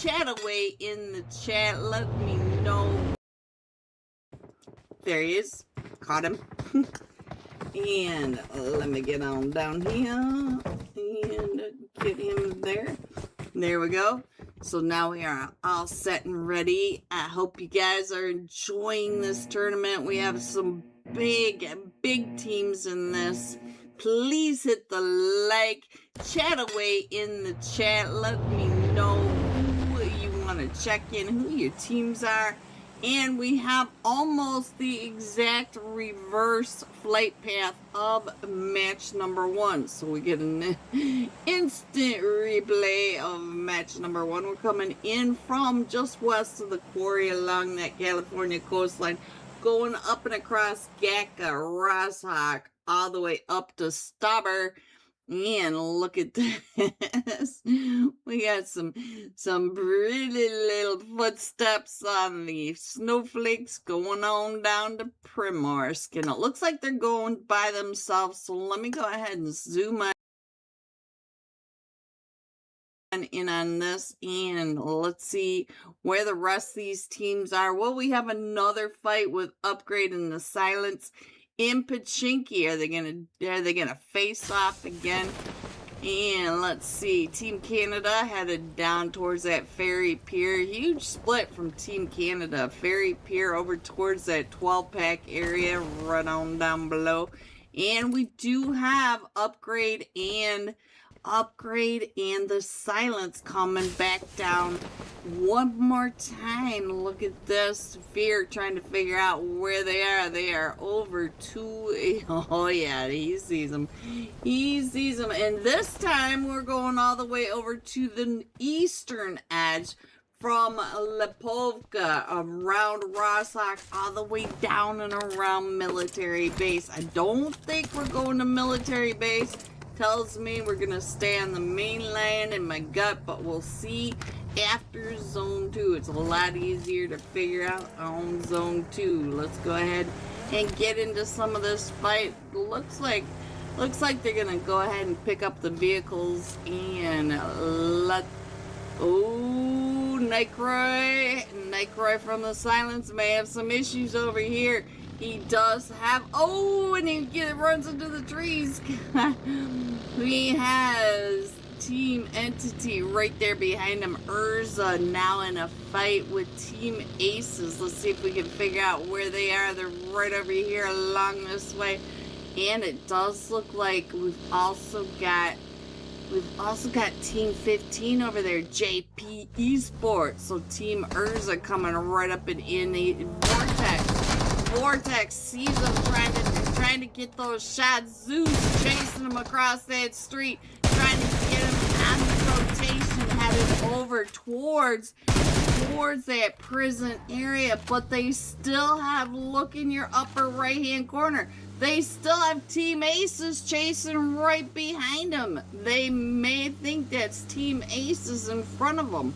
Chat away in the chat. Let me know. There he is. Caught him. And let me get on down here and get him there. There we go. So now we are all set and ready. I hope you guys are enjoying this tournament. We have some big teams in this. Please hit the like. Chat away in the chat. Let me know who you want to check in, who your teams are. And we have almost the exact reverse flight path of match number 1. So we get an instant replay of match number 1. We're coming in from just west of the quarry along that California coastline, going up and across Gacka, Rosshawk, all the way up to Stubber. And look at this. We got some pretty little footsteps on the snowflakes going on down to Primorsk. And it looks like they're going by themselves. So let me go ahead and zoom in on this. And let's see where the rest of these teams are. Well, we have another fight with Upgrade and the Silence in Pachinki. Are they gonna face off again? And let's see, Team Canada headed down towards that ferry pier. Huge split from Team Canada. Ferry pier over towards that 12-pack area right on down below. And we do have Upgrade and the Silence coming back down one more time. Look at this. Fear trying to figure out where they are. They are over to, oh yeah, he sees them. He sees them. And this time we're going all the way over to the eastern edge from Lipovka, around Rosshawk, all the way down and around military base. I don't think we're going to military base. Tells me we're gonna stay on the mainland in my gut, but we'll see after zone 2. It's a lot easier to figure out on zone 2. Let's go ahead and get into some of this fight. Looks like they're gonna go ahead and pick up the vehicles and Nightcroy from the Silence may have some issues over here. He does have, and he runs into the trees. He has Team Entity right there behind him. Urza now in a fight with Team Aces. Let's see if we can figure out where they are. They're right over here along this way. And it does look like we've also got Team 15 over there, JP Esports. So Team Urza coming right up and in the Vortex sees him trying to get those shots. Zeus chasing him across that street, trying to get him on the rotation, headed over towards that prison area. But they still have, look in your upper right hand corner, they still have Team Aces chasing right behind them. They may think that's Team Aces in front of them.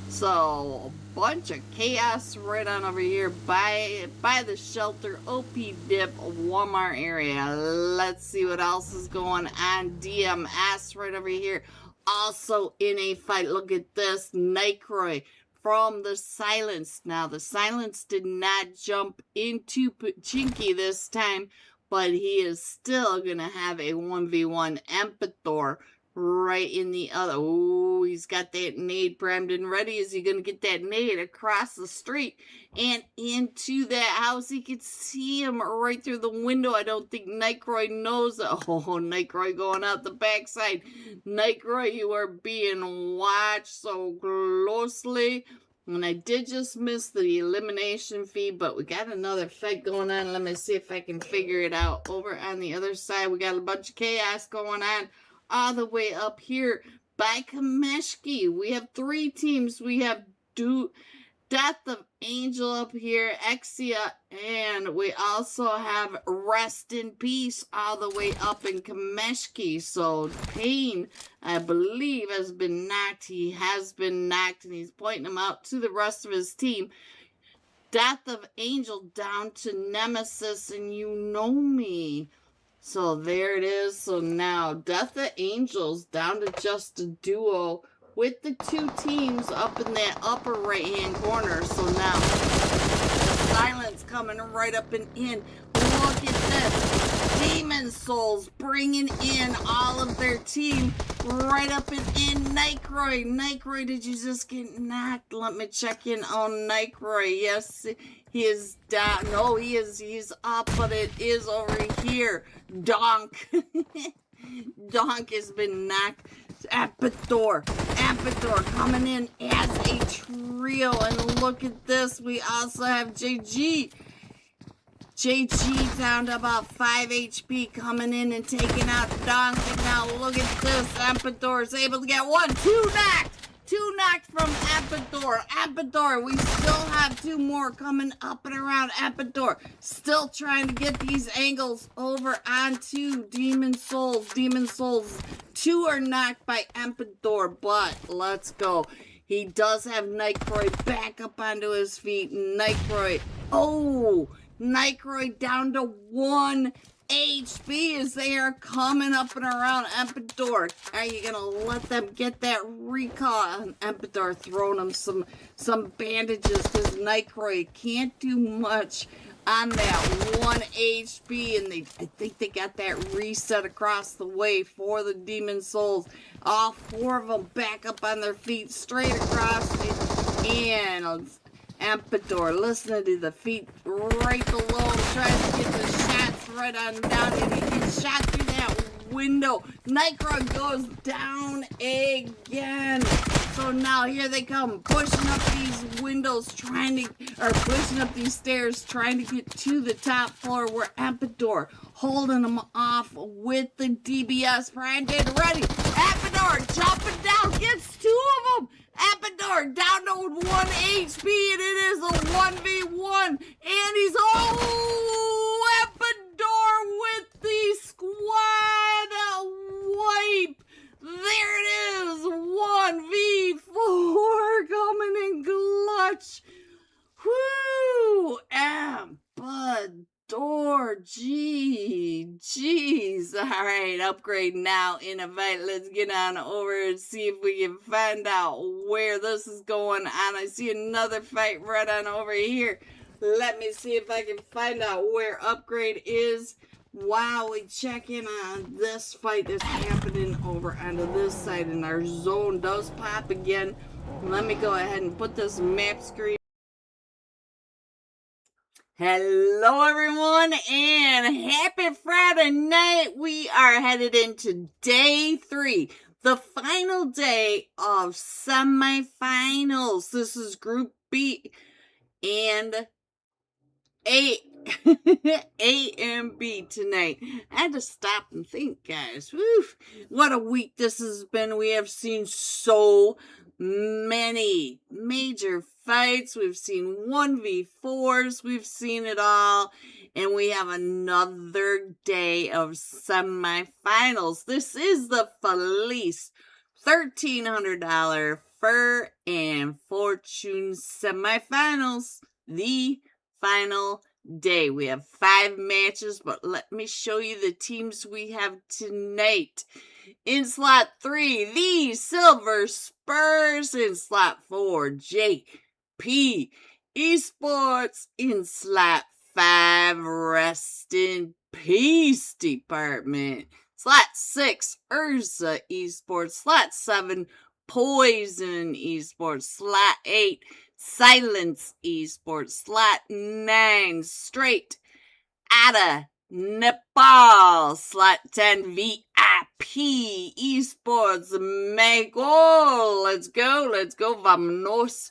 So, a bunch of chaos right on over here by the shelter, OP Dip, Walmart area. Let's see what else is going on. DMS right over here, also in a fight. Look at this, Nightcroy from the Silence. Now, the Silence did not jump into Pachinki this time, but he is still going to have a 1v1 Empathor right in the other. Oh, he's got that nade primed and ready. Is he going to get that nade across the street and into that house? He could see him right through the window. I don't think Nightcroy knows. Oh, Nightcroy going out the backside. Nightcroy, you are being watched so closely. And I did just miss the elimination feed, but we got another fight going on. Let me see if I can figure it out. Over on the other side, we got a bunch of chaos going on. All the way up here by Kameshki. We have 3 teams. We have Death of Angel up here, Exia, and we also have Rest in Peace all the way up in Kameshki. So Pain, I believe, has been knocked. He has been knocked, and he's pointing him out to the rest of his team. Death of Angel down to Nemesis, and you know me. So there it is. So now Death of Angels down to just a duo with the two teams up in that upper right-hand corner. So now, silence coming right up and in. Look at this. Demon Souls bringing in all of their team right up and in. Nightcroy. Nightcroy, did you just get knocked? Let me check in on Nightcroy. Yes, he is down. No, he's up, but it is over here. Donk. Donk has been knocked. Appador coming in as a trio. And look at this. We also have JG. JG down to about 5 HP coming in and taking out Donk. And now look at this. Appador is able to get 1, 2 knocked. 2 knocked from Appador. Appador, we still have 2 more coming up and around Appador. Still trying to get these angles over onto Demon Souls. Demon Souls, 2 are knocked by Appador, but let's go. He does have Nightcroy back up onto his feet. Nightcroy, oh, Nightcroy down to 1 HP as they are coming up and around Appador. Are you gonna let them get that recall? Appador throwing them some bandages because Nightcroy can't do much on that 1 HP, and I think they got that reset across the way for the Demon Souls. All 4 of them back up on their feet, straight across, and Appador listening to the feet right below him, trying to get the shots right on down, and he gets shot through that window. Nightcroy goes down again. So now here they come, pushing up these windows, pushing up these stairs, trying to get to the top floor where Appador holding them off with the DBS. Brian did ready. Appador jumping down, gets 2 of them. Appador down to 1 HP, and it is a 1v1, and he's, Appador with the squad wipe. There it is, 1v4 coming in clutch. Whoo, Appador, jeez. All right, upgrade now, invite. Let's get on over and see if we can find out where this is going on. I see another fight right on over here. Let me see if I can find out where upgrade is while we check in on this fight that's happening over onto this side, and our zone does pop again. Let me go ahead and put this map screen. Hello everyone, and happy Friday night. We are headed into day 3, the final day of semifinals. This is Group B and A. A and B tonight. I had to stop and think, guys. Woo, what a week this has been. We have seen so many major fights. We've seen 1v4s. We've seen it all. And we have another day of semifinals. This is the Felis $1,300 Fur and Fortune semifinals. The final day. We have 5 matches, but let me show you the teams we have tonight. In slot 3, the Silver Spurs. In slot 4, JP Esports. In slot 5, Rest in Peace Department. Slot 6, Urza Esports. Slot 7, Poison Esports. Slot 8, Silence Esports. Slot 9, Straight Outta Nepal. Slot 10, VIP Esports. Mego. Let's go, Vamonos.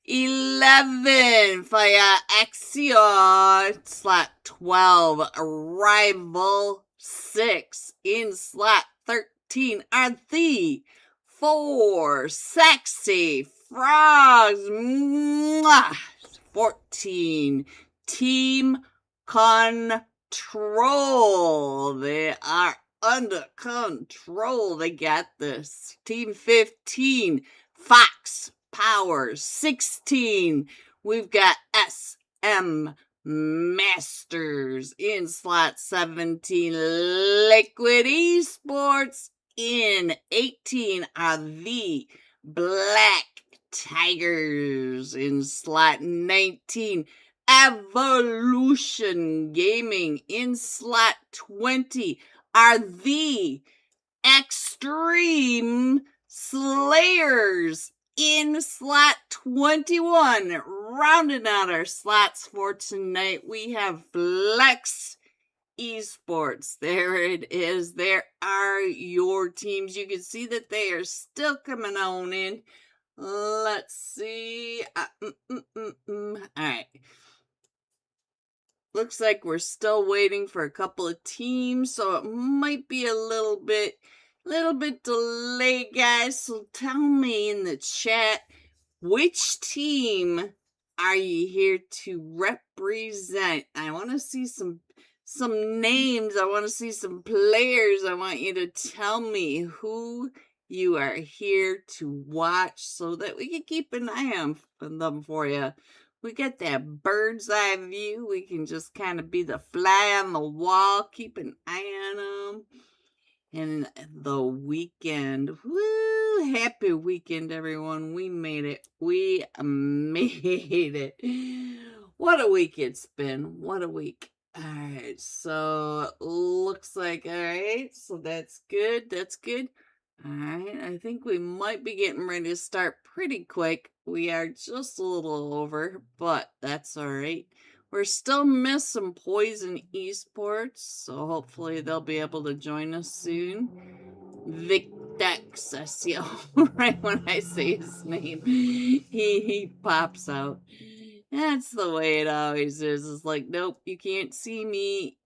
11, Fire Axion. Slot 12, Rival 6. In slot 13 are the 4 Sexy Frogs. Mwah. 14, Team Control. They are under control. They got this. Team 15, Fox Power. 16, we've got SM Masters. In slot 17, Liquid Esports. In 18 are the Black Tigers in slot 19. Evolution Gaming in slot 20 are the Extreme Slayers in slot 21. Rounding out our slots for tonight, we have Flex Esports. There it is. There are your teams. You can see that they are still coming on in. Let's see. All right. Looks like we're still waiting for a couple of teams, so it might be a little bit delayed, guys. So tell me in the chat, which team are you here to represent? I want to see some names. I want to see some players. I want you to tell me who you are here to watch so that we can keep an eye on them for you. We get that bird's eye view. We can just kind of be the fly on the wall, keep an eye on them. And the weekend. Woo! Happy weekend, everyone. We made it. We made it. What a week it's been. What a week. All right. So, looks like, all right. So, that's good. That's good. All right. I think we might be getting ready to start pretty quick. We are just a little over, but that's all right. We're still missing Poison Esports, so hopefully they'll be able to join us soon. Victex, I see right when I say his name, he pops out. That's the way it always is. It's like, nope, you can't see me.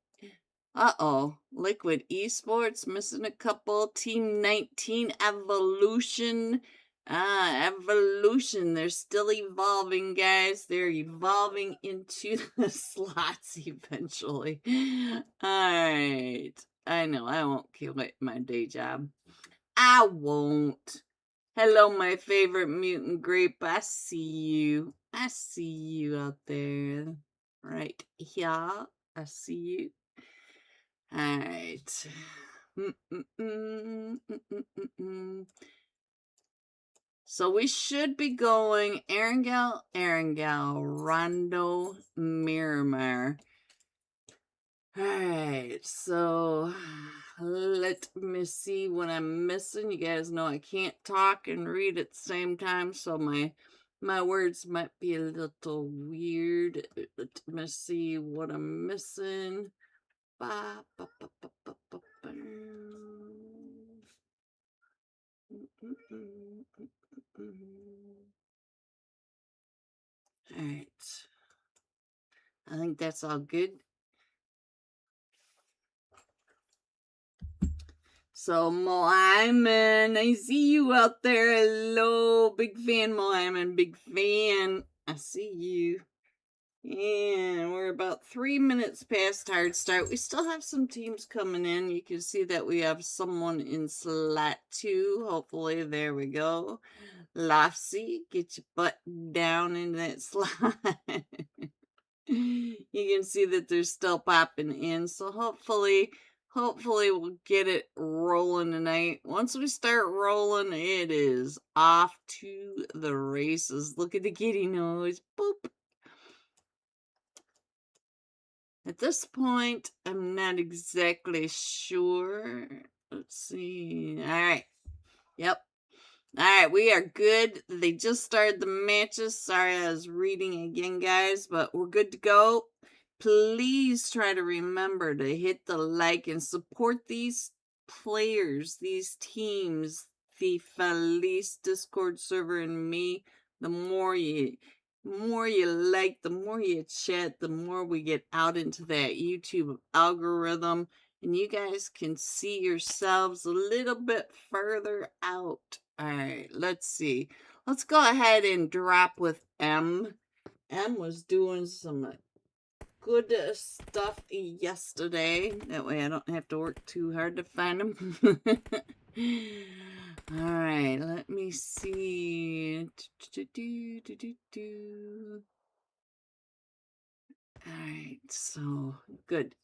Uh-oh, Liquid Esports missing a couple. Team 19 Evolution. Evolution. They're still evolving, guys. They're evolving into the slots eventually. Alright. I know, I won't quit my day job. I won't. Hello, my favorite mutant grape. I see you. I see you out there. Right here. I see you. All right. So we should be going Erangel, Rondo, Miramar. All right. So let me see what I'm missing. You guys know I can't talk and read at the same time, so my words might be a little weird. Let me see what I'm missing. Ba, ba, ba, ba, ba, ba, ba. All right. I think that's all good. So, Moiman, I see you out there. Hello, big fan, Moiman, big fan. I see you. And we're about 3 minutes past hard start. We still have some teams coming in. You can see that we have someone in slot 2. Hopefully, there we go. Lofsy, get your butt down in that slot. You can see that they're still popping in. So hopefully we'll get it rolling tonight. Once we start rolling, it is off to the races. Look at the kitty nose. Boop. At this point, I'm not exactly sure. Let's see. All right. Yep. All right, we are good. They just started the matches. Sorry, I was reading again, guys, but we're good to go. Please try to remember to hit the like and support these players, these teams, the Felis Discord server and me. The more you like, the more you chat, the more we get out into that YouTube algorithm, and you guys can see yourselves a little bit further out. All right, let's see. Let's go ahead and drop with M. M was doing some good stuff yesterday. That way I don't have to work too hard to find them. All right, let me see. All right, so good.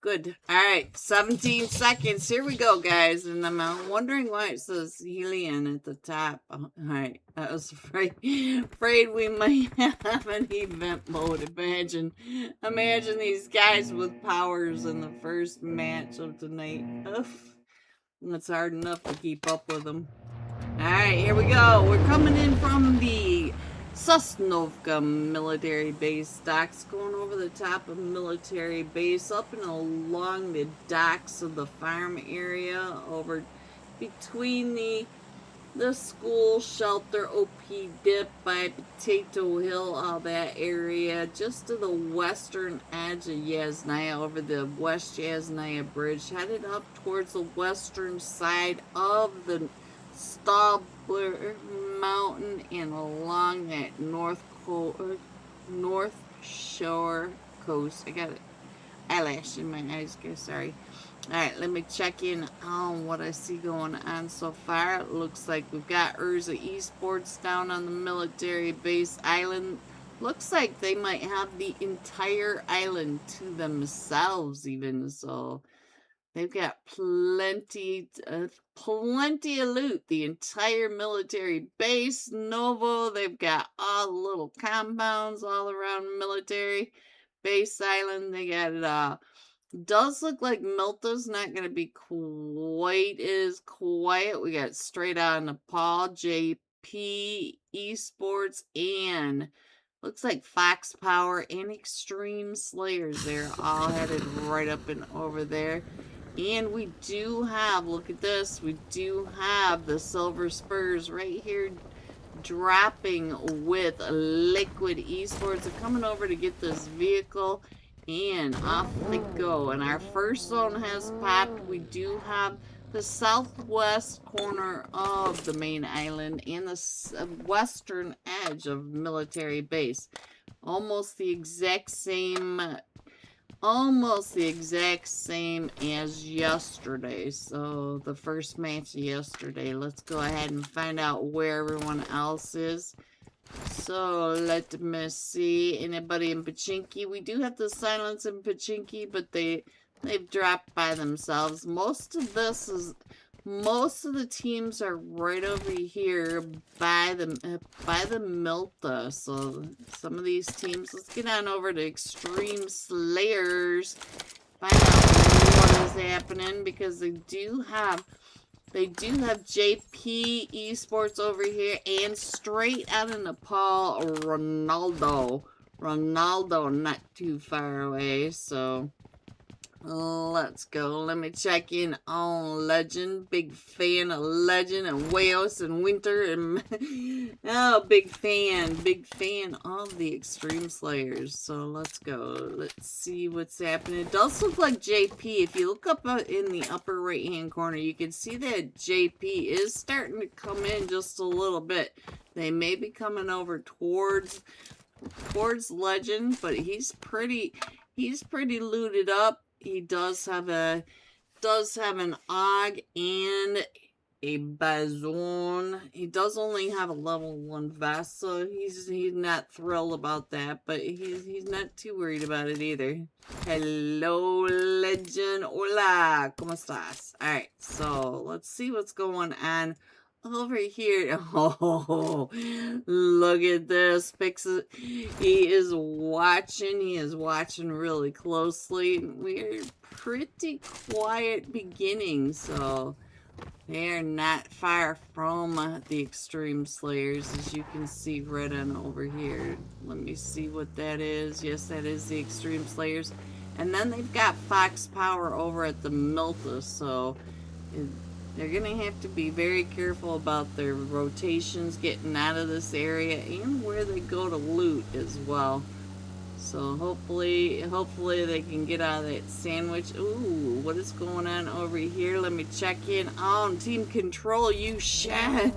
Good. All right, 17 seconds. Here we go, guys. And I'm wondering why it says Helion at the top. All right, I was afraid we might have an event mode. Imagine these guys with powers in the first match of tonight. Ugh, it's hard enough to keep up with them. All right, here we go. We're coming in from the Sosnovka military base. Docks going over the top of military base, up and along the docks of the farm area, over between the school shelter, OP dip by Potato Hill, all that area, just to the western edge of Yasnaya, over the West Yasnaya Bridge, headed up towards the western side of the Stabler Mountain and along that north shore coast. I got an eyelash in my eyes, guys. Sorry. Alright, let me check in on what I see going on so far. It looks like we've got Urza Esports down on the military base island. Looks like they might have the entire island to themselves even, so they've got plenty of loot. The entire military base, Novo, they've got all the little compounds all around military base island. They got it does look like Milta's not going to be quite as quiet. We got Straight Out Nepal, JP, Esports, and looks like Fox Power and Extreme Slayers. They're all headed right up and over there. And we do have, look at this, we do have the Silver Spurs right here dropping with Liquid Esports. They're coming over to get this vehicle. And off they go. And our first zone has popped. We do have the southwest corner of the main island and the western edge of military base. Almost the exact same as yesterday. So the first match yesterday. Let's go ahead and find out where everyone else is. So, let me see. Anybody in Pachinki? We do have the Silence in Pachinki, but they've dropped by themselves. Most of the teams are right over here by the Milta. So, some of these teams, let's get on over to Extreme Slayers. Find out what is happening, because they do have JP Esports over here and Straight Out of Nepal, Ronaldo not too far away. So let's go. Let me check in on Legend. Big fan of Legend and Wales and Winter and oh, big fan of the Extreme Slayers. So let's go. Let's see what's happening. It does look like JP. If you look up in the upper right hand corner, you can see that JP is starting to come in just a little bit. They may be coming over towards Legend, but he's pretty looted up. He does have an AUG and a Bazon. He does only have a level 1 vest, so he's not thrilled about that, but he's not too worried about it either. Hello, Legend. Hola, ¿cómo estás? Alright, so let's see what's going on over here. Oh, look at this. He is watching really closely. We're pretty quiet beginning, so they are not far from the Extreme Slayers, as you can see right on over here. Let me see what that is. Yes, that is the Extreme Slayers. And then they've got Fox Power over at the Milta, so they're going to have to be very careful about their rotations getting out of this area and where they go to loot as well. So hopefully they can get out of that sandwich. Ooh, what is going on over here? Let me check in on Team Control. Yushan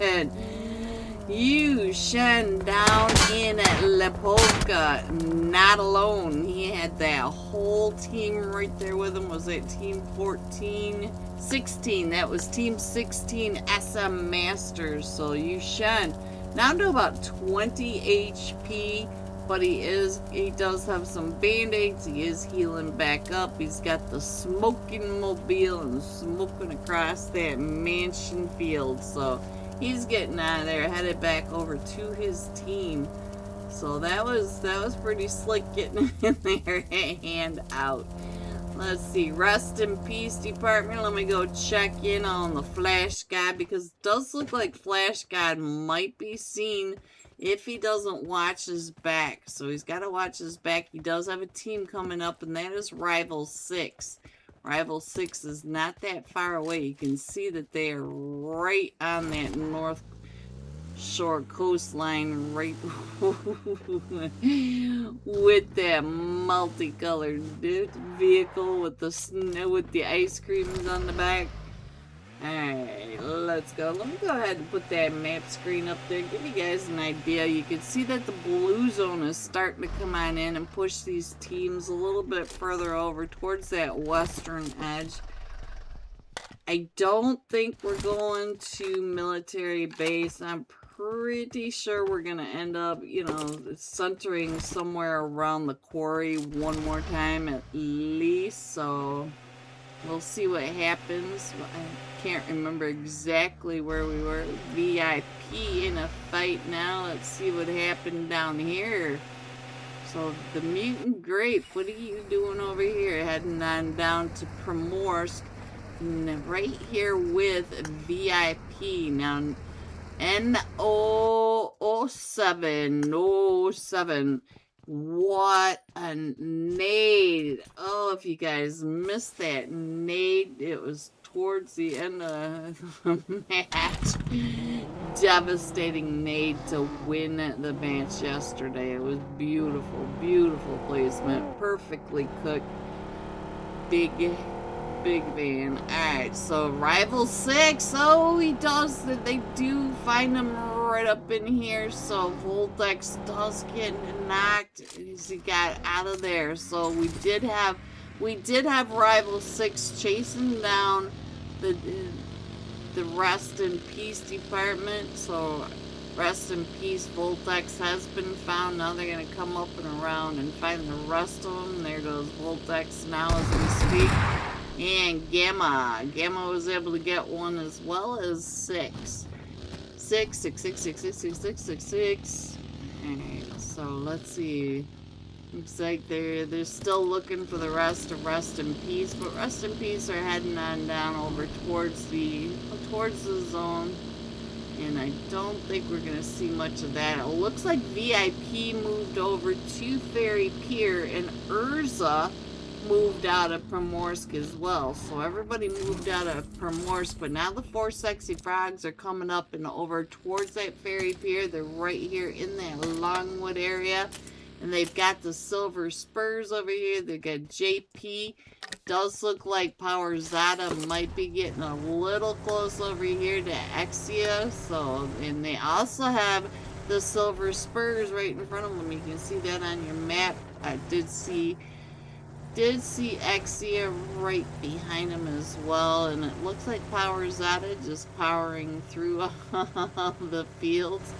down in Lepovka, not alone. He had that whole team right there with him. Was it Team 16? That was Team 16 SM Masters. So Yushan down to about 20 HP. But he does have some band-aids. He is healing back up. He's got the smoking mobile and smoking across that mansion field. So he's getting out of there, headed back over to his team. So that was pretty slick getting in there, hand out. Let's see, rest in peace department. Let me go check in on the Flash God, because it does look like Flash God might be seen if he doesn't watch his back. So he's got to watch his back. He does have a team coming up, and that is Rival 6. Rival 6 is not that far away. You can see that they are right on that north shore coastline, right with that multicolored vehicle with the snow, with the ice creams on the back. Alright, let's go. Let me go ahead and put that map screen up there, give you guys an idea. You can see that the blue zone is starting to come on in and push these teams a little bit further over towards that western edge. I don't think we're going to military base. I'm pretty sure we're going to end up, you know, centering somewhere around the quarry one more time at least. So we'll see what happens. I can't remember exactly where we were. VIP in a fight now. Let's see what happened down here. So the Mutant Grape, what are you doing over here? Heading on down to Primorsk. Right here with VIP. Now, N07. What a nade. Oh, if you guys missed that nade, it was towards the end of the match. Devastating nade to win the match yesterday. It was beautiful, beautiful placement. Perfectly cooked. Big van. Alright, so Rival 6. Oh, he does that. They do find him right up in here. So Voltex does get knocked as he got out of there. So we did have Rival 6 chasing down the rest in peace department. So rest in peace, Voltex has been found. Now they're gonna come up and around and find the rest of them. There goes Voltex now as we speak. And Gamma was able to get one as well as 6. 6. Alright, so let's see. Looks like they're still looking for the rest of Rest in Peace, but Rest in Peace are heading on down over towards the zone. And I don't think we're gonna see much of that. It looks like VIP moved over to Ferry Pier, and Urza moved out of Primorsk as well. So everybody moved out of Primorsk, but now the 4 Sexy Frogs are coming up and over towards that Ferry Pier. They're right here in that Longwood area. And they've got the Silver Spurs over here. They've got JP. Does look like Power Zada might be getting a little close over here to Exia. So, and they also have the Silver Spurs right in front of them. You can see that on your map. I did see Exia right behind him as well, and it looks like Power Zada just powering through the fields,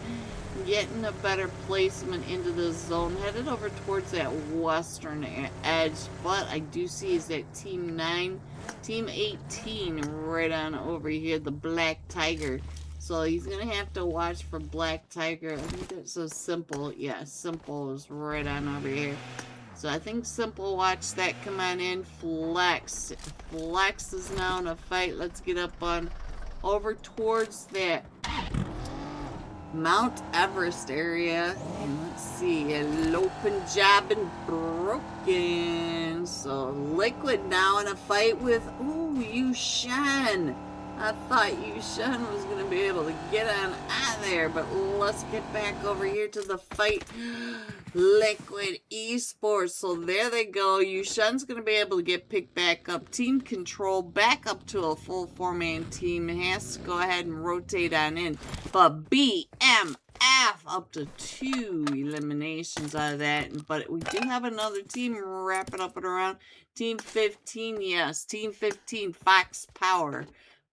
getting a better placement into the zone, headed over towards that western edge. But I do see is that Team 9, Team 18 right on over here, the Black Tiger. So he's gonna have to watch for Black Tiger. I think that's so Simple. Yeah, Simple is right on over here. So I think Simple watched that come on in. Flex is now in a fight. Let's get up on over towards that Mount Everest area. And let's see. Hello, Punjab and Broken. So Liquid now in a fight with Yushan. I thought Yushan was going to be able to get on out of there, but let's get back over here to the fight. Liquid Esports. So there they go. Yushan's going to be able to get picked back up. Team control back up to a full 4-man team. It has to go ahead and rotate on in. But BMF up to 2 eliminations out of that. But we do have another team wrapping up and around. Team 15, yes. Team 15, Fox Power.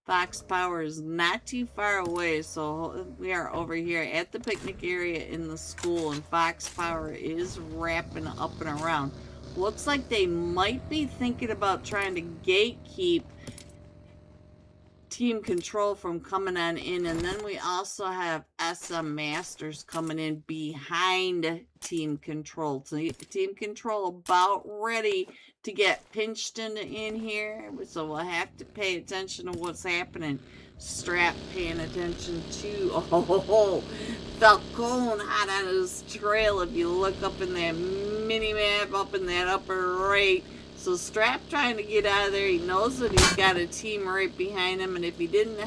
Fox Power is not too far away, so we are over here at the picnic area in the school, and Fox Power is wrapping up and around. Looks like they might be thinking about trying to gatekeep Team Control from coming on in, and then we also have SM Masters coming in behind Team Control. So Team Control about ready to get pinched in here, so we'll have to pay attention to what's happening. Strap paying attention to, oh, Falcone hot on his trail if you look up in that mini map up in that upper right. So Strap trying to get out of there. He knows that he's got a team right behind him, and if he didn't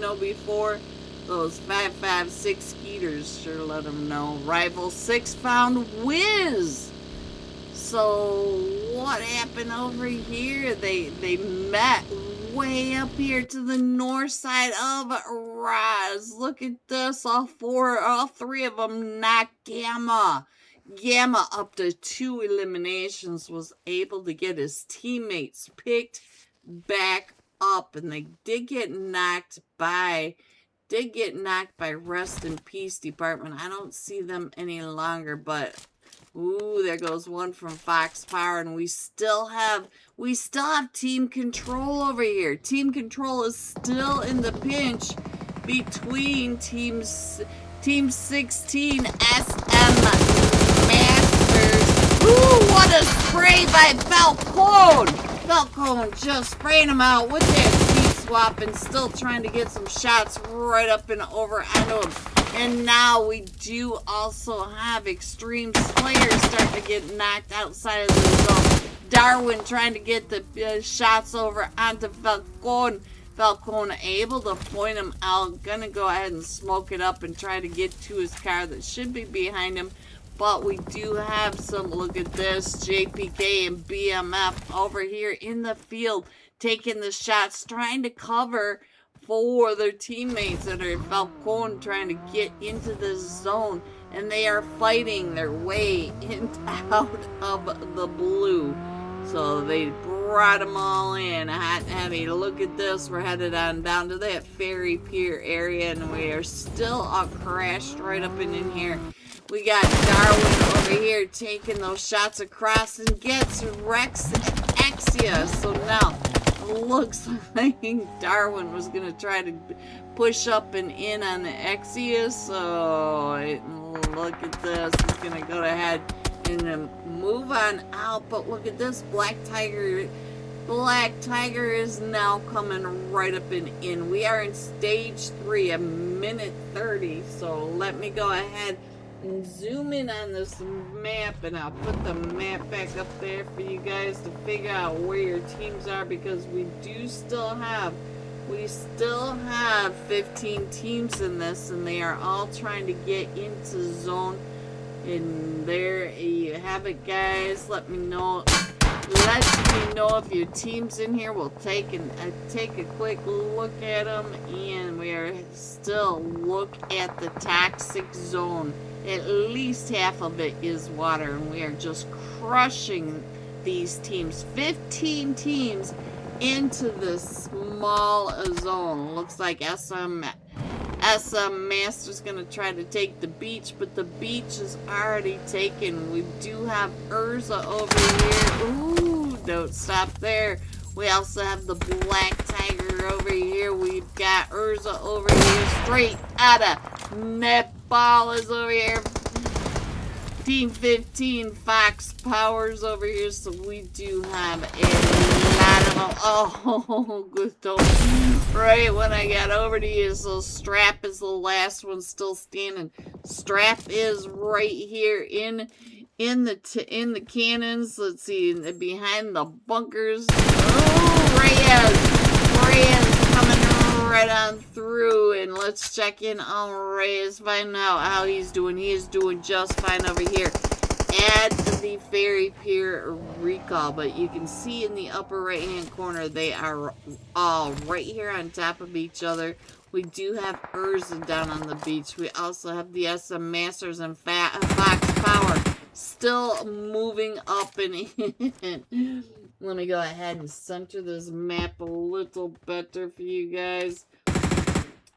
know before, those 5.56 Skeeters sure let him know. Rival 6 found Wiz. So what happened over here? They met way up here to the north side of Roz. Look at this. All three of them knocked Gamma. Gamma, up to 2 eliminations, was able to get his teammates picked back up, and they did get knocked by Rest in Peace Department. I don't see them any longer, but ooh, there goes one from Fox Power, and we still have Team Control over here. Team Control is still in the pinch between Team 16 SM Masters. Ooh, what a spray by Falcone! Falcone just spraying him out with that seat swap and still trying to get some shots right up and over onto him. And now we do also have Extreme Slayer starting to get knocked outside of the zone. Darwin trying to get the shots over onto Falcone. Falcone able to point him out. Gonna go ahead and smoke it up and try to get to his car that should be behind him. But we do have some, look at this, JPK and BMF over here in the field taking the shots, trying to cover for their teammates that are Falcone trying to get into the zone. And they are fighting their way out of the blue. So they brought them all in. Heavy. Look at this. We're headed on down to that ferry pier area, and we are still crashed right up in here. We got Darwin over here taking those shots across and gets Rex Exia. So now it looks like Darwin was going to try to push up and in on the Exia. So look at this. He's going to go ahead and move on out. But look at this. Black Tiger is now coming right up and in. We are in stage 3, a minute 30. So let me go ahead and zoom in on this map, and I'll put the map back up there for you guys to figure out where your teams are, because we still have 15 teams in this, and they are all trying to get into zone. And there you have it, guys. Let me know if your team's in here. We'll take a quick look at them, and we are still look at the toxic zone. At least half of it is water, and we are just crushing these teams. 15 teams into this small zone. Looks like SM Master's gonna try to take the beach, but the beach is already taken. We do have Urza over here. Ooh, don't stop there. We also have the Black Tiger over here. We've got Urza over here, straight out of Nepal is over here. Team 15 Fox Powers over here, so we do have a lot of them. Oh, good. Right when I got over to you, so Strap is the last one still standing. Strap is right here in the cannons. Let's see, behind the bunkers. Oh, Reyes coming right on through, and let's check in on Reyes, find out how he's doing. He is doing just fine over here at the ferry pier recall, but you can see in the upper right hand corner they are all right here on top of each other. We do have Urza down on the beach. We also have the SM Masters and Fox Power still moving up and in. Let me go ahead and center this map a little better for you guys.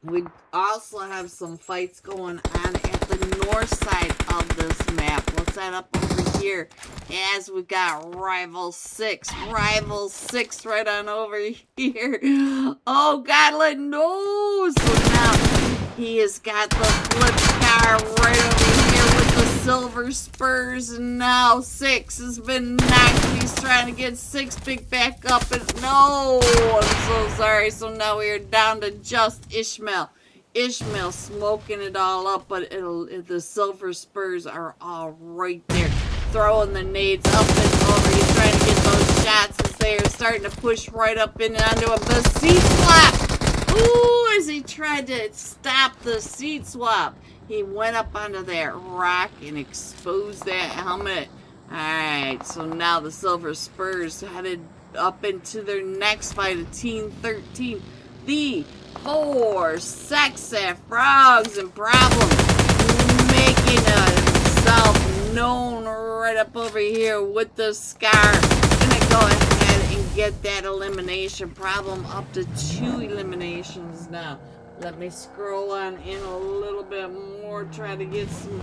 We also have some fights going on at the north side of this map. Let's head up over here as we got Rival 6. Rival 6 right on over here. Oh, God, no. So now he has got the flip car right over here with the silver spurs. And now 6 has been knocked. He's trying to get 6 pick back up. And no, I'm so sorry. So now we are down to just Ishmael. Ishmael smoking it all up, but the silver spurs are all right there. Throwing the nades up and over. He's trying to get those shots as they are starting to push right up and onto him. The seat swap! Ooh, as he tried to stop the seat swap. He went up onto that rock and exposed that helmet. Alright, so now the silver spurs headed up into their next fight of Team 13. The 4 sexy frogs and problems, making himself known right up over here with the scar. Gonna go ahead and get that elimination problem up to 2 eliminations now. Let me scroll on in a little bit more, try to get some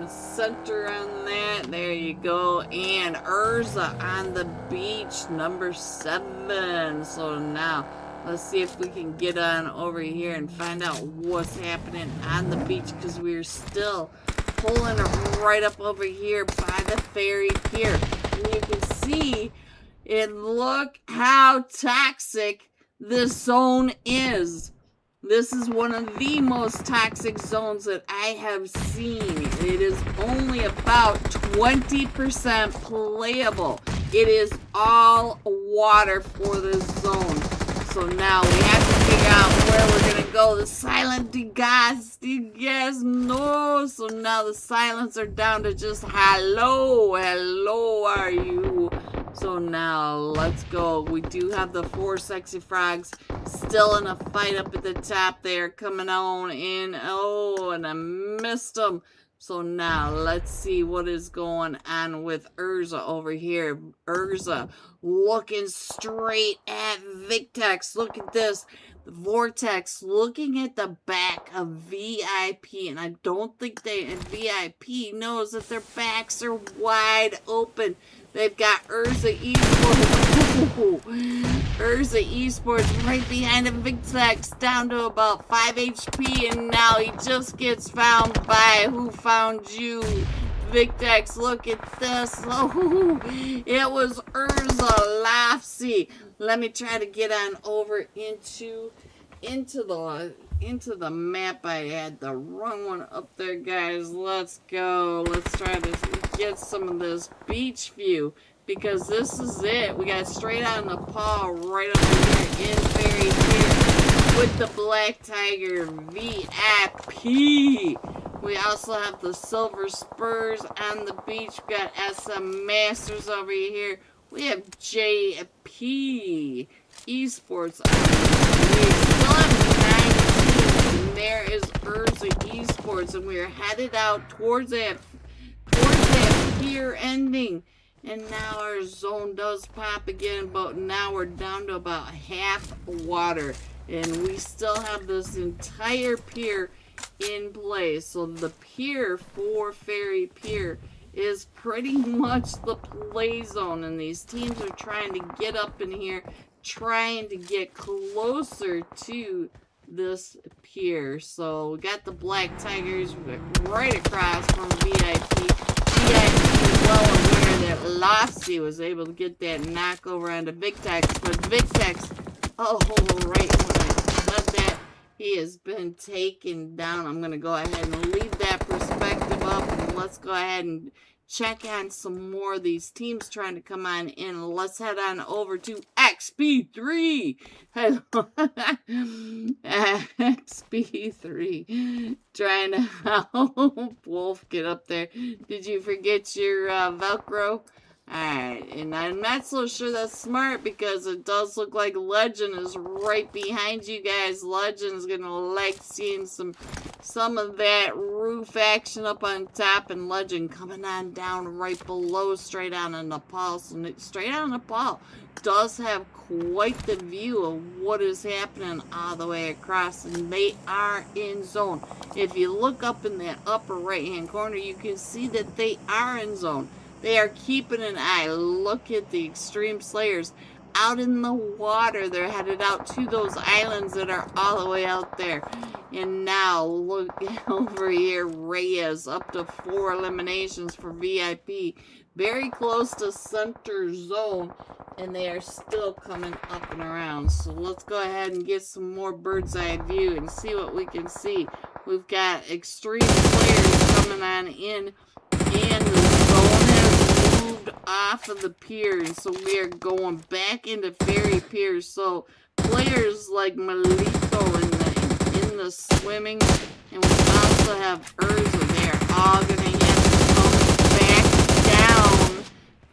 center on that. There you go. And Urza on the beach, number 7. So now let's see if we can get on over here and find out what's happening on the beach, because we're still pulling right up over here by the ferry pier. And you can see it. Look how toxic this zone is. This is one of the most toxic zones that I have seen. It is only about 20% playable. It is all water for this zone. So now we have to figure out where we're going to go. The silent degas, no. So now the silents are down to just hello, are you? So now let's go. We do have the 4 sexy frogs still in a fight up at the top. They are coming on in. Oh, and I missed them. So now let's see what is going on with Urza over here. Urza looking straight at Victex. Look at this. Vortex looking at the back of VIP, and I don't think VIP knows that their backs are wide open. They've got Urza Esports. Urza Esports right behind him. Victex down to about 5 HP, and now he just gets found by who found you. Victex, look at this. Oh, it was Urza Lafsy. Let me try to get on over into the map. I had the wrong one up there, guys. Let's go. Let's try to get some of this beach view, because this is it. We got straight on the paw right over here in Fairy here with the Black Tiger VIP. We also have the Silver Spurs on the beach. We got SM Masters over here. We have JP Esports on the beach. We still have 9 teams, and there is Urza Esports, and we are headed out towards that pier ending. And now our zone does pop again, but now we're down to about half water, and we still have this entire pier in place. So the pier for Ferry Pier is pretty much the play zone, and these teams are trying to get up in here, trying to get closer to this pier. So we got the Black Tigers right across from VIP. VIP is well aware that Lofsy was able to get that knockover onto Victex, but Victex, oh, right when I said that, he has been taken down. I'm going to go ahead and leave that perspective up, and let's go ahead and check on some more of these teams trying to come on in. Let's head on over to XP3. XP3. Trying to help Wolf get up there. Did you forget your Velcro? Alright, and I'm not so sure that's smart because it does look like Legend is right behind you guys. Legend's gonna like seeing some of that roof action up on top, and Legend coming on down right below, straight out of Nepal. So straight out of Nepal does have quite the view of what is happening all the way across, and they are in zone. If you look up in that upper right hand corner, you can see that they are in zone. They are keeping an eye. Look at the Extreme Slayers out in the water. They're headed out to those islands that are all the way out there. And now, look over here. Reyes up to 4 eliminations for VIP. Very close to center zone. And they are still coming up and around. So let's go ahead and get some more bird's eye view and see what we can see. We've got Extreme Slayers coming on in. And the zone has moved off of the piers, so we are going back into Ferry Piers. So players like Melito in the swimming, and we also have Urza. They're all gonna have to come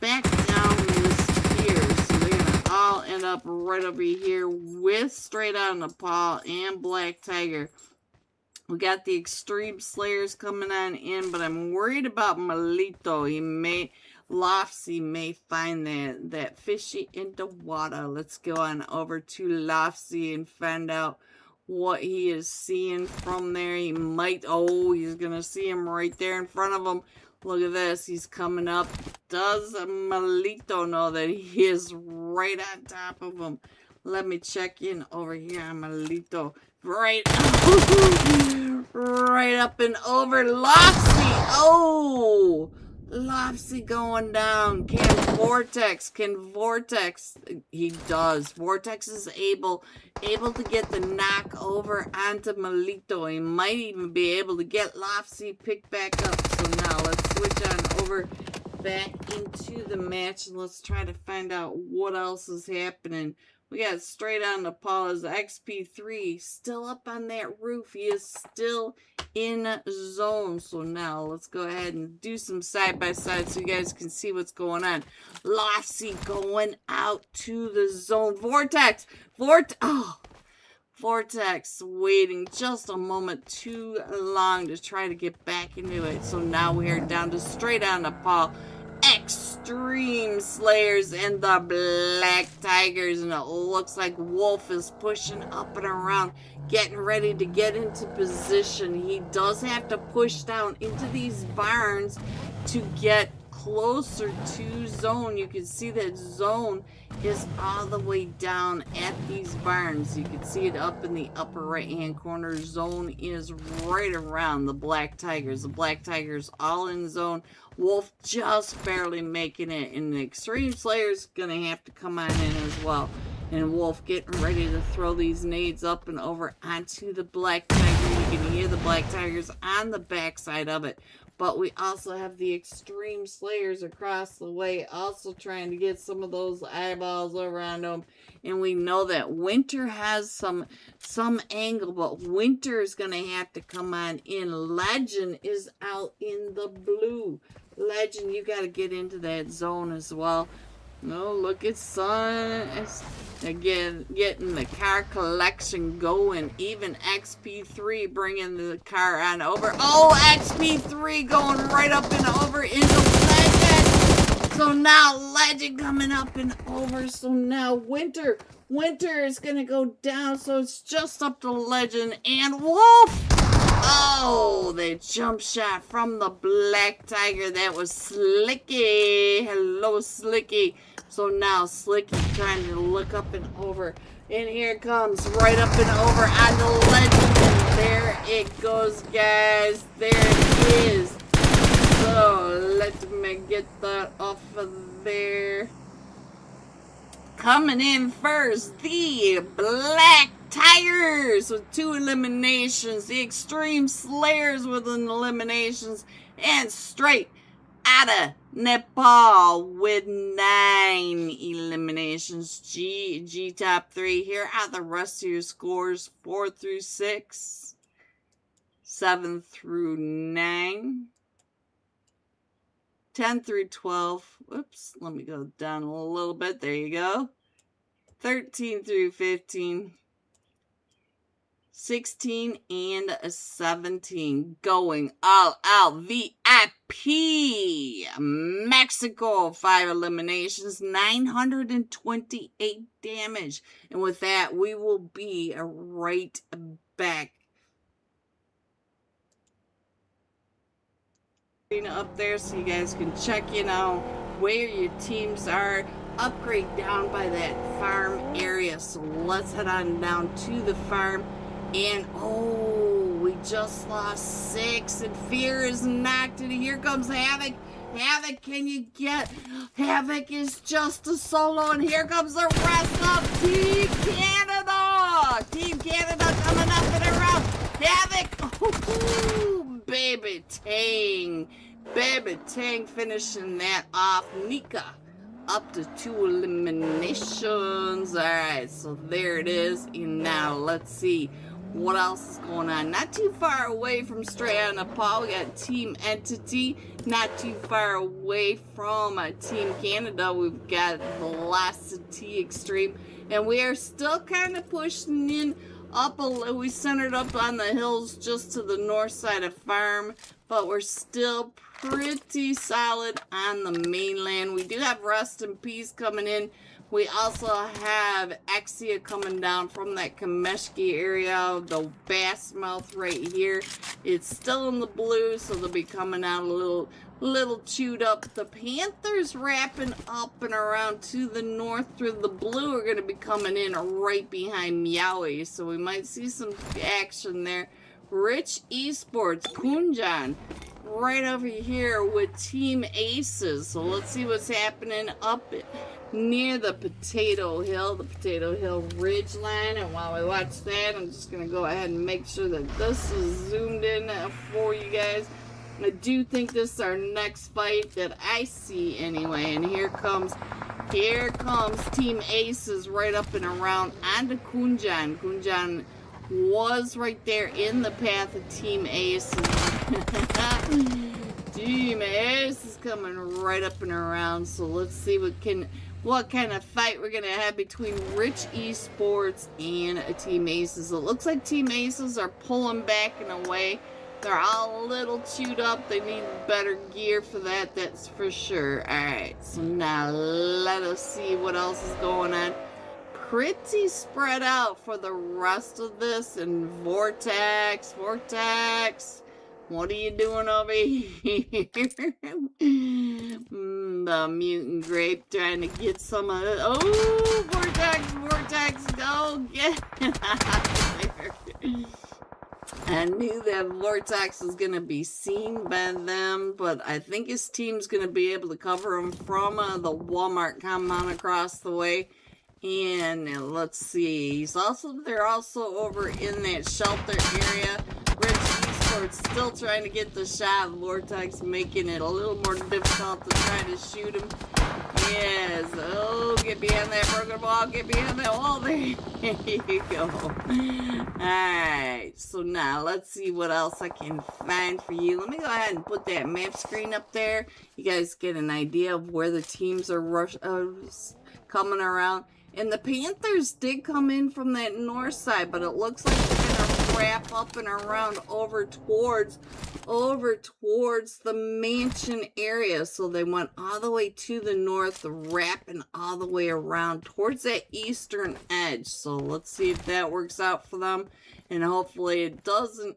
back down this pier. So they're gonna all end up right over here with Straight Out Nepal and Black Tiger. We got the Extreme Slayers coming on in, but I'm worried about Melito. Lofsy may find that fishy in the water. Let's go on over to Lofsy and find out what he is seeing from there. He might, he's going to see him right there in front of him. Look at this. He's coming up. Does Melito know that he is right on top of him? Let me check in over here on Melito. Right up and over. Lofsy. Lofsy going down. Can Vortex? He does. Vortex is able to get the knock over onto Melito. He might even be able to get Lofsy picked back up. So now let's switch on over back into the match and let's try to find out what else is happening. We got Straight Out Nepal's XP3 still up on that roof. He is still in zone. So now let's go ahead and do some side-by-side so you guys can see what's going on. Lofsy going out to the zone. Vortex waiting just a moment too long to try to get back into it. So now we are down to Straight Out Nepal, Extreme Slayers, and the Black Tigers, and it looks like Wolf is pushing up and around, getting ready to get into position. He does have to push down into these barns to get closer to zone. You can see that zone is all the way down at these barns. You can see it up in the upper right hand corner. Zone is right around the Black Tigers. The Black Tigers all in zone. Wolf just barely making it, and the Extreme Slayer's gonna have to come on in as well. And Wolf getting ready to throw these nades up and over onto the Black Tiger. You can hear the Black Tigers on the backside of it. But we also have the Extreme Slayers across the way, also trying to get some of those eyeballs around them. And we know that Winter has some angle, but Winter is going to have to come on in. Legend is out in the blue. Legend, you got to get into that zone as well. No, look at Sun. Again, getting the car collection going. Even XP3 bringing the car on over. XP3 going right up and over into Legend. So now Legend coming up and over. So now Winter is going to go down. So it's just up to Legend and Wolf. The jump shot from the Black Tiger. That was Slicky. Hello, Slicky. So now Slicky trying to look up and over. And here it comes right up and over on the Legend. And there it goes, guys. There it is. So let me get that off of there. Coming in first, the Black Tigers with 2 eliminations. The Extreme Slayers with an eliminations. And Straight Out of Nepal with 9 eliminations. G top 3. Here are the rest of your scores. 4 through 6. 7 through 9. 10 through 12. Whoops, let me go down a little bit. There you go. 13 through 15. 16 and 17 going all out. VIP Mexico, 5 eliminations, 928 damage. And with that, we will be right back. Up there so you guys can check, where your teams are. Upgrade down by that farm area. So let's head on down to the farm. And we just lost 6, and Fear is knocked, and here comes Havoc. Havoc, can you get? Havoc is just a solo, and here comes the rest of Team Canada. Team Canada coming up and around. Havoc, baby Tang. Baby Tang finishing that off. Nika up to 2 eliminations. All right, so there it is. And now let's see what else is going on. Not too far away from Straya Nepal, we got Team Entity. Not too far away from Team Canada, we've got Velocity Extreme. And we are still kind of pushing in up a little. We centered up on the hills just to the north side of Farm, but we're still pretty solid on the mainland. We do have Rest in Peace coming in. We also have Exia coming down from that Kameshki area, the Bass Mouth right here. It's still in the blue, so they'll be coming out a little chewed up. The Panthers wrapping up and around to the north through the blue are going to be coming in right behind Meowie, so we might see some action there. Rich Esports, Kunjan, right over here with Team Aces. So let's see what's happening up near the Potato Hill Ridge line. And while we watch that, I'm just going to go ahead and make sure that this is zoomed in for you guys. I do think this is our next fight that I see anyway. And here comes Team Aces right up and around onto Kunjan. Kunjan was right there in the path of Team Aces. Team Ace is coming right up and around, so let's see what kind of fight we're gonna have between Rich Esports and Team Aces. It looks like Team Aces are pulling back and away. They're all a little chewed up. They need better gear for that, that's for sure. Alright, so now let us see what else is going on. Pretty spread out for the rest of this. And Vortex, what are you doing over here? The Mutant Grape trying to get some of it. Oh, Vortex, go get it out of there. I knew that Vortex was going to be seen by them, but I think his team's going to be able to cover him from the Walmart compound across the way. And let's see, they're also over in that shelter area. Rich Esports still trying to get the shot. Vortex making it a little more difficult to try to shoot him. Yes, oh, get behind that broken wall, get behind that wall. There you go. Alright, so now let's see what else I can find for you. Let me go ahead and put that map screen up there. You guys get an idea of where the teams are coming around. And the Panthers did come in from that north side, but it looks like they're going to wrap up and around over towards the mansion area. So they went all the way to the north, wrapping all the way around towards that eastern edge. So let's see if that works out for them. And hopefully it doesn't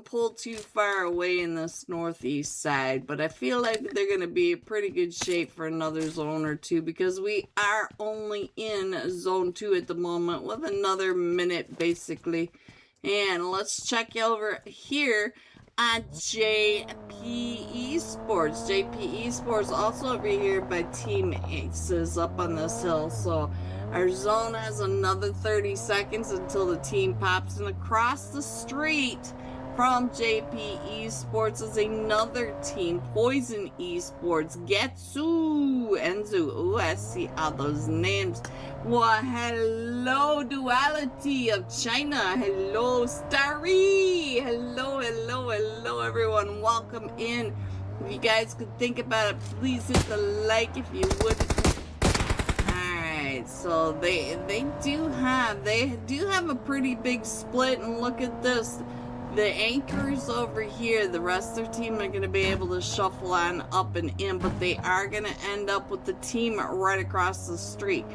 pull too far away in this northeast side, but I feel like they're going to be in pretty good shape for another zone or two, because we are only in zone 2 at the moment with another minute basically. And let's check over here on JP Esports. JP Esports also over here by Team Aces up on this hill. So our zone has another 30 seconds until the team pops in. Across the street from JP Esports is another team, Poison Esports, Getsu, Enzu. Oh, I see all those names. Well, hello, Duality of China. Hello, Starry. Hello, everyone. Welcome in If you guys could think about it, please hit the like if you would. Alright, so they do have a pretty big split, and look at this. The anchors over here, the rest of their team are going to be able to shuffle on up and in, but they are going to end up with the team right across the street.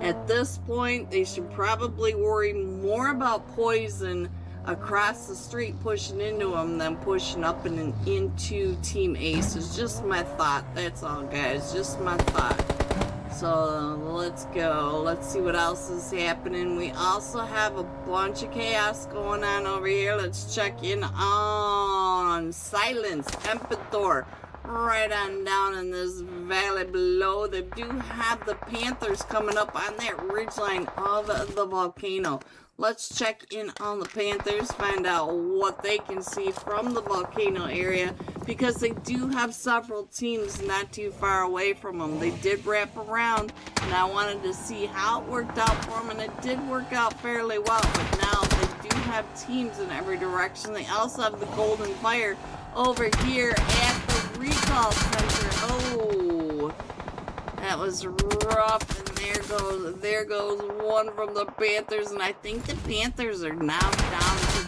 At this point, they should probably worry more about poison across the street pushing into them than pushing up and into Team Ace. It's just my thought. That's all, guys. Just my thought. So let's go. Let's see what else is happening. We also have a bunch of chaos going on over here. Let's check in on Silence, Empetor, right on down in this valley below. They do have the Panthers coming up on that ridgeline of the volcano. Let's check in on the Panthers, find out what they can see from the volcano area, because they do have several teams not too far away from them. They did wrap around, and I wanted to see how it worked out for them, and it did work out fairly well, but now they do have teams in every direction. They also have the Golden Fire over here at the recall center. Oh, that was rough, and there goes one from the Panthers, and I think the Panthers are now down to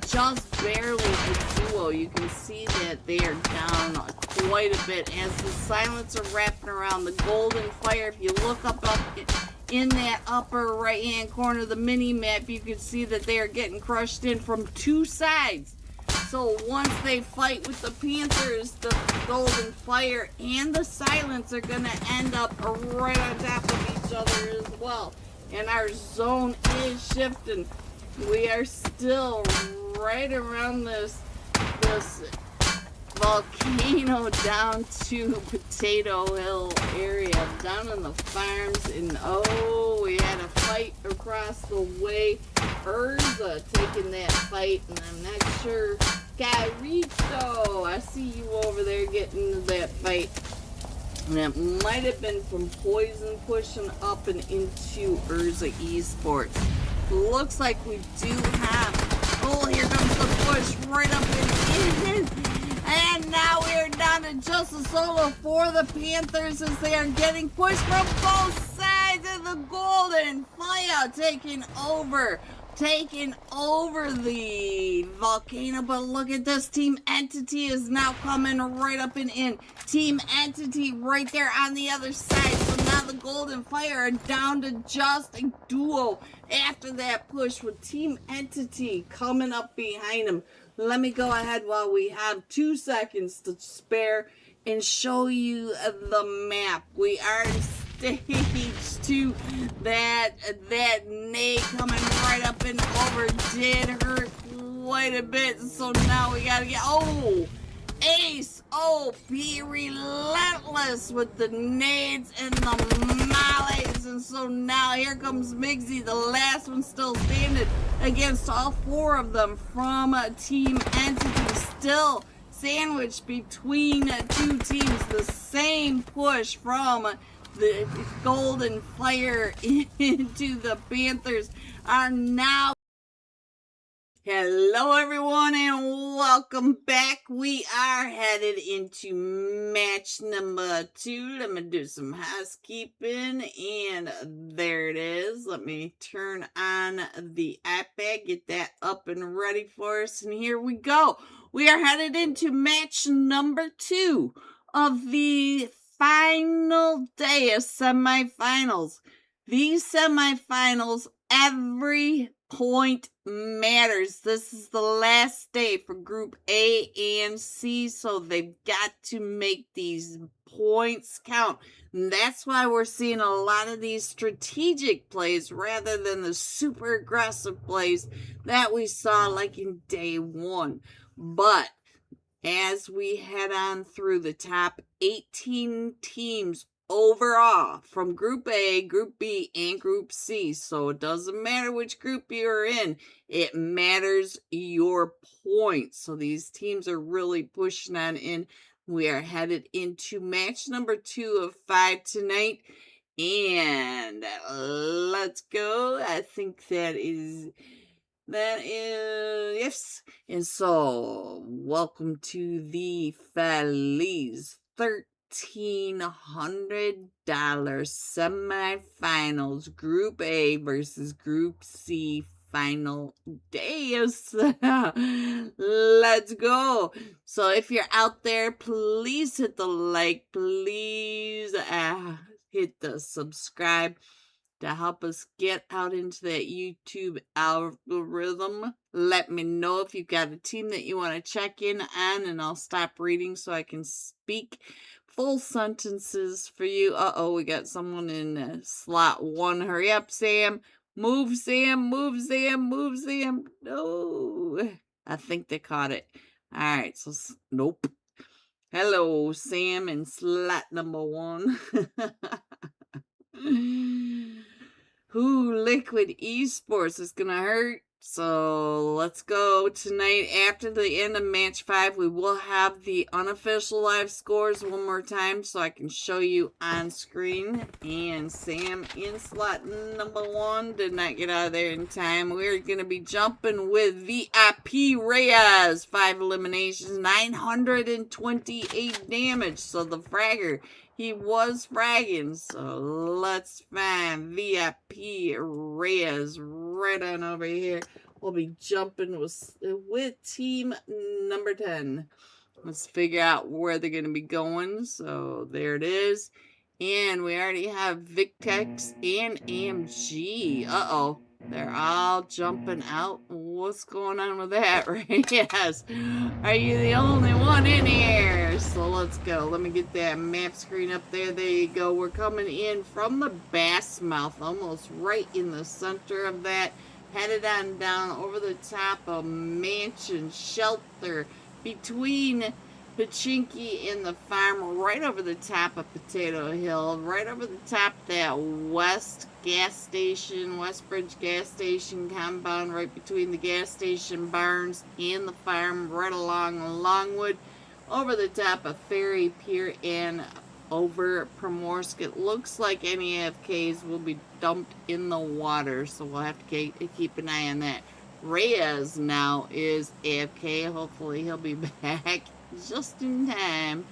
just barely a duo. You can see that they are down quite a bit as the Silence are wrapping around the Golden Fire. If you look up in that upper right hand corner of the mini map, you can see that they are getting crushed in from two sides. So once they fight with the Panthers, the Golden Fire and the Silence are going to end up right on top of each other as well. And our zone is shifting. We are still right around this volcano down to Potato Hill area, down in the farms. And oh, we had a fight across the way. Urza taking that fight, and I'm not sure. Carito, I see you over there getting into that fight. And it might have been from Poison pushing up and into Urza Esports. Looks like we do have. Oh, here comes the push right up and in. And now we're down to just a solo for the Panthers as they are getting pushed from both sides of the Golden Fire, taking over the volcano. But look at this, Team Entity is now coming right up and in. Team Entity right there on the other side. So now the Golden Fire are down to just a duo after that push with Team Entity coming up behind them. Let me go ahead while we have 2 seconds to spare and show you the map. We are in stage 2. That nade coming right up and over did hurt quite a bit. So now we gotta get, oh, Ace, oh, be relentless with the nades and the mollies. And so now here comes Migsy, the last one still standing against all 4 of them from Team Entity. Still sandwiched between 2 teams. The same push from the Golden Fire into the Panthers are now. Hello everyone and welcome back. We are headed into match number 2. Let me do some housekeeping, and there it is. Let me turn on the iPad, get that up and ready for us, and here we go. We are headed into match number 2 of the final day of semifinals. These semifinals, every point matters. This is the last day for Group A and C, so they've got to make these points count. And that's why we're seeing a lot of these strategic plays rather than the super aggressive plays that we saw like in day 1. But as we head on through the top 18 teams overall from Group A, Group B, and Group C. So it doesn't matter which group you're in. It matters your points. So these teams are really pushing on in. We are headed into match number 2 of 5 tonight. And let's go. I think that is That is, yes. And so, welcome to the Felis $1,300 semifinals, Group A versus Group C final days. Let's go. So, if you're out there, please hit the like, please hit the subscribe to help us get out into that YouTube algorithm. Let me know if you've got a team that you want to check in on, and I'll stop reading so I can speak full sentences for you. Uh-oh, we got someone in slot 1. Hurry up, Sam. Move, Sam. Move, Sam. Move, Sam. No. I think they caught it. All right, so nope. Hello, Sam in slot number 1. Who Liquid Esports is gonna hurt. So let's go. Tonight, after the end of match 5, we will have the unofficial live scores one more time so I can show you on screen. And Sam in slot number 1 did not get out of there in time. We're gonna be jumping with VIP Reyes. 5 eliminations, 928 damage. So the fragger, he was fragging, so let's find VIP Reyes right on over here. We'll be jumping with team number 10. Let's figure out where they're going to be going. So there it is. And we already have Victex and AMG. Uh-oh. They're all jumping out. What's going on with that, right? Yes. Are you the only one in here? So let's go. Let me get that map screen up there. There you go. We're coming in from the Bass Mouth, almost right in the center of that. Headed on down over the top of Mansion Shelter between Pachinki and the farm, right over the top of Potato Hill, right over the top of that Westbridge gas station compound, right between the gas station barns and the farm, right along Longwood, over the top of Ferry Pier and over Primorsk. It looks like any AFKs will be dumped in the water, so we'll have to keep an eye on that. Reyes now is AFK. Hopefully he'll be back just in time.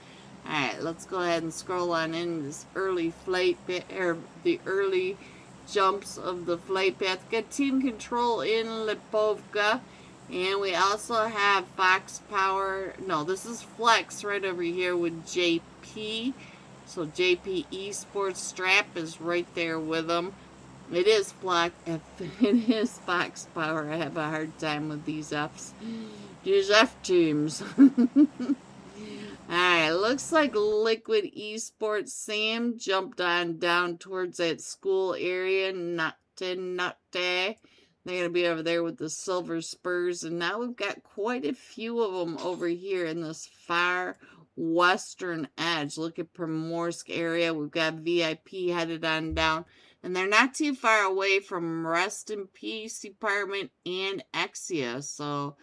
Alright, let's go ahead and scroll on in this early flight or the early jumps of the flight path. Got team control in Lipovka. And we also have Fox Power. No, this is Flex right over here with JP. So JP Esports Strap is right there with them. It is Fox Power. I have a hard time with these Fs. These F teams. Alright, looks like Liquid Esports Sam jumped on down towards that school area. Not there. They're going to be over there with the Silver Spurs. And now we've got quite a few of them over here in this far western edge. Look at Primorsk area. We've got VIP headed on down. And they're not too far away from Rest in Peace Department and Exia. So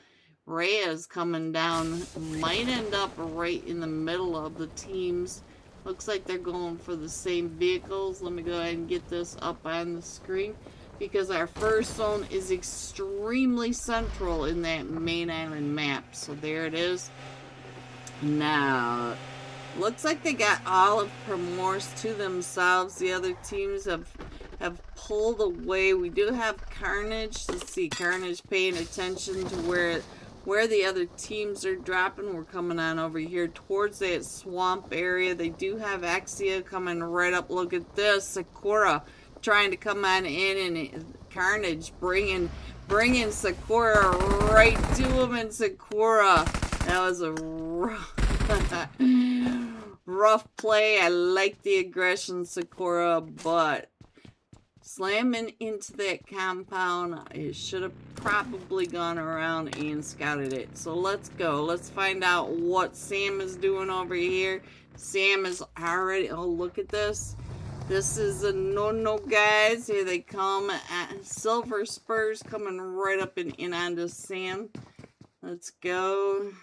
Reyes coming down might end up right in the middle of the teams. Looks like they're going for the same vehicles. Let me go ahead and get this up on the screen, because our first zone is extremely central in that main island map. So there it is. Now, looks like they got all of Primorsk to themselves. The other teams have pulled away. We do have Carnage. Let's see, Carnage paying attention to where the other teams are dropping. We're coming on over here towards that swamp area. They do have Exia coming right up. Look at this, Sakura trying to come on in, and Carnage bringing Sakura right to him, and Sakura, that was a rough play. I like the aggression, Sakura, but slamming into that compound, it should have probably gone around and scouted it. So let's go. Let's find out what Sam is doing over here. Sam is already, oh, look at this. This is a no-no, guys. Here they come. Silver Spurs coming right up and in onto Sam. Let's go.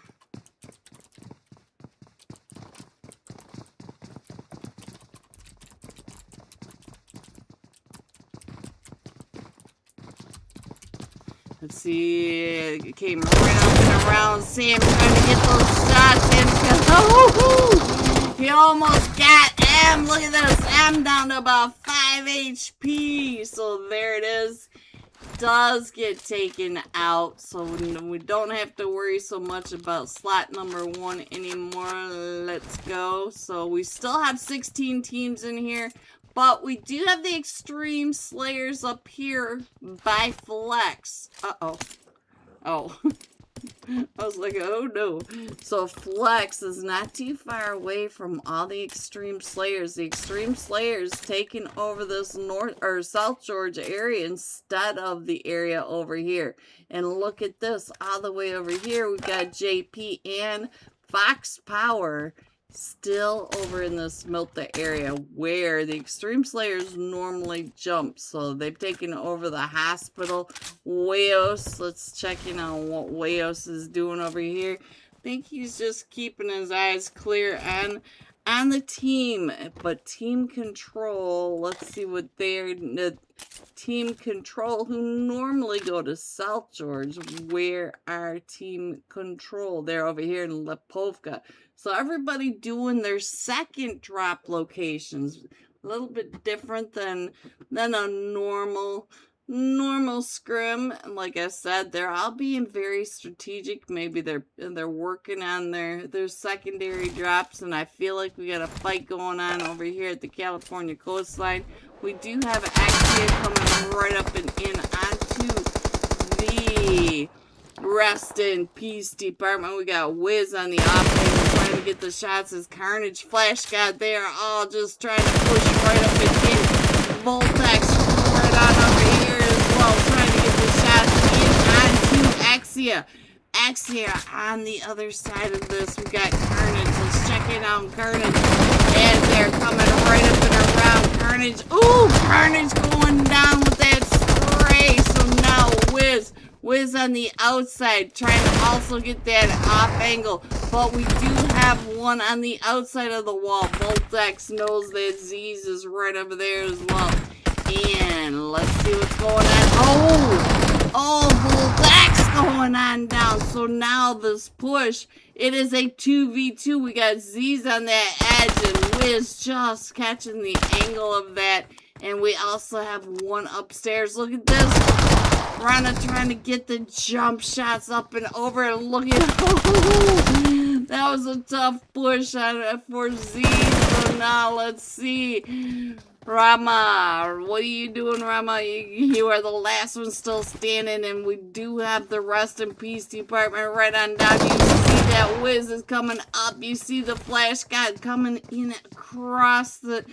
Let's see. It came right up and around. Sam trying to get those shots in. Oh, he almost got M. Look at this. M down to about 5 HP. So there it is. Does get taken out, so we don't have to worry so much about slot number 1 anymore. Let's go. So we still have 16 teams in here, but we do have the Extreme Slayers up here by Flex. Oh. I was like, oh no. So Flex is not too far away from all the Extreme Slayers. The Extreme Slayers taking over this North or South Georgia area instead of the area over here. And look at this, all the way over here we got JP and Fox Power still over in this Milta area where the Extreme Slayers normally jump. So they've taken over the hospital. Wayos, let's check in on what Wayos is doing over here. I think he's just keeping his eyes clear on the team. But Team Control, let's see what they're... Team Control, who normally go to South George, where are Team Control? They're over here in Lipovka. So everybody doing their second drop locations. A little bit different than a normal scrim. And like I said, they're all being very strategic. Maybe they're working on their secondary drops, and I feel like we got a fight going on over here at the California coastline. We do have Axia coming right up and in onto the Rest in Peace department. We got Wiz on the offense trying to get the shots as Carnage, Flash God, they are all just trying to push right up and in. Voltex right on over here as well, trying to get the shots in onto Axia. Axia on the other side of this. We got Carnage. Let's check in on Carnage. And they're coming right up and around Carnage. Ooh, Carnage going down with that spray. So now Wiz on the outside, trying to also get that off angle. But we do have one on the outside of the wall. Voltex knows that Z's is right over there as well. And let's see what's going on. Oh, Voltex going on down. So now this push, it is a 2v2. We got Z's on that edge and Wiz just catching the angle of that. And we also have one upstairs. Look at this. Rana trying to get the jump shots up and over. And look at, that was a tough push for Z. So now let's see. Rama, what are you doing, Rama? You are the last one still standing, and we do have the Rest in Peace department right on down. You see that Wiz is coming up. You see the Flash God coming in across the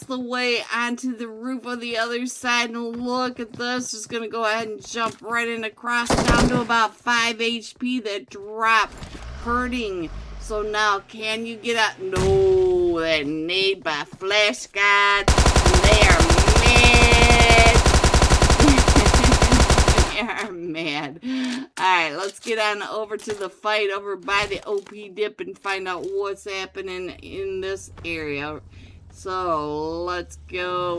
way onto the roof of the other side. And look at this. Just going to go ahead and jump right in across down to about 5 HP. That drop hurting. So now, can you get out? No, that nade by Flash God. They are mad. They are mad. Alright, let's get on over to the fight over by the OP dip and find out what's happening in this area. So, let's go.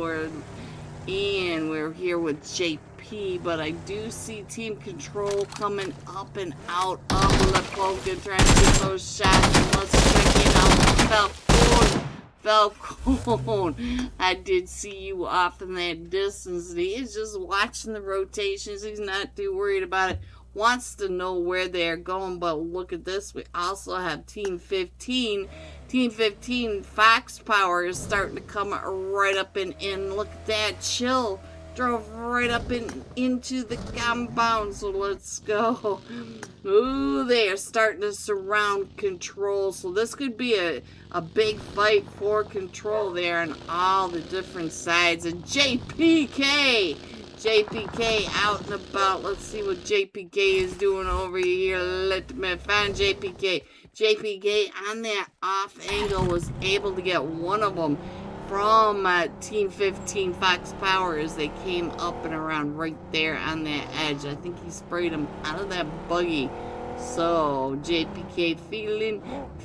We're here with JP, but I do see Team Control coming up and out of Lipovka, trying to get those shots. And let's check in on Falcone. I did see you off in that distance. He is just watching the rotations. He's not too worried about it. Wants to know where they're going, but look at this. We also have Team 15. Team 15, Fox Power is starting to come right up and in. Look at that. Chill drove right up into the compound. So let's go. Ooh, they are starting to surround Control. So this could be a big fight for Control there on all the different sides. And JPK out and about. Let's see what JPK is doing over here. Let me find JPK. JPK on that off angle was able to get one of them from Team 15 Fox Power as they came up and around right there on that edge. I think he sprayed him out of that buggy So JPK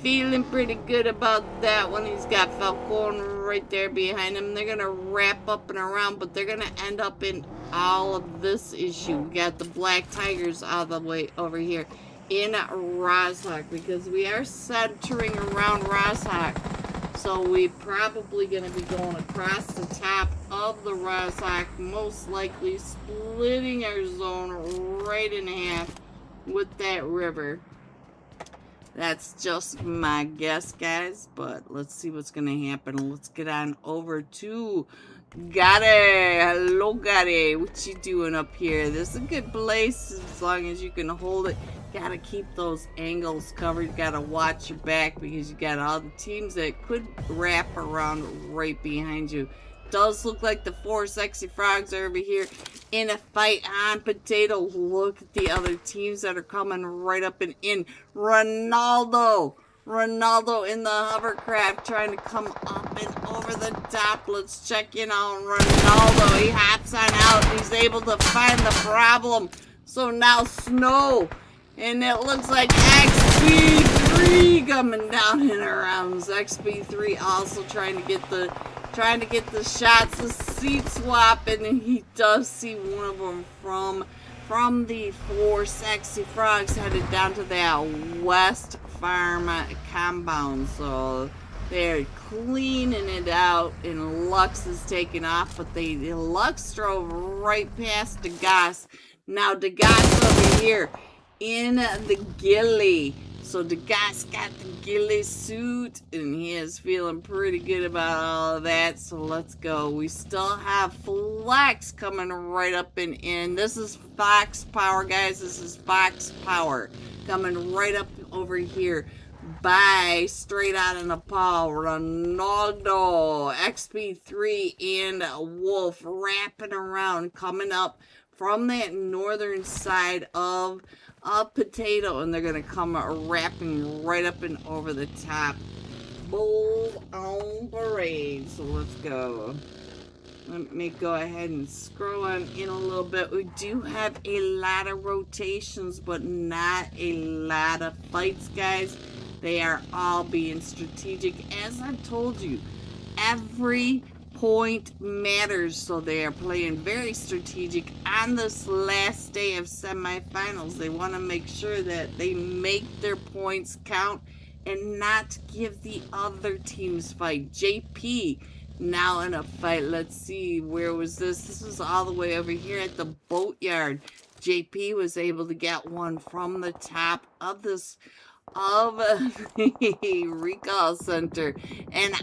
feeling pretty good about that one. He's got Falcon right there behind him. They're gonna wrap up and around, but they're gonna end up in all of this issue. We got the Black Tigers all the way over here in Rozhok, because we are centering around Rozhok. So we probably gonna be going across the top of the Rozhok, most likely splitting our zone right in half with that river. That's just my guess, guys, but let's see what's gonna happen. Let's get on over to Gotti. Hello, Gotti. What you doing up here? This is a good place as long as you can hold it. Gotta keep those angles covered. Gotta watch your back because you got all the teams that could wrap around right behind you. Does look like the 4 sexy frogs are over here in a fight on Potato. Look at the other teams that are coming right up and in. Ronaldo in the hovercraft trying to come up and over the top. Let's check in on Ronaldo. He hops on out and he's able to find the problem. So now Snow, and it looks like XP3 coming down in rounds. XP3 also trying to get the shots, the seat swap, and he does see one of them from the 4 sexy frogs headed down to that West Farm compound. So they're cleaning it out, and Lux is taking off, but Lux drove right past Degas. Now Degas over here in the ghillie. So Degas got the ghillie suit, and he is feeling pretty good about all of that. So let's go. We still have Flex coming right up and in. This is Fox Power, guys. This is Fox Power coming right up over here by straight out of Nepal. Ronaldo, XP3, and Wolf wrapping around, coming up from that northern side of Potato, and they're gonna come wrapping right up and over the top. Bull on parade. So let's go. Let me go ahead and scroll on in a little bit. We do have a lot of rotations, but not a lot of fights, guys. They are all being strategic. As I've told you, every point matters, so they are playing very strategic on this last day of semifinals. They want to make sure that they make their points count and not give the other teams fight. JP now in a fight. Let's see, where was this? This was all the way over here at the boatyard. JP was able to get one from the top of this the recall center, and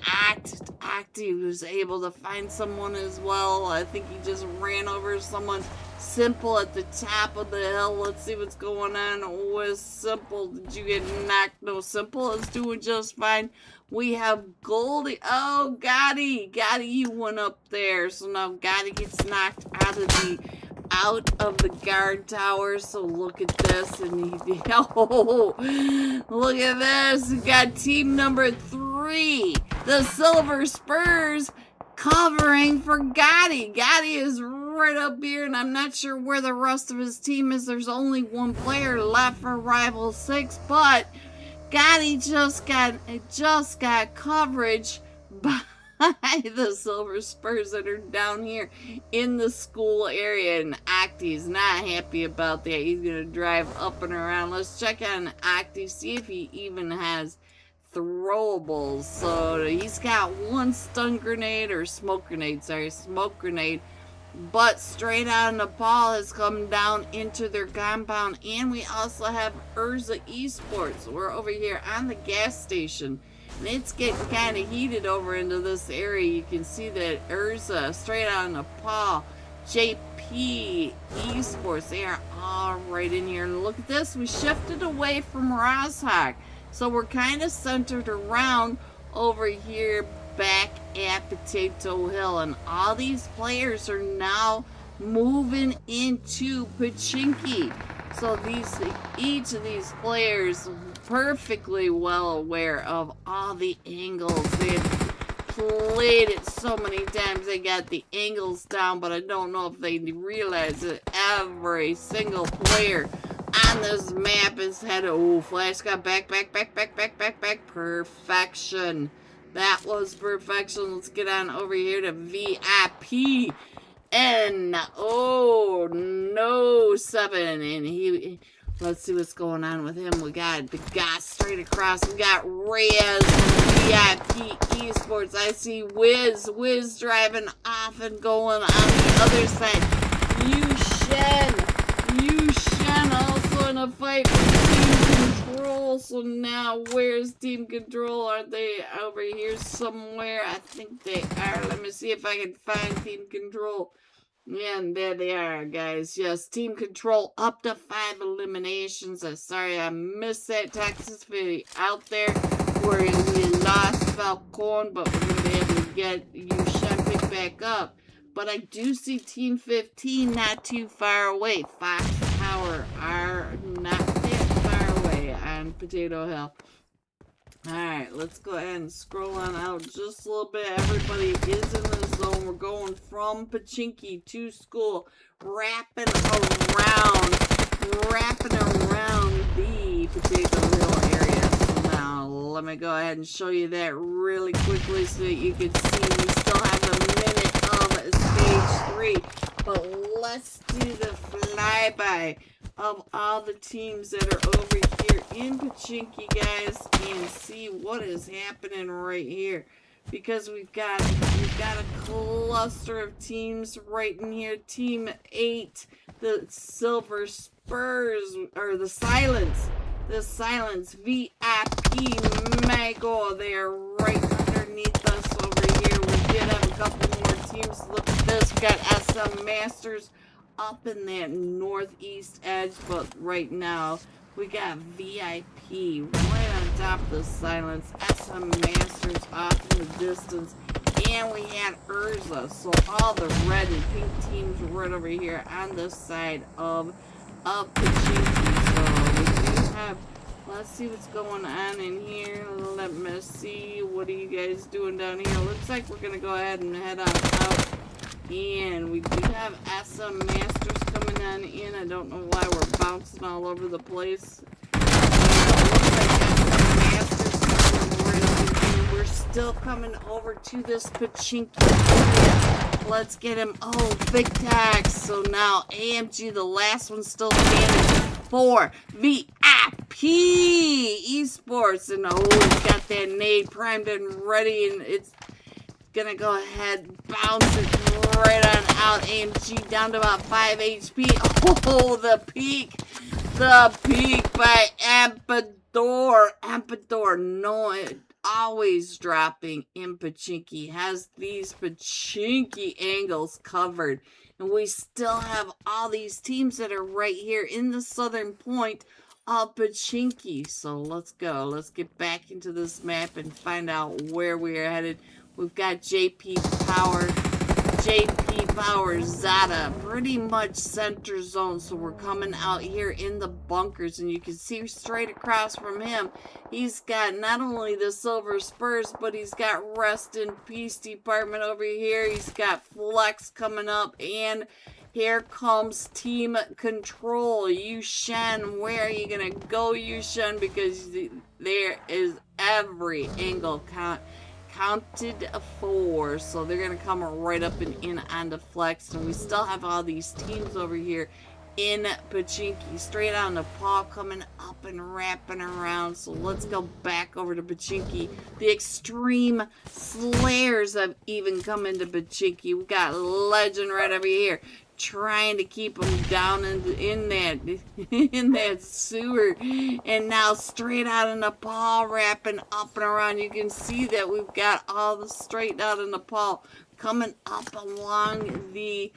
Acti was able to find someone as well. I think he just ran over someone. Simple at the top of the hill. Let's see what's going on with Simple. Did you get knocked? No, Simple is doing just fine. We have Goldie. Oh, Gotti, you went up there. So now Gotti gets knocked out of the guard tower. So look at this, and look at this. We got team number 3, the Silver Spurs, covering for Gotti. Gotti is right up here, and I'm not sure where the rest of his team is. There's only one player left for Rival 6, but Gotti just got coverage by the Silver Spurs that are down here in the school area, and Octi's not happy about that. He's gonna drive up and around. Let's check on Octi, see if he even has throwables. So he's got one stun grenade, or smoke grenade, but straight out of Nepal has come down into their compound. And we also have Urza Esports. We're over here on the gas station, and it's getting kind of heated over into this area. You can see that Urza, straight out of Nepal, JP Esports, they are all right in here. And look at this, we shifted away from Rozhok, so we're kind of centered around over here back at Potato Hill, and all these players are now moving into Pachinki. So each of these players perfectly well aware of all the angles. They had played it so many times, they got the angles down, but I don't know if they realize that every single player on this map is headed. Oh, Flash got back. Perfection. That was perfection. Let's get on over here to VIP. And oh no, 7. And let's see what's going on with him. We got the guy straight across. We got Reyes, VIP Esports. I see Wiz driving off and going on the other side. Yushen also in a fight with Team Control. So now where's Team Control? Are they over here somewhere? I think they are. Let me see if I can find Team Control. Yeah, and there they are, guys. Yes, Team Control up to 5 eliminations. Sorry I missed that toxicity out there where we lost Falcon, but we're going to be able to get Yushen picked back up. But I do see Team 15 not too far away. Fox Tower are not that far away on Potato Hill. Alright, let's go ahead and scroll on out just a little bit. Everybody is in the zone. We're going from Pachinki to school, wrapping around the Potato Hill area. So now, let me go ahead and show you that really quickly so that you can see we still have a minute of stage 3. But let's do the flyby of all the teams that are over here in Pachinki, guys, and see what is happening right here. Because we've got a cluster of teams right in here. Team 8, the Silver Spurs, or the Silence VIP Mago. They are right underneath us over here. We did have a couple more teams. Look at this. We got SM Masters up in that northeast edge, but right now we got VIP right on top of the Silence, SM Masters off in the distance, and we had Urza. So all the red and pink teams right over here on this side of Pachinki. So we do have, let's see what's going on in here. Let me see, what are you guys doing down here? Looks like we're gonna go ahead and head on out. And we do have SM Masters coming on in. I don't know why we're bouncing all over the place. We're still coming over to this Pachinki. Let's get him. Oh, big tax. So now AMG, the last one, still standing for VIP Esports. And oh, he's got that nade primed and ready, and it's gonna go ahead, bounce it right on out. AMG down to about 5 HP. Oh, the peak by Ampador. No, always dropping in Pachinki. Has these Pachinki angles covered. And we still have all these teams that are right here in the southern point of Pachinki. So let's go. Let's get back into this map and find out where we are headed. We've got JP Power Zada, pretty much center zone. So we're coming out here in the bunkers, and you can see straight across from him, he's got not only the Silver Spurs, but he's got Rest in Peace Department over here. He's got Flex coming up, and here comes Team Control. Yushen, where are you gonna go, Yushen? Because there is every angle counted 4, so they're gonna come right up and in on the Flex. And we still have all these teams over here in Pachinki, straight on the paw, coming up and wrapping around. So let's go back over to Pachinki. The Extreme Slayers have even come into Pachinki. We got Legend right over here, trying to keep them down in that sewer, and now straight out in Nepal, wrapping up and around. You can see that we've got all the straight out in Nepal coming up along the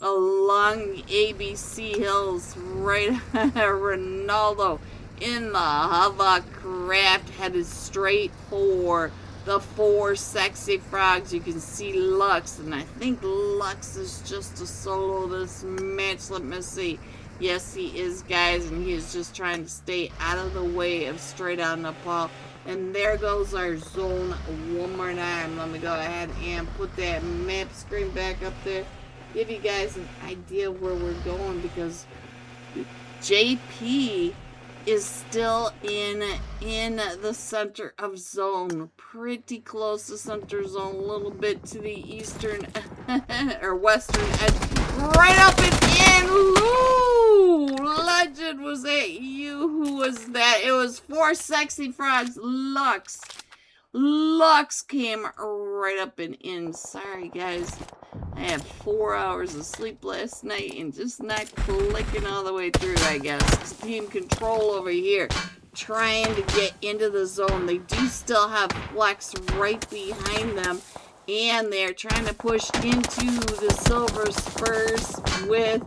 ABC hills, right? Ronaldo in the hovercraft headed straight for the 4 sexy frogs. You can see Lux, and I think Lux is just a solo this match. Let me see. Yes, he is, guys, and he is just trying to stay out of the way of straight out Nepal. And there goes our zone one more time. Let me go ahead and put that map screen back up there. Give you guys an idea of where we're going, because JP is still in the center of zone, pretty close to center zone, a little bit to the eastern or western edge, right up and in. Ooh, legend, was that you? Who was that? It was 4 Sexy Frogs. Lux came right up and in. Sorry, guys. I had 4 hours of sleep last night and just not clicking all the way through, I guess. Team control over here, trying to get into the zone. They do still have Flex right behind them, and they're trying to push into the Silver Spurs with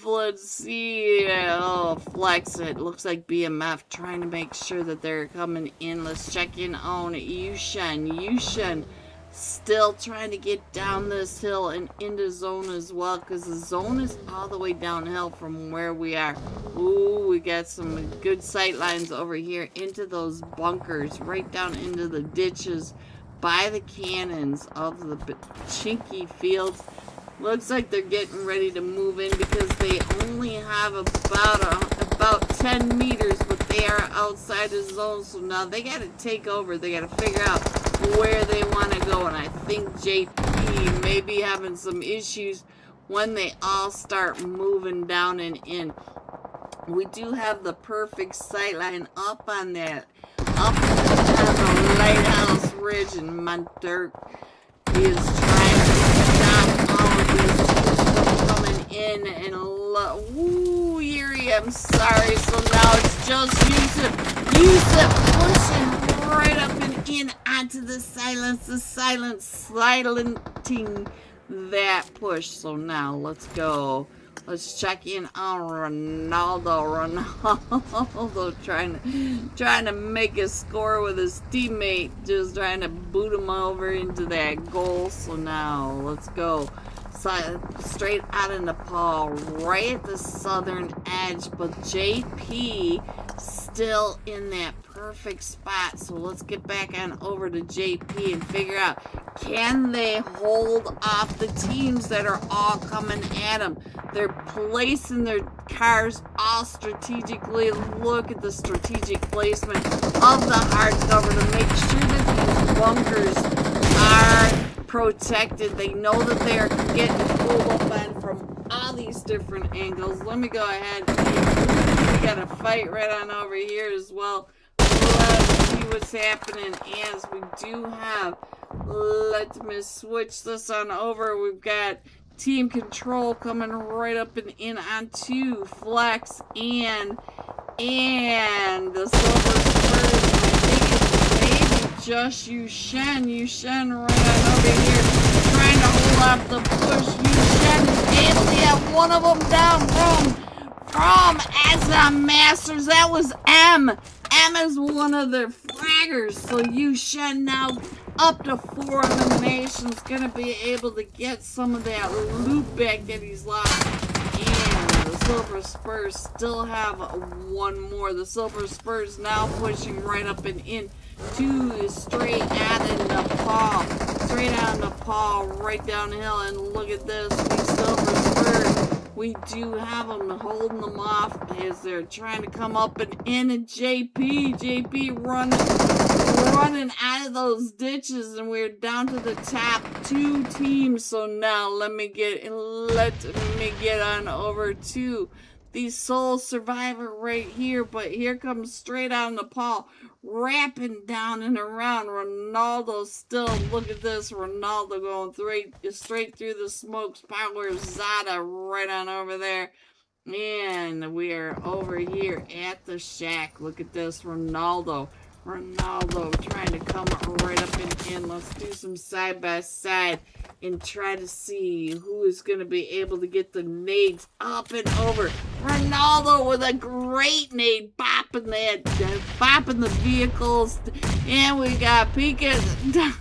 let's see, oh, Flex. It looks like BMF trying to make sure that they're coming in. Let's check in on Yushin still trying to get down this hill and into zone as well, because the zone is all the way downhill from where we are. Ooh, we got some good sight lines over here into those bunkers, right down into the ditches by the cannons of the chinky fields. Looks like they're getting ready to move in because they only have about 10 meters, but they are outside the zone. So now they got to take over. They got to figure out where they want to go. And I think JP may be having some issues when they all start moving down and in. We do have the perfect sight line up on that, up on the Lighthouse Ridge, and Monturk is trying to stop all of this from coming in. And ooh, Yuri, I'm sorry. So now it's just Yusuf pushing right up and in onto the silencing that push. So now let's go. Let's check in on Ronaldo. Ronaldo trying to make a score with his teammate, just trying to boot him over into that goal. So now let's go. Straight out of Nepal, right at the southern edge, but JP still in that perfect spot. So let's get back on over to JP and figure out, can they hold off the teams that are all coming at them? They're placing their cars all strategically. Look at the strategic placement of the hardcover to make sure that these bunkers are protected. They know that they are getting pulled up on from all these different angles. Let me go ahead. We got a fight right on over here as well. Let's see what's happening as we do have. Let me switch this on over. We've got team control coming right up and in onto Flex and the Silver Spurs. I think it's maybe just Yushin right on over here trying to hold off the push. Yushin is able to get one of them down from Asa Masters. That was M. M is one of their fraggers. So Yushin now up to 4 eliminations, gonna be able to get some of that loot back that he's lost. And the Silver Spurs still have one more. The Silver Spurs now pushing right up and in to straight out of Nepal, right downhill. And look at this, the Silver Spurs. We do have them holding them off as they're trying to come up and in. And JP running out of those ditches, and we're down to the top 2 teams. So now let me get on over to the sole survivor right here. But here comes straight out of Nepal, wrapping down and around. Ronaldo still, look at this, Ronaldo going straight through the smokes. Power Zada right on over there. And we are over here at the shack. Look at this, Ronaldo trying to come right up and in. Let's do some side by side and try to see who is going to be able to get the nades up and over. Ronaldo with a great nade, bopping the vehicles. And we got Pika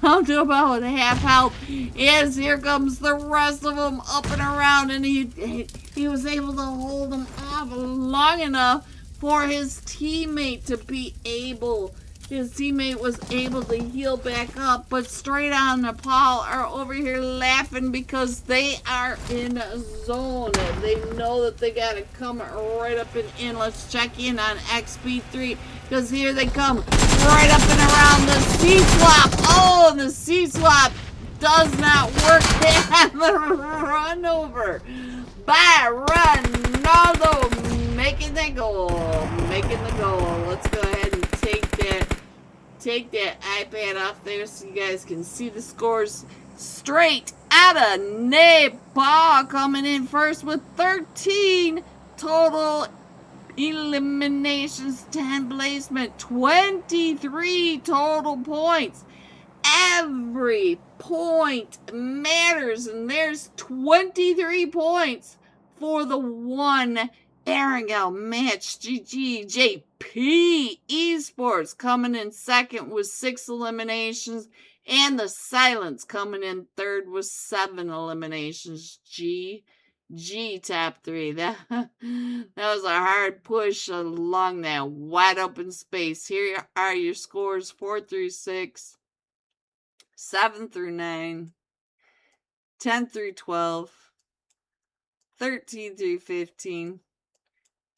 down to about half health. As here comes the rest of them up and around, and he was able to hold them off long enough for his teammate to be able His teammate was able to heal back up, but Straight On Nepal are over here laughing because they are in a zone. They know that they gotta come right up and in. Let's check in on XP3 because here they come right up and around the C-swap. Oh, the C-swap does not work. They have a run over by Ronaldo, making the goal. Let's go ahead and take that iPad off there so you guys can see the scores. Straight out of Nepal coming in first with 13 total eliminations, 10 placement, 23 total points. Every point matters, and there's 23 points for the one Erangel match. JP Esports coming in second with 6 eliminations, and the Silence coming in third with 7 eliminations. GG top 3. That was a hard push along that wide open space. Here are your scores: 4 through 6, 7 through 9, 10 through 12, 13 through 15,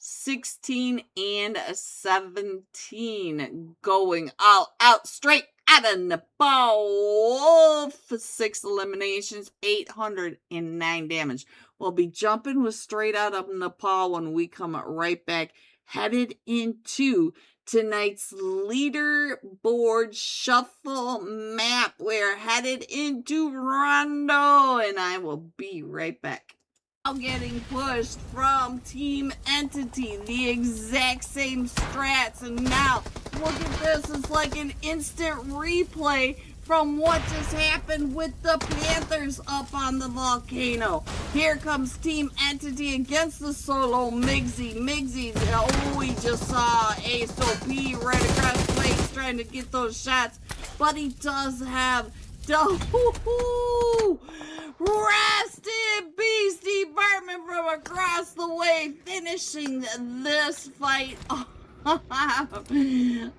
16 and 17, going all out straight out of Nepal for 6 eliminations, 809 damage. We'll be jumping with Straight Out of Nepal when we come right back, headed into tonight's leaderboard shuffle map. We're headed into Rondo, and I will be right back. Now getting pushed from Team Entity, the exact same strats, and now look at this, it's like an instant replay from what just happened with the Panthers up on the volcano. Here comes Team Entity against the solo Migsy. Oh, we just saw ASOP right across the face trying to get those shots, but he does have rest in peace, Department from across the way, finishing this fight.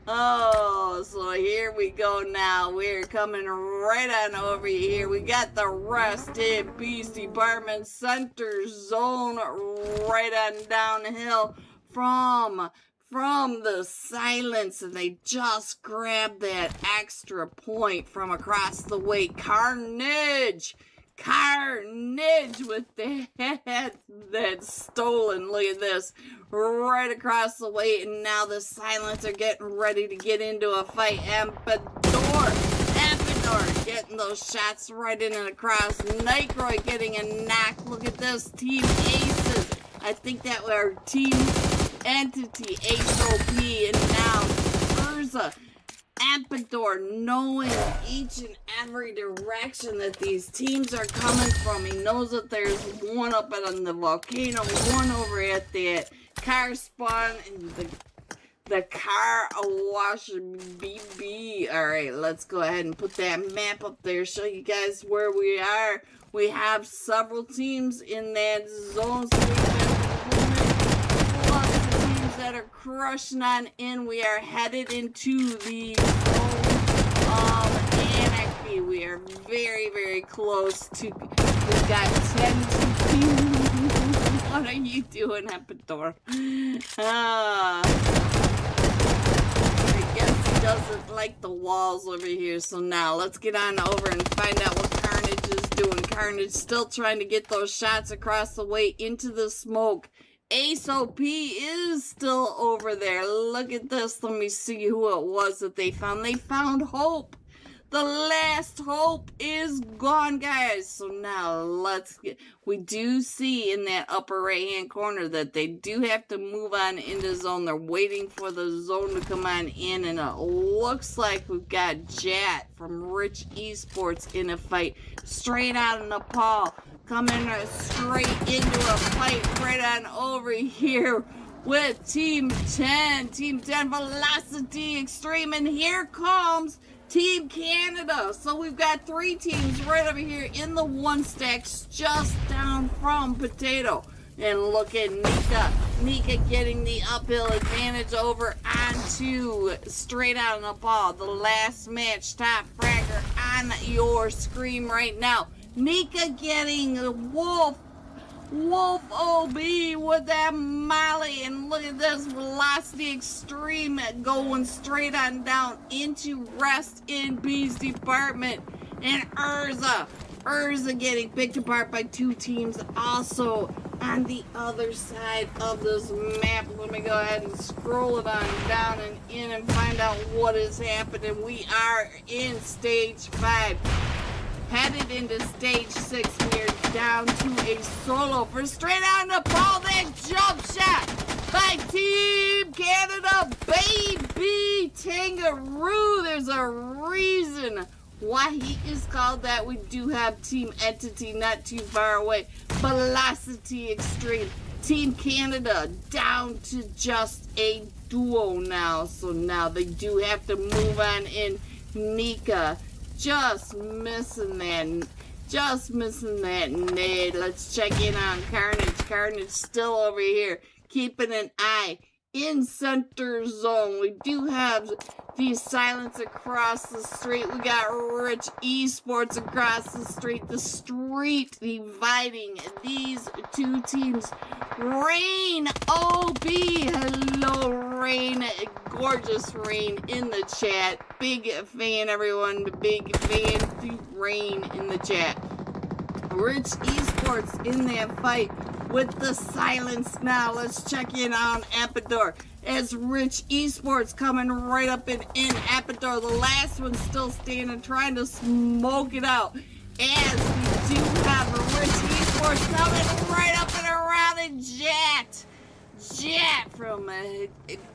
Oh, so here we go now. We're coming right on over here. We got the Rest in Peace Department Center Zone right on downhill from the Silence, and they just grabbed that extra point from across the way. Carnage with that stolen. Look at this, right across the way, and now the Silence are getting ready to get into a fight. Ampedor getting those shots right in and across. Nightroid getting a knock. Look at this, Team Aces. I think that were Team Entity, ASOP, and now Urza. Ampedor, knowing each and every direction that these teams are coming from. He knows that there's one up on the volcano, one over at that car spawn, and the car awash BB. Alright, let's go ahead and put that map up there, show you guys where we are. We have several teams in that zone, that are crushing on in. We are headed into the zone of anarchy. We are very, very close to. We've got 10 teams. What are you doing, Ampedor? I guess he doesn't like the walls over here. So now let's get on over and find out what Carnage is doing. Carnage still trying to get those shots across the way into the smoke. ASOP is still over there. Look at this. Let me see who it was that they found. They found Hope. The last hope is gone, guys. So now let's get. We do see in that upper right hand corner that they do have to move on into zone. They're waiting for the zone to come on in, and it looks like we've got Jat from Rich Esports in a fight straight out of Nepal, coming straight into a fight right on over here with Team 10. Team 10 Velocity Extreme, and here comes Team Canada. So we've got 3 teams right over here in the 1 stacks just down from Potato. And look at Nika. Nika getting the uphill advantage over onto Straight On the Ball. The last match top fragger on your screen right now. Nika getting Wolf OB with that molly, and look at this velocity extreme going straight on down into rest in B's department. And Urza getting picked apart by two teams also on the other side of this map. Let me go ahead and scroll it on down and in and find out what is happening. We are in stage 5. Headed into stage 6, we are down to a solo for Straight On the Ball. That jump shot by Team Canada, baby Kangaroo. There's a reason why he is called that. We do have Team Entity not too far away. Velocity Extreme. Team Canada down to just a duo now. So now they do have to move on in. Nika just missing that nade. Let's check in on Carnage. Carnage still over here, keeping an eye in center zone. We do have the Silence across the street. We got Rich Esports across the street. The street dividing these two teams. Rain OB. Hello, Rain. Gorgeous Rain in the chat. Big fan, everyone. Big fan to Rain in the chat. Rich Esports in that fight with the Silence now. Let's check in on Epidur. As Rich Esports coming right up in Epidur. The last one still standing, trying to smoke it out. As we do have a Rich Esports coming right up and around, and Jet from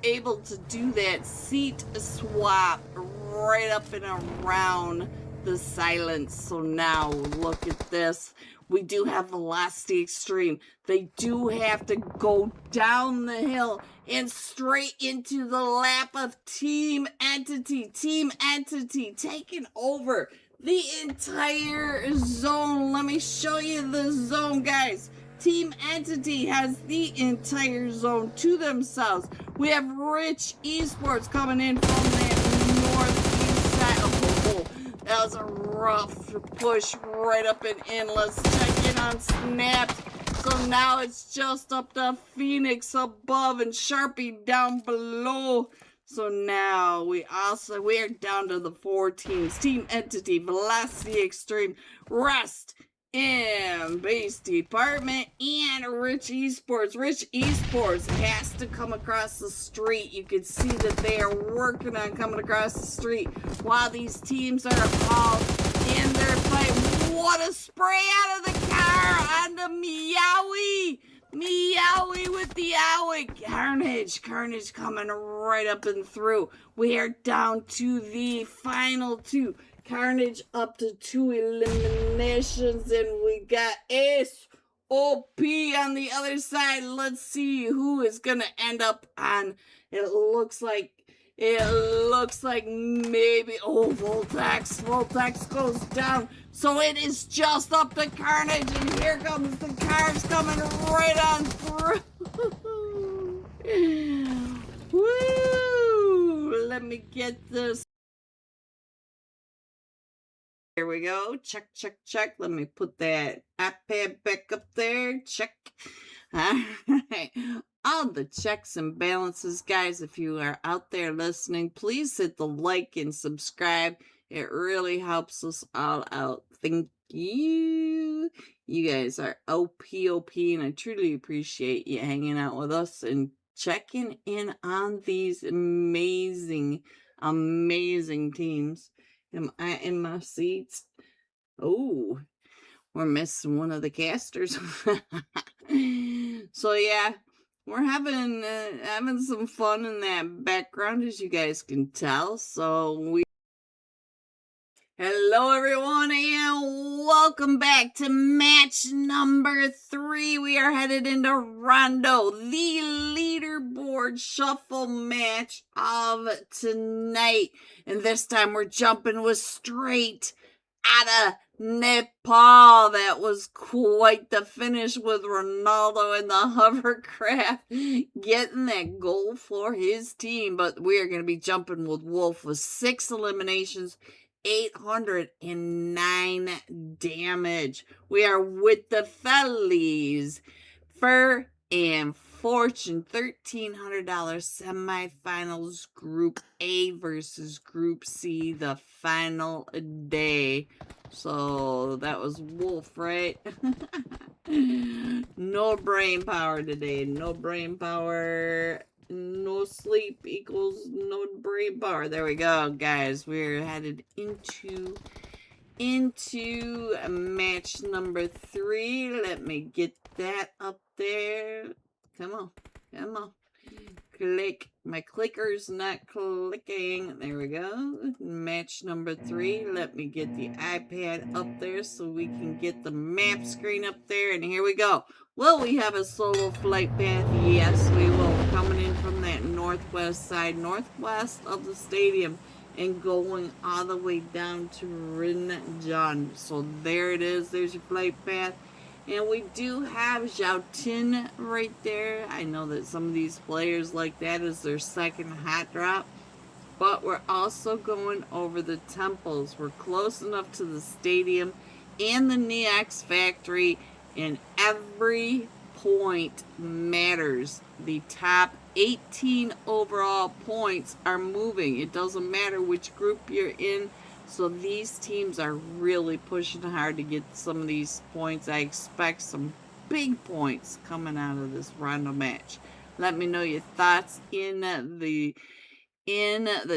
able to do that seat swap right up and around the Silence. So now look at this. We do have Velocity Extreme. They do have to go down the hill and straight into the lap of Team Entity. Team Entity taking over the entire zone. Let me show you the zone, guys. Team Entity has the entire zone to themselves. We have Rich Esports coming in from that northeast side. Oh, that was a rough push right up and in. Let's check in on Snapped. So now it's just up to Phoenix above and Sharpie down below. So now we're down to the 4 teams. Team Entity, Velocity Extreme, Rest in Base Department, and Rich Esports. Rich Esports has to come across the street. You can see that they are working on coming across the street while these teams are all in their fight. What a spray out of the car on the Meowie! Meowie with the owie. Carnage coming right up and through. We are down to the final 2. Carnage up to 2 eliminations, and we got Ace OP on the other side. Let's see who is gonna end up on. It looks like maybe Voltax goes down. So it is just up to Carnage, and here comes the cars coming right on through. Woo! Let me get this. Here we go. Check. Let me put that iPad back up there. Check. All right. All the checks and balances, guys. If you are out there listening, please hit the like and subscribe. It really helps us all out. Thank you. You guys are OP, and I truly appreciate you hanging out with us and checking in on these amazing teams. Am I in my seats? Oh, we're missing one of the casters. So yeah, we're having some fun in that background, as you guys can tell. Hello everyone, and welcome back to match number 3. We are headed into Rondo, the leaderboard shuffle match of tonight. And this time we're jumping with Straight out of Nepal. That was quite the finish with Ronaldo in the hovercraft getting that goal for his team. But we are going to be jumping with Wolf with 6 eliminations, 809 damage. We are with the Felis. Fur and Fortune, $1,300 semifinals, Group A versus Group C, the final day. So that was Wolf, right? No brain power today. No brain power. No sleep equals no brain power. There we go, guys. We're headed into match number 3. Let me get that up there. Come on. Come on. Click. My clicker's not clicking. There we go. Match number 3. Let me get the iPad up there so we can get the map screen up there. And here we go. Will we have a solo flight path? Yes, we will. Coming in from that northwest side, northwest of the stadium, and going all the way down to Rinjan. So there it is. There's your flight path. And we do have Zhao Tin right there. I know that some of these players like that as their second hot drop. But we're also going over the temples. We're close enough to the stadium and the Neox factory. And every point matters. The top 18 overall points are moving. It doesn't matter which group you're in. So these teams are really pushing hard to get some of these points. I expect some big points coming out of this rondo match. Let me know your thoughts in the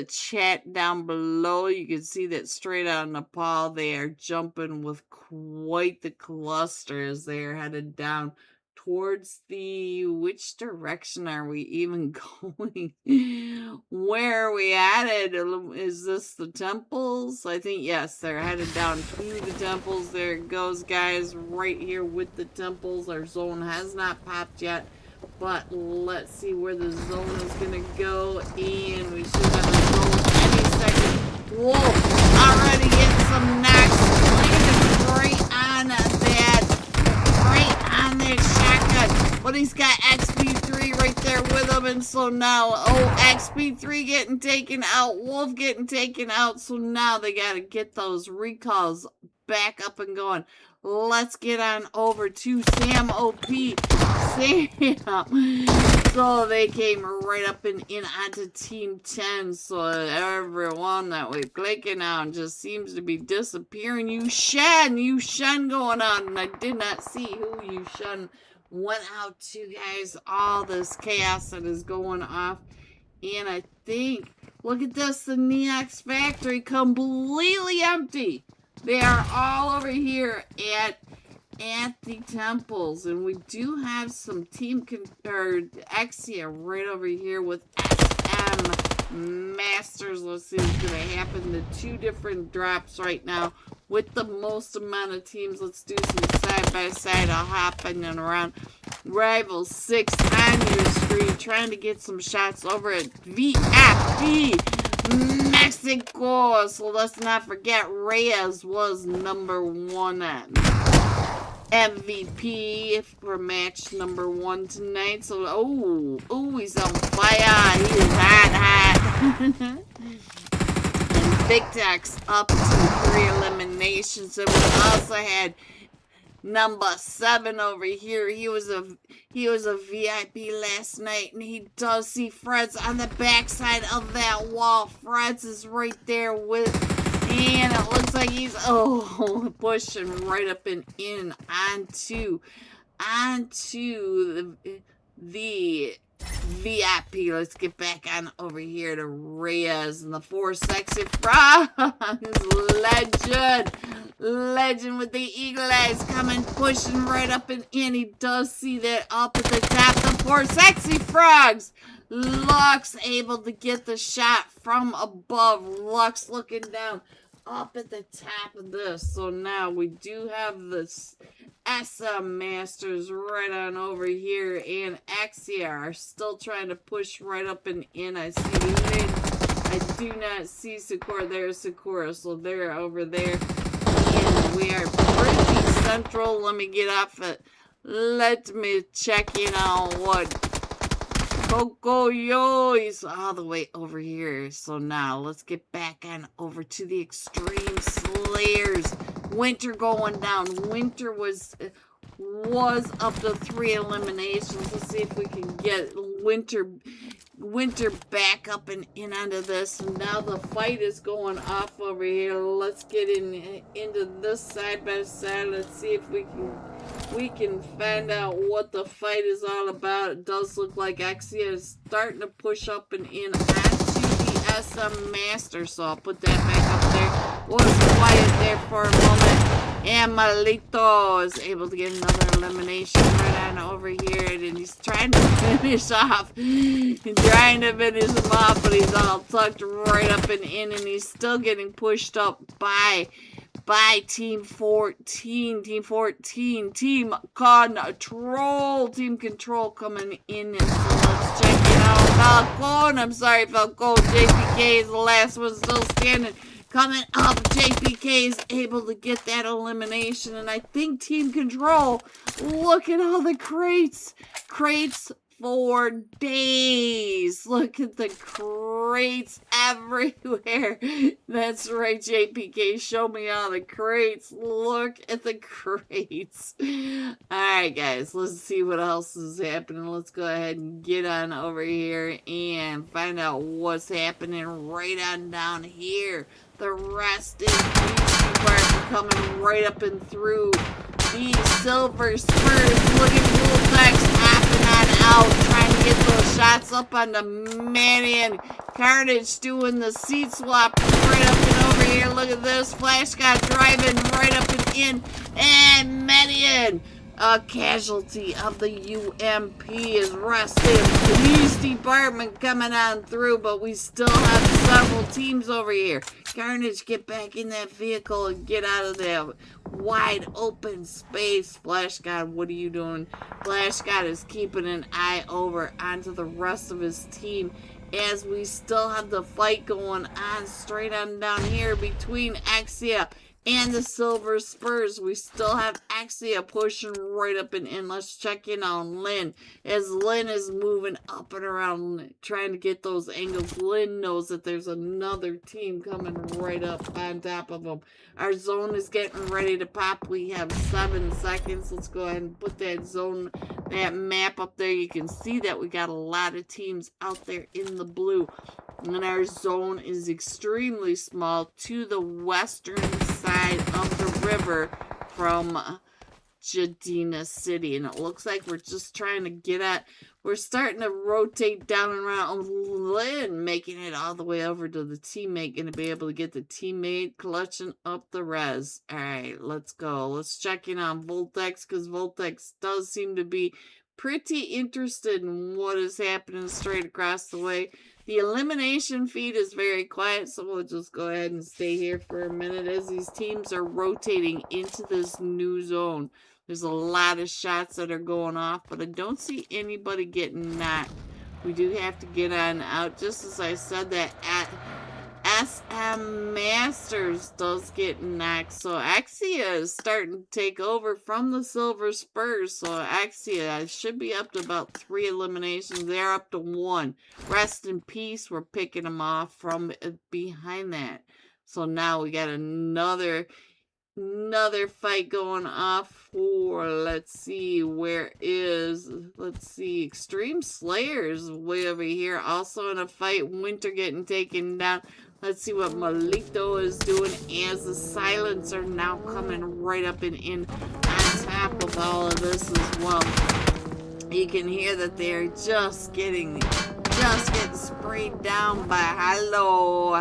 chat down below. You can see that straight out of Nepal, they are jumping with quite the cluster as they are headed down towards the, which direction are we even going? Where are we headed? Is this the temples? I think, yes, they're headed down to the temples. There it goes, guys, right here with the temples. Our zone has not popped yet, but let's see where the zone is going to go, and we should have a zone any second. Whoa, already getting some knocks, landing right on that shotgun. But he's got XP3 right there with him, and so now, XP3 getting taken out, Wolf getting taken out, so now they got to get those recalls back up and going. Let's get on over to Sam OP. Sam. So they came right up and in onto Team 10. So everyone that we're clicking on just seems to be disappearing. Yushen going on. And I did not see who Yushen went out to, guys. All this chaos that is going off. And I think, look at this, the Neox factory completely empty. They are all over here at the temples, and we do have some team Exia right over here with SM Masters. Let's see what's going to happen. The 2 different drops right now with the most amount of teams. Let's do some side by side hopping and around. Rival 6 on your screen, trying to get some shots over at VIP Mexico. So let's not forget Reyes was number 1 at MVP for match number 1 tonight. So he's on fire. He is hot. And Victex up to 3 eliminations. And we also had number 7 over here. He was a VIP last night, and he does see Freds on the backside of that wall. Freds is right there with, and it looks like he's pushing right up and in onto the VIP. Let's get back on over here to Reyes and the 4 sexy frogs. Legend with the eagle eyes coming, pushing right up and in. He does see that up at the top. The 4 sexy frogs. Lux able to get the shot from above. Lux looking down up at the top of this. So now we do have this SM Masters right on over here, and Axia are still trying to push right up and in. I see Lynn. I do not see Sakura. There's Sakura, so they're over there. We are pretty central. Let me get off it. Let me check in on what Cocoyo is all the way over here. So now let's get back on over to the Extreme Slayers. Winter going down. Winter was up to 3 eliminations. Let's see if we can get Winter back up and in onto this. And now the fight is going off over here. Let's get into this side by side. Let's see if we can find out what the fight is all about. It does look like Exia is starting to push up and in onto the SM Master. So I'll put that back up there. Was quiet there for a moment. And Malito is able to get another elimination right on over here. And he's trying to finish off. Trying to finish him off, but he's all tucked right up and in. And he's still getting pushed up by Team 14. Team 14. Team Control. Team Control coming in. And so let's check it out. Falcon. I'm sorry, Falcon. JPK is the last one still standing. Coming up, JPK is able to get that elimination. And I think Team Control, look at all the crates. Crates for days. Look at the crates everywhere. That's right, JPK. Show me all the crates. Look at the crates. Alright, guys. Let's see what else is happening. Let's go ahead and get on over here and find out what's happening right on down here. The rest is coming right up and through the Silver Spurs. Look at Wolfex hopping on out, trying to get those shots up on the Manion. Carnage doing the seat swap right up and over here. Look at this. Flash got driving right up and in. And Manion, a casualty of the UMP, is resting. Police department coming on through, but we still have several teams over here. Carnage, get back in that vehicle and get out of that wide open space. Flash God, what are you doing? Flash God is keeping an eye over onto the rest of his team as we still have the fight going on straight on down here between Axia and the Silver Spurs. We still have Axia pushing right up and in. Let's check in on Lynn. As Lynn is moving up and around trying to get those angles, Lynn knows that there's another team coming right up on top of them. Our zone is getting ready to pop. We have 7 seconds. Let's go ahead and put that zone, that map up there. You can see that we got a lot of teams out there in the blue. And our zone is extremely small to the western side of the river from Jadina City. And it looks like we're just trying to get at, we're starting to rotate down and around Lynn, making it all the way over to the teammate, going to be able to get the teammate clutching up the res. All right, let's go. Let's check in on Voltex, because Voltex does seem to be pretty interested in what is happening straight across the way. The elimination feed is very quiet, so we'll just go ahead and stay here for a minute as these teams are rotating into this new zone. There's a lot of shots that are going off, but I don't see anybody getting knocked. We do have to get on out. Just as I said that, at SM Masters does get knocked. So Axia is starting to take over from the Silver Spurs. So Axia should be up to about 3 eliminations. They're up to 1. Rest in peace. We're picking them off from behind that. So now we got another fight going off for, let's see, Extreme Slayers way over here. Also in a fight, Winter getting taken down. Let's see what Malito is doing as the Silencer now coming right up and in on top of all of this as well. You can hear that they're just getting sprayed down by hello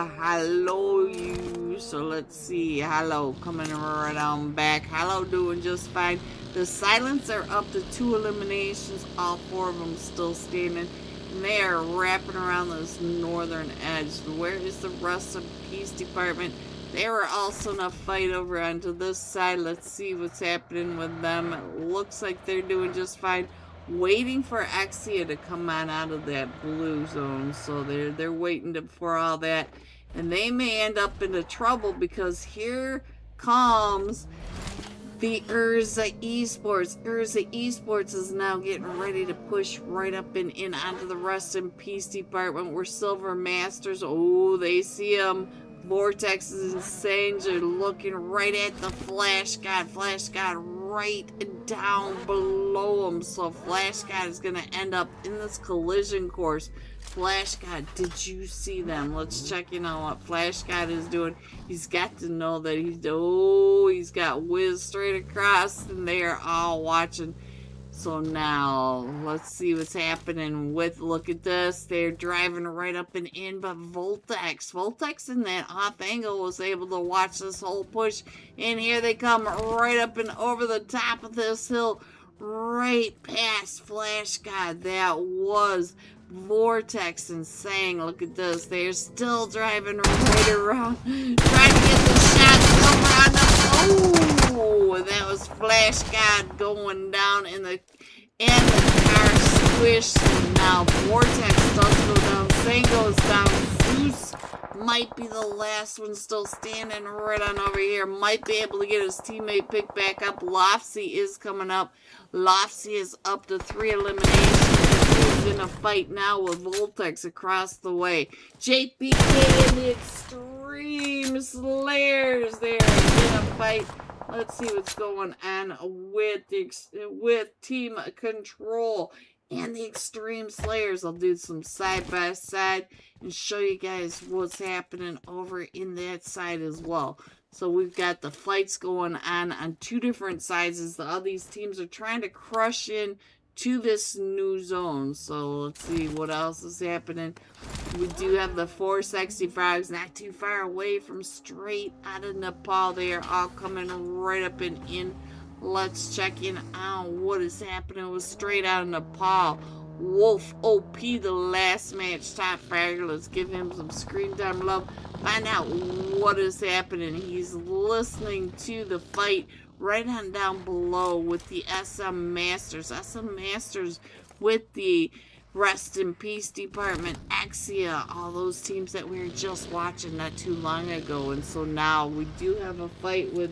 you. So let's see, hello coming right on back. Hello doing just fine. The Silencer up to 2 eliminations, all 4 of them still standing. And they are wrapping around this northern edge. Where is the rest of the Peace Department? They were also in a fight over onto this side. Let's see what's happening with them. It looks like they're doing just fine. Waiting for Axia to come on out of that blue zone. So they're waiting for all that. And they may end up into trouble because here comes the Urza Esports. Urza Esports is now getting ready to push right up and in onto the Rest in Peace department where Silver Masters, oh, they see him. Vortex is insane. They're looking right at the Flash God. Flash God right down below him. So Flash God is going to end up in this collision course. Flash God, did you see them? Let's check in on what Flash God is doing. He's got to know that he's got whiz straight across and they are all watching. So now, let's see what's happening with, look at this, they're driving right up and in, but Voltex in that off angle was able to watch this whole push, and here they come right up and over the top of this hill, right past Flash God. That was Vortex insane. Look at this, they're still driving right around, trying to get the shots around them. Oh, that was Flash God going down and the car squished. Now Vortex does go down, Zane goes down, Zeus might be the last one still standing right on over here, might be able to get his teammate picked back up. Lofsy is coming up. Lofsy is up to 3 eliminations. He's in a fight now with Voltex across the way. JPK and the Extreme Slayers there in a fight. Let's see what's going on with Team Control and the Extreme Slayers. I'll do some side by side and show you guys what's happening over in that side as well. So we've got the fights going on 2 different sides as all these teams are trying to crush in to this new zone. So let's see what else is happening. We do have the 4 Sexy Frogs not too far away from straight out of Nepal. They are all coming right up and in. Let's check in on what is happening with straight out of Nepal. Wolf OP, the last match top fragger. Let's give him some screen time love. Find out what is happening. He's listening to the fight right on down below with the SM Masters. SM Masters with the Rest in Peace department, Axia, all those teams that we were just watching not too long ago. And so now we do have a fight with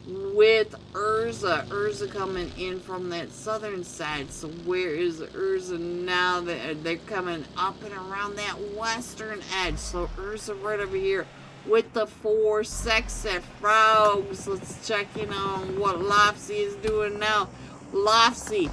Urza. Urza coming in from that southern side. So where is Urza now? They're coming up and around that western edge. So Urza right over here with the 4 Sexy Frogs. Let's check in on what Lofsy is doing now. Lofsy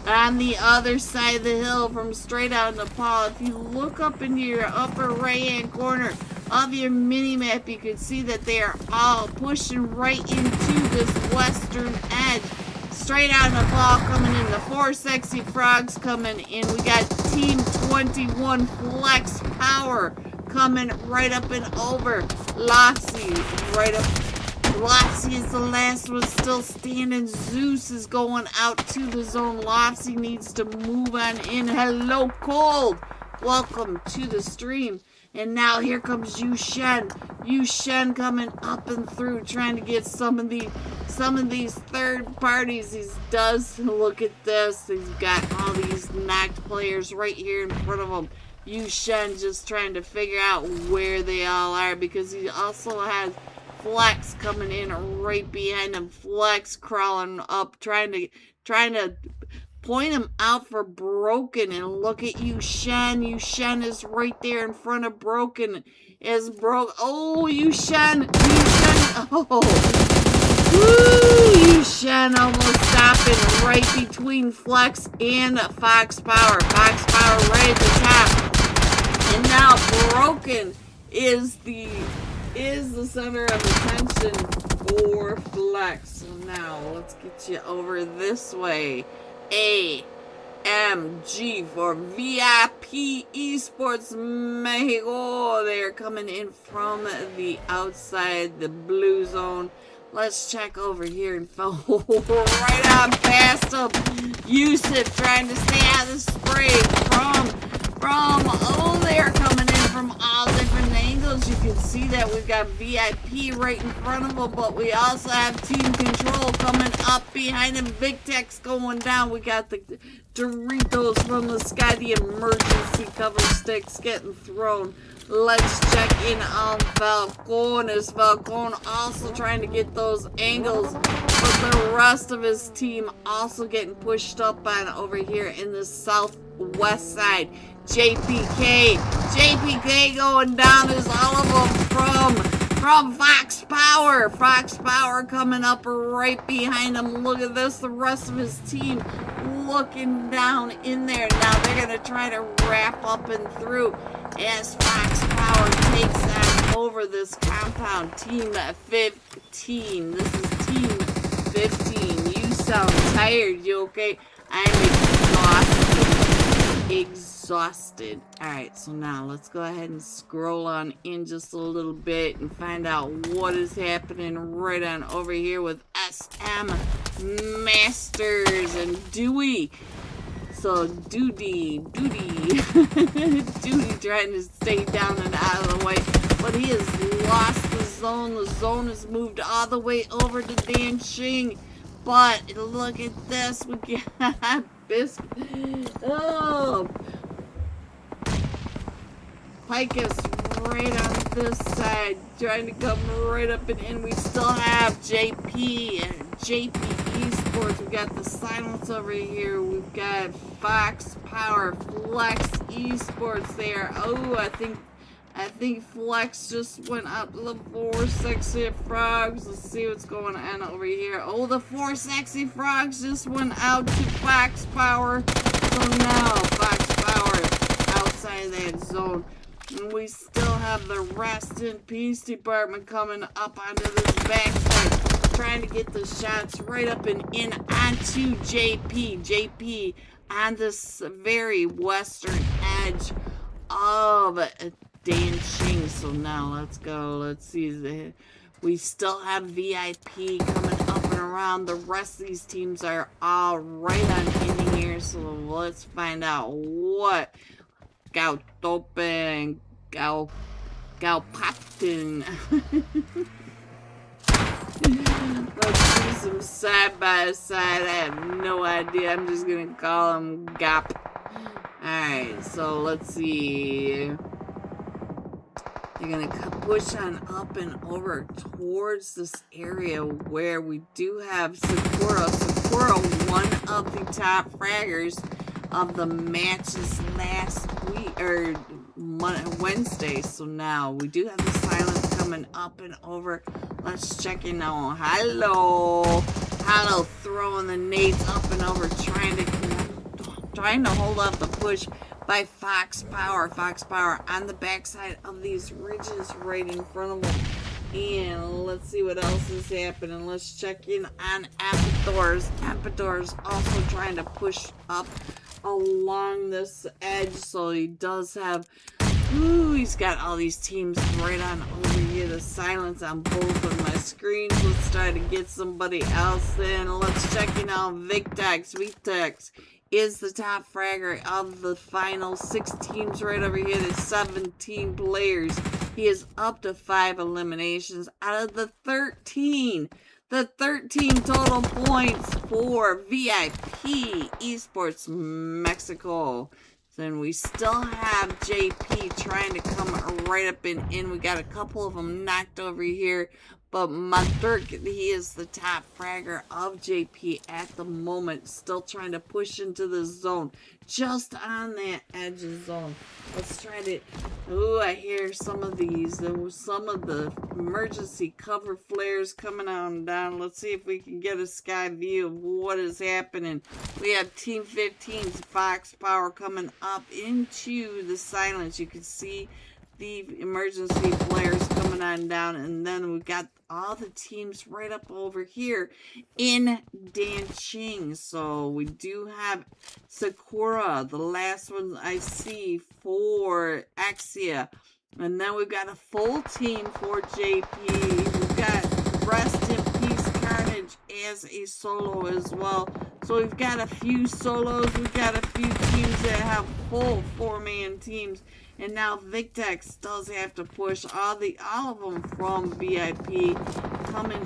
on the other side of the hill from straight out of Nepal. If you look up into your upper right hand corner of your mini map, you can see that they are all pushing right into this western edge. Straight out of Nepal coming in, the 4 Sexy Frogs coming in. We got Team 21 Flex Power coming right up and over. Lofsy right up. Lofsy is the last one still standing. Zeus is going out to the zone. Lofsy needs to move on in. Hello, Cold. Welcome to the stream. And now here comes Yushen. Yushen coming up and through, trying to get some of these third parties. He does. Look at this. He's got all these knocked players right here in front of him. Yushen just trying to figure out where they all are, because he also has Flex coming in right behind him. Flex crawling up, trying to point him out for Broken. And look at Yushen. Yushen is right there in front of Broken. Oh, Yushen. Oh. Woo! Yushen almost stopping right between Flex and Fox Power. Fox Power right at the top. And now Broken is the center of attention for Flex. So now let's get you over this way. AMG for VIP Esports Mexico. They're coming in from the outside, the blue zone. Let's check over here and fall right on past them. Yusuf trying to stay out of the spray oh, they're coming in from all different angles. You can see that we've got VIP right in front of them, but we also have Team Control coming up behind him. Victex going down. We got the Doritos from the sky, the emergency cover sticks getting thrown. Let's check in on Falcon. Is Falcon also trying to get those angles, but the rest of his team also getting pushed up on over here in the southwest side. JPK going down is all of them from Fox Power. Fox Power coming up right behind him. Look at this, the rest of his team looking down in there. Now they're going to try to wrap up and through as Fox Power takes on over this compound. Team 15. This is Team 15. You sound tired. You okay? I'm exhausted. Alright, so now let's go ahead and scroll on in just a little bit and find out what is happening right on over here with SM Masters and Dewey. So Duty trying to stay down and out of the way, but he has lost the zone. The zone has moved all the way over to Danching. But look at this, we got Picus right on this side, trying to come right up and in. We still have JP Esports. We've got the Silence over here. We've got Fox Power, Flex Esports there. Oh, I think Flex just went up to the 4 Sexy Frogs. Let's see what's going on over here. Oh, the 4 Sexy Frogs just went out to Fox Power. So now Fox Power outside that zone. And we still have the Rest in Peace department coming up onto this backside, trying to get the shots right up and in onto JP on this very western edge of Danching. So now let's go. Let's see. We still have VIP coming up and around. The rest of these teams are all right on in here. So let's find out what Gautope and Gaupapton. Let's do some side by side. I have no idea. I'm just gonna call them Gap. Alright, so let's see. They're gonna push on up and over towards this area where we do have Sakura. Sakura, one of the top fraggers of the matches last week, or Wednesday. So now we do have the Silence coming up and over. Let's check in on Hello, throwing the nades up and over, trying to hold up the push by Fox Power. Fox Power on the backside of these ridges right in front of them. And let's see what else is happening. Let's check in on Apators. Apators also trying to push up along this edge. So he does have, he's got all these teams right on over here. The Silence on both of my screens. Let's try to get somebody else in. Let's check in on Victex. Victex is the top fragger of the final 6 teams right over here. There's 17 players. He is up to 5 eliminations out of the 13. The 13 total points for VIP Esports Mexico. Then we still have JP trying to come right up and in. We got a couple of them knocked over here. But Madurk, he is the top fragger of JP at the moment. Still trying to push into the zone. Just on that edge of zone. Let's try to... Oh, I hear some of these. There was some of the emergency cover flares coming on down. Let's see if we can get a sky view of what is happening. We have Team 15's Fox Power coming up into the Silence. You can see the emergency flares coming on down, and then we've got all the teams right up over here in Danching. So we do have Sakura, the last one I see for Axia, and then we've got a full team for JP. We've got Rest in Peace Carnage as a solo as well. So we've got a few solos, we've got a few teams that have full 4-man teams. And now Victex does have to push all of them from VIP coming.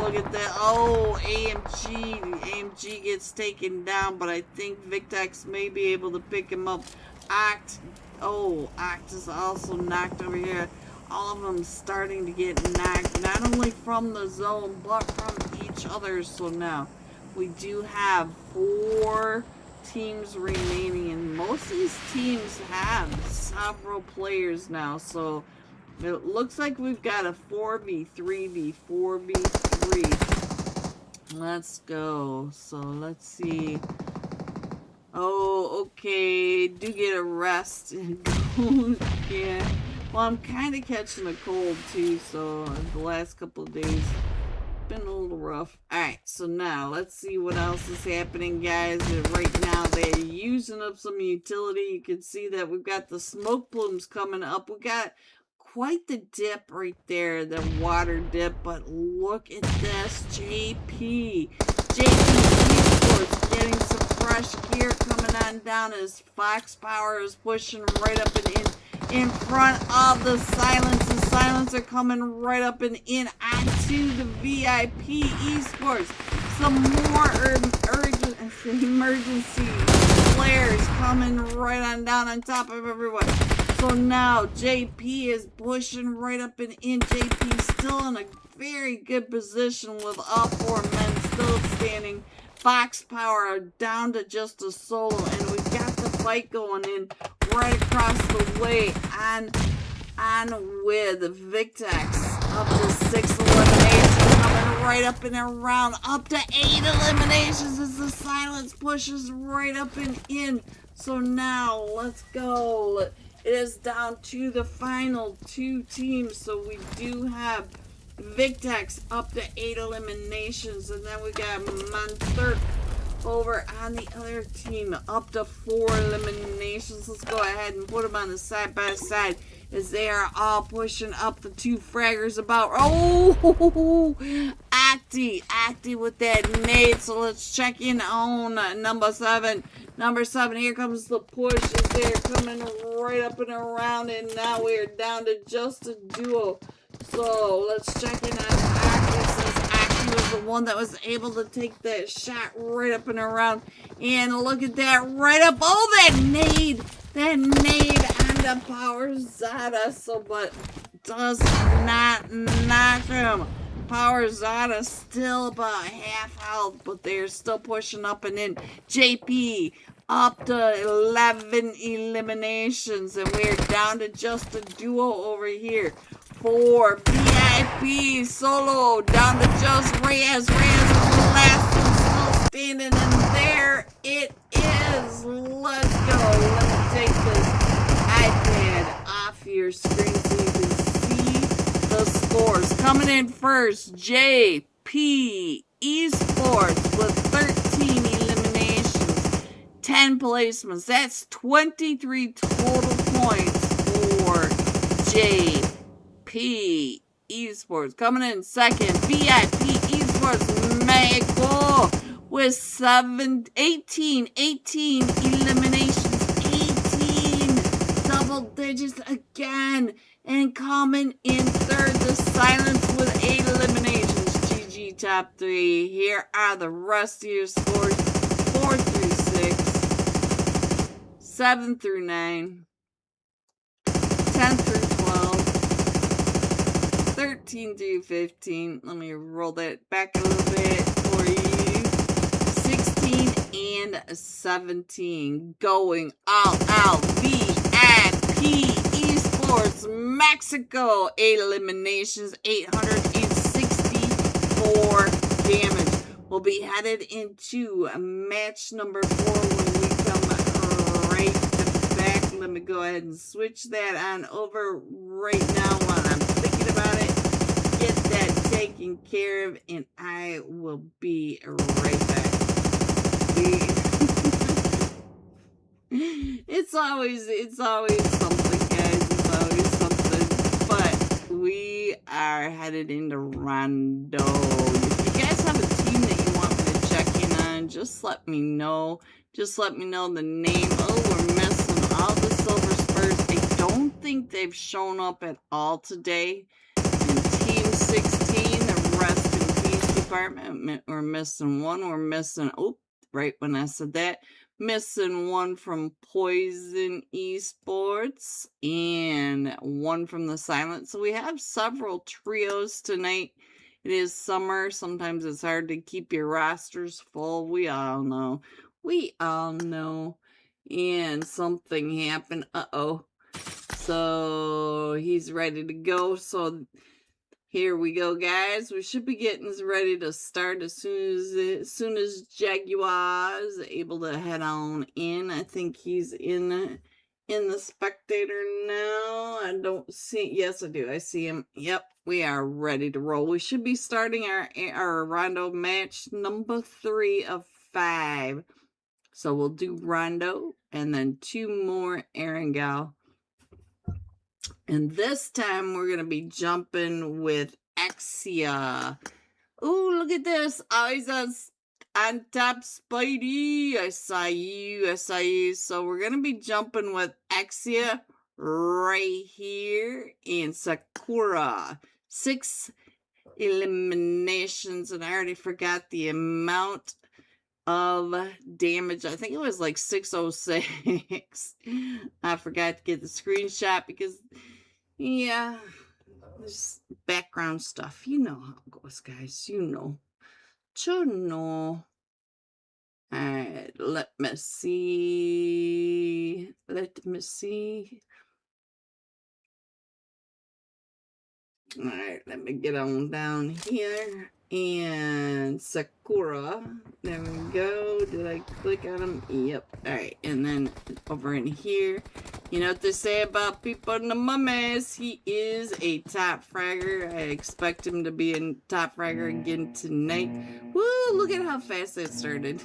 Look at that. Oh, AMG gets taken down, but I think Victex may be able to pick him up. Oh, Act is also knocked over here. All of them starting to get knocked, not only from the zone, but from each other. So now we do have 4 teams remaining, and most of these teams have several players now. So it looks like we've got a 4v3v 4v3. Let's go. So let's see. Oh, okay. Do get a rest. Yeah. Well, I'm kind of catching a cold too, so the last couple of days been a little rough. Alright, so now let's see what else is happening, guys. Right now they're using up some utility. You can see that we've got the smoke plumes coming up. We got quite the dip right there, the water dip, but look at this. JP Esports getting some fresh gear coming on down as Fox Power is pushing right up and in front of the Silence. The Silencer coming right up and in onto the VIP Esports. Some more urgent emergency players coming right on down on top of everyone. So now JP is pushing right up and in. JP still in a very good position with all 4 men still standing. Fox Power down to just a solo, and we've got the fight going in right across the way on with Victex up to 6 eliminations, coming right up and around, up to 8 eliminations as the Silence pushes right up and in. So now let's go. It is down to the final 2 teams. So we do have Victex up to 8 eliminations, and then we got Monster over on the other team up to 4 eliminations. Let's go ahead and put them on the side by side as they are all pushing up. The 2 fraggers about. Oh, Acty with that nade. So let's check in on number 7. Number 7, here comes the push as they're coming right up and around, and now we're down to just a duo. So let's check in on Acty, since Acty was the one that was able to take that shot right up and around. And look at that, right up. Oh, that nade on the Power Zada. So, but does not knock him. Power Zada still about half health, but they're still pushing up and in. JP up to 11 eliminations, and we're down to just a duo over here. 4 VIP solo down to just Reyes. Reyes is the last one still standing, and there it is. Let's go. Let me take this iPad off your screen so you can see the scores. Coming in first, JP Esports with 13 eliminations, 10 placements. That's 23 total points for JP Esports. Coming in second, VIP Esports Mego with 18 eliminations, 18 double digits again. And coming in third, the Silence with 8 eliminations. GG top 3. Here are the rest of your scores: 4 through 6, 7 through 9, 10 through 12, 13 through 15. Let me roll that back a little bit for you. 16 and 17. Going all out. VIP Esports Mexico. 8 eliminations, 864 damage. We'll be headed into match number 4 when we come right back. Let me go ahead and switch that on over right now while I'm thinking about it. Get that taken care of, and I will be right back. It's always something, guys. It's always something. But we are headed into Rondo. If you guys have a team that you want me to check in on, just let me know. Just let me know the name. Oh, we're missing all the Silver Spurs. I don't think they've shown up at all today. In Team 16, the Rest in Peace department, we're missing one. We're missing, oh, right when I said that, Missing one from Poison Esports and one from the Silent. So we have several trios tonight. It is summer. Sometimes it's hard to keep your rosters full. We all know. We all know. And something happened. Uh-oh. So he's ready to go. So here we go, guys. We should be getting ready to start as soon as Jaguar is able to head on in. I think he's in the spectator now. I don't see. Yes, I do. I see him. Yep, we are ready to roll. We should be starting our Rondo match number 3 of 5. So we'll do Rondo and then 2 more Erangel. And this time we're going to be jumping with Exia. Ooh, look at this. Eyes on top, Spidey. I saw you. I saw you. So we're going to be jumping with Exia right here and Sakura. 6 eliminations. And I already forgot the amount of damage. I think it was like 606. I forgot to get the screenshot because, yeah, there's background stuff. You know how it goes, guys. You know. Alright, let me see. Alright, let me get on down here. And Sakura. There we go. Did I click on him? Yep. Alright, and then over in here. You know what they say about people in the mummies. He is a top fragger. I expect him to be a top fragger again tonight. Woo! Look at how fast that started.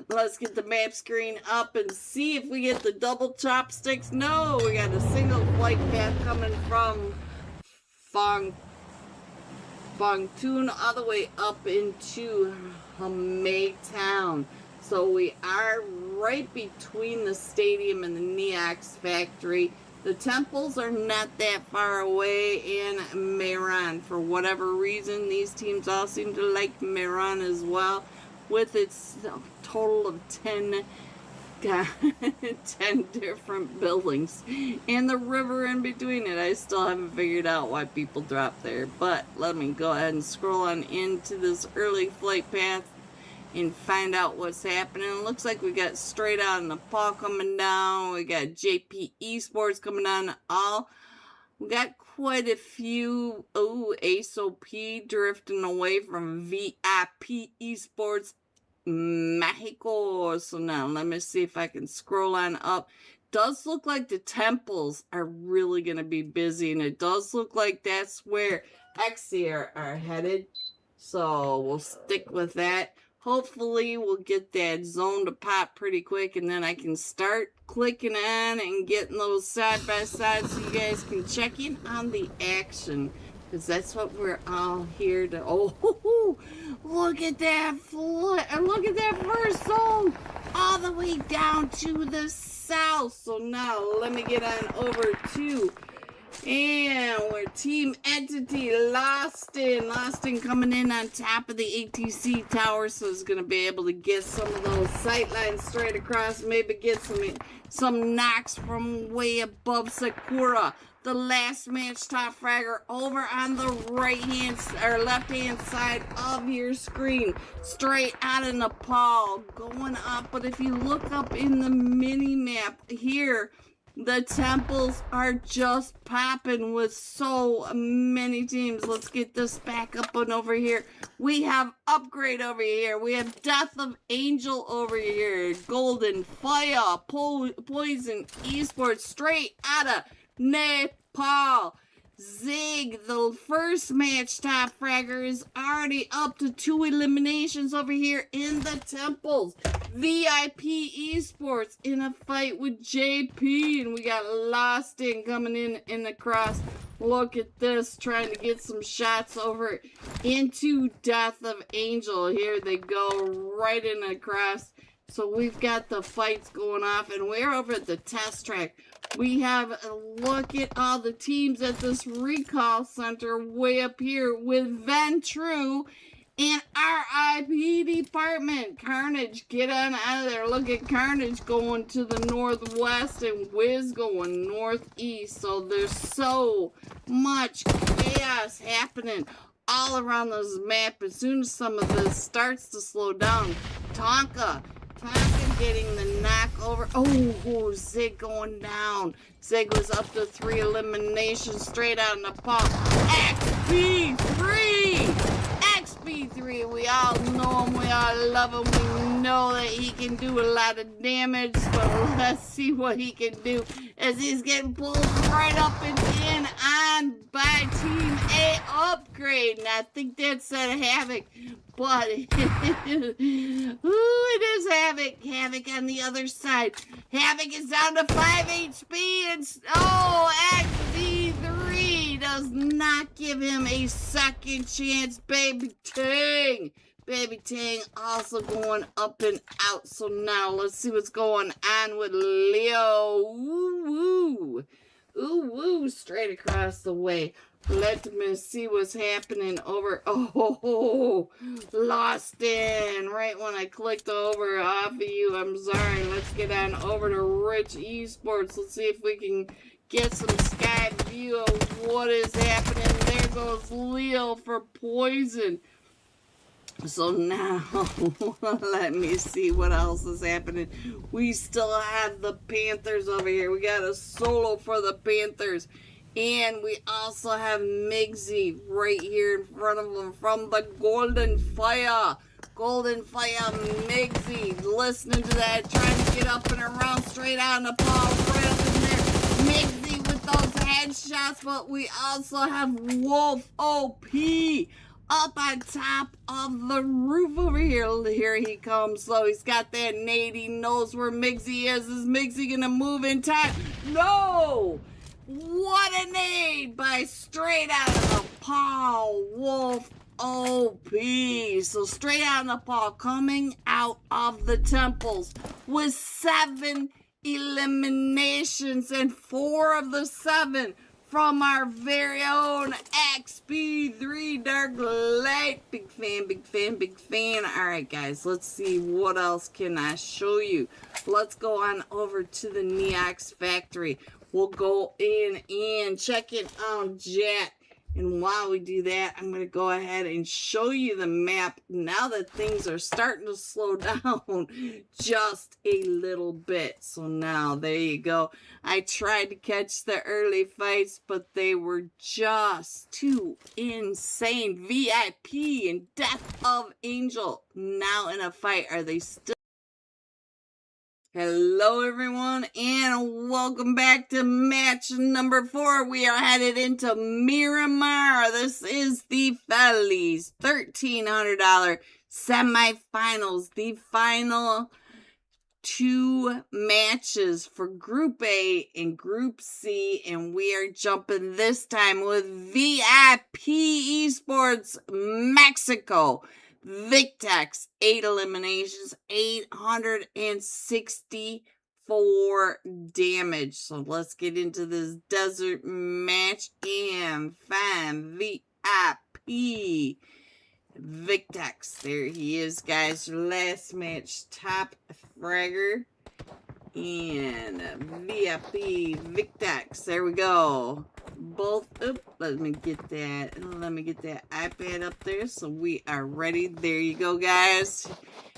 Let's get the map screen up and see if we get the double chopsticks. No! We got a single flight path coming from Fangtoon all the way up into Hamei Town. So we are right between the stadium and the Neox factory. The temples are not that far away in Mehran. For whatever reason, these teams all seem to like Mehran as well, with its total of 10 different buildings and the river in between it. I still haven't figured out why people drop there, but let me go ahead and scroll on into this early flight path and find out what's happening. It looks like we got Straight Out Nepal coming down. We got JP Esports coming down. We got quite a few. Oh, ASOP drifting away from VIP Esports Mexico. So now let me see if I can scroll on up. Does look like the temples are really going to be busy, and it does look like that's where Exia are headed. So we'll stick with that. Hopefully we'll get that zone to pop pretty quick, and then I can start clicking on and getting those side by side so you guys can check in on the action, because that's what we're all here to. Oh, look at that look at that first zone all the way down to the south. So now let me get on over to, and we're Team Entity, Lostin coming in on top of the ATC tower, so it's going to be able to get some of those sight lines straight across, maybe get some knocks from way above Sakura. The last match top fragger over on the left hand side of your screen, straight out of Nepal, going up. But if you look up in the mini map here, the temples are just popping with so many teams. Let's get this back up and over here. We have Upgrade over here. We have Death of Angel over here. Golden Fire, Poison Esports, straight out of Nepal. Zig, the first match top fragger, is already up to 2 eliminations over here in the temples. VIP Esports in a fight with JP, and we got Lostin coming in across. Look at this, trying to get some shots over into Death of Angel. Here they go, right in across. So we've got the fights going off, and we're over at the test track. We have a look at all the teams at this recall center way up here with Ventru And RIP department. Carnage, get on out of there. Look at Carnage going to the northwest and Wiz going northeast. So there's so much chaos happening all around this map. As soon as some of this starts to slow down, Tonka getting the knock over. Oh, Zig going down. Zig was up to 3 eliminations straight out in the pop. XP3! XP3, we all know him, we all love him, we know that he can do a lot of damage, but let's see what he can do as he's getting pulled right up and in on by Team A upgrade. And I think that said Havoc, but it is Havoc. Havoc on the other side. Havoc is down to 5 HP, and XP3 does not give him a second chance. Baby Tang. Baby Tang also going up and out. So now let's see what's going on with Leo. Woo woo. Ooh woo. Straight across the way. Let me see what's happening over. Oh, lost in. Right when I clicked over off of you. I'm sorry. Let's get on over to Rich Esports. Let's see if we can get some sky view of what is happening. There goes Leo for poison. So now, let me see what else is happening. We still have the Panthers over here. We got a solo for the Panthers. And we also have Migsy right here in front of them from the Golden Fire. Golden Fire Migsy. Listening to that, trying to get up and around straight out in the ball. Right up in there. Migsy with those headshots. But we also have Wolf OP up on top of the roof over here. Here he comes. So he's got that nade. He knows where Migsy is. Is Migsy going to move in time? No! What a nade by straight out of the Paul Wolf OP. So straight out of the Paul coming out of the temples with 7 eliminations and 4 of the 7 from our very own XP3 Dark Light. Big fan, big fan, big fan. Alright guys, let's see what else can I show you. Let's go on over to the Neox factory. We'll go in and check it out, Jet. And while we do that, I'm going to go ahead and show you the map now that things are starting to slow down just a little bit. So now, there you go. I tried to catch the early fights, but they were just too insane. VIP and Death of Angel now in a fight. Are they still? Hello everyone and welcome back to match number 4. We are headed into Miramar. This is the Felis $1,300 semifinals. The final 2 matches for Group A and Group C, and we are jumping this time with VIP Esports Mexico. Victex, 8 eliminations, 864 damage. So let's get into this desert match and find VIP Victex. There he is, guys. Last match, top fragger. And VIP Victex. There we go. Both. Oop, let me get that iPad up there so we are ready. There you go, guys.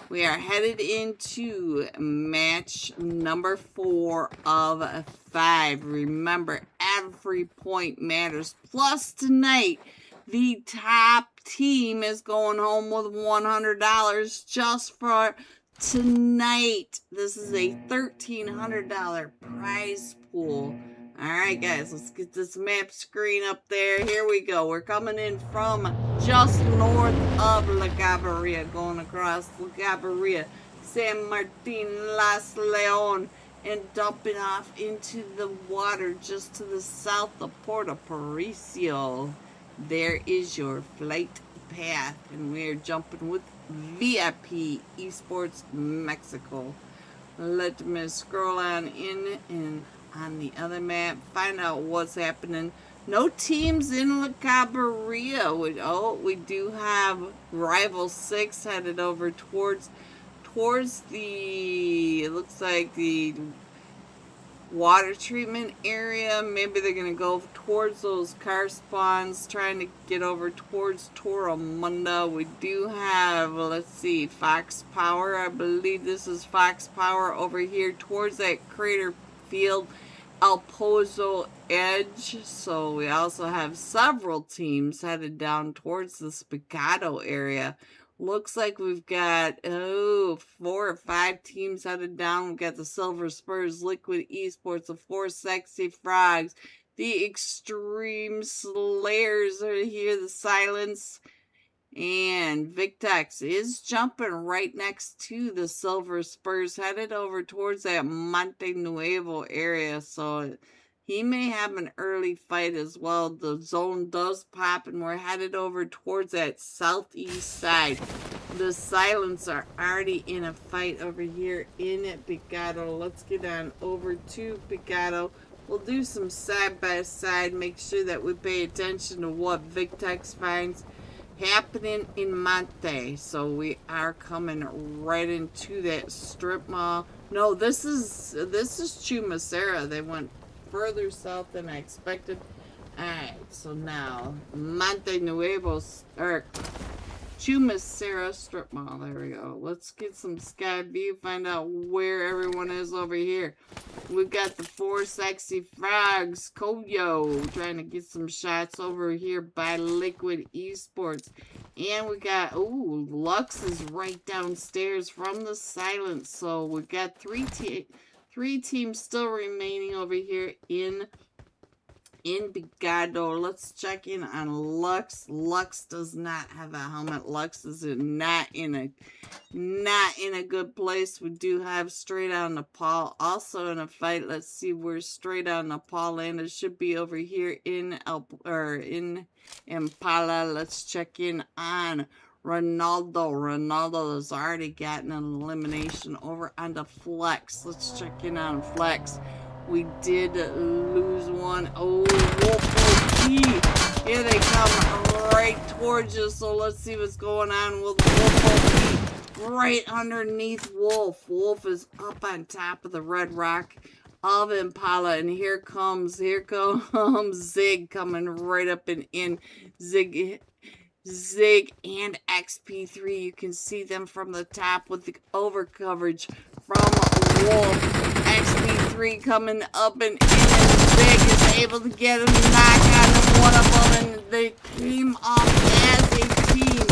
We are headed into match number 4 of 5. Remember, every point matters. Plus, tonight, the top team is going home with $100 just for tonight. This is a $1,300 prize pool. Alright guys, let's get this map screen up there. Here we go. We're coming in from just north of La Gaviria, going across La Gaviria, San Martin, Las Leon, and dumping off into the water just to the south of Puerto Paricio. There is your flight path, and we're jumping with VIP Esports Mexico. Let me scroll on in and on the other map, find out what's happening. No teams in La Cabrera. We do have Rival 6 headed over towards the, it looks like the water treatment area. Maybe they're gonna go towards those car spawns, trying to get over towards Toramunda. We do have, let's see, Fox Power. I believe this is Fox Power over here towards that crater field, El Pozo Edge. So we also have several teams headed down towards the Spiccato area. Looks like we've got 4 or 5 teams headed down. We've got the Silver Spurs, Liquid Esports, the 4 Sexy Frogs, the Extreme Slayers are here, the Silence, and Victex is jumping right next to the Silver Spurs, headed over towards that Monte Nuevo area. So he may have an early fight as well. The zone does pop, and we're headed over towards that southeast side. The Silence are already in a fight over here in Picado. Let's get on over to Picado. We'll do some side by side, make sure that we pay attention to what Victex finds happening in Monte. So we are coming right into that strip mall. No, this is Chumacera. They went further south than I expected. Alright, so now Monte Nuevo, or Chumacera strip mall. There we go. Let's get some sky view, find out where everyone is over here. We've got the 4 Sexy Frogs, Koyo, trying to get some shots over here by Liquid Esports. And we got, Lux is right downstairs from the Silence. So we've got three teams still remaining over here in Picado. Let's check in on Lux. Lux does not have a helmet. Lux is not in a good place. We do have Straight On Nepal also in a fight. Let's see where Straight On Nepal landed. Should be over here in Impala. Let's check in on Ronaldo. Ronaldo has already gotten an elimination over on the Flex. Let's check in on Flex. We did lose one. Oh, Wolf OP. Here they come right towards us. So let's see what's going on with Wolf OP. Right underneath Wolf. Wolf is up on top of the red rock of Impala. And here comes Zig coming right up and in. Zig and XP3, you can see them from the top with the over coverage from Wolf. XP3 coming up and in, and Zig is able to get a knockout of one of them, and they came off as a team.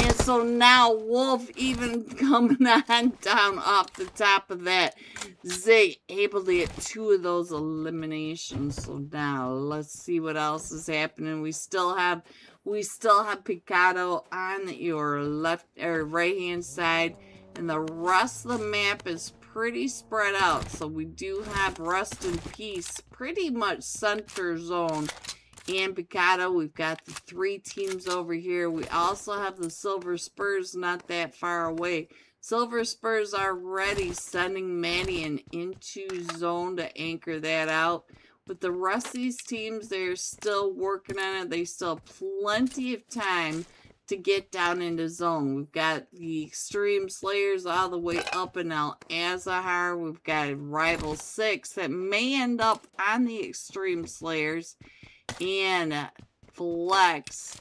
And so now Wolf even coming on down off the top of that. Zig able to get 2 of those eliminations. So now let's see what else is happening. We still have Picado on your left or right hand side, and the rest of the map is pretty spread out. So we do have Rest in Peace pretty much center zone and Picado. We've got the 3 teams over here. We also have the Silver Spurs not that far away. Silver Spurs are already sending Mannion into zone to anchor that out. But the rest of these teams, they're still working on it. They still have plenty of time to get down into zone. We've got the Extreme Slayers all the way up in El Azahar. We've got Rival 6 that may end up on the Extreme Slayers. And Fox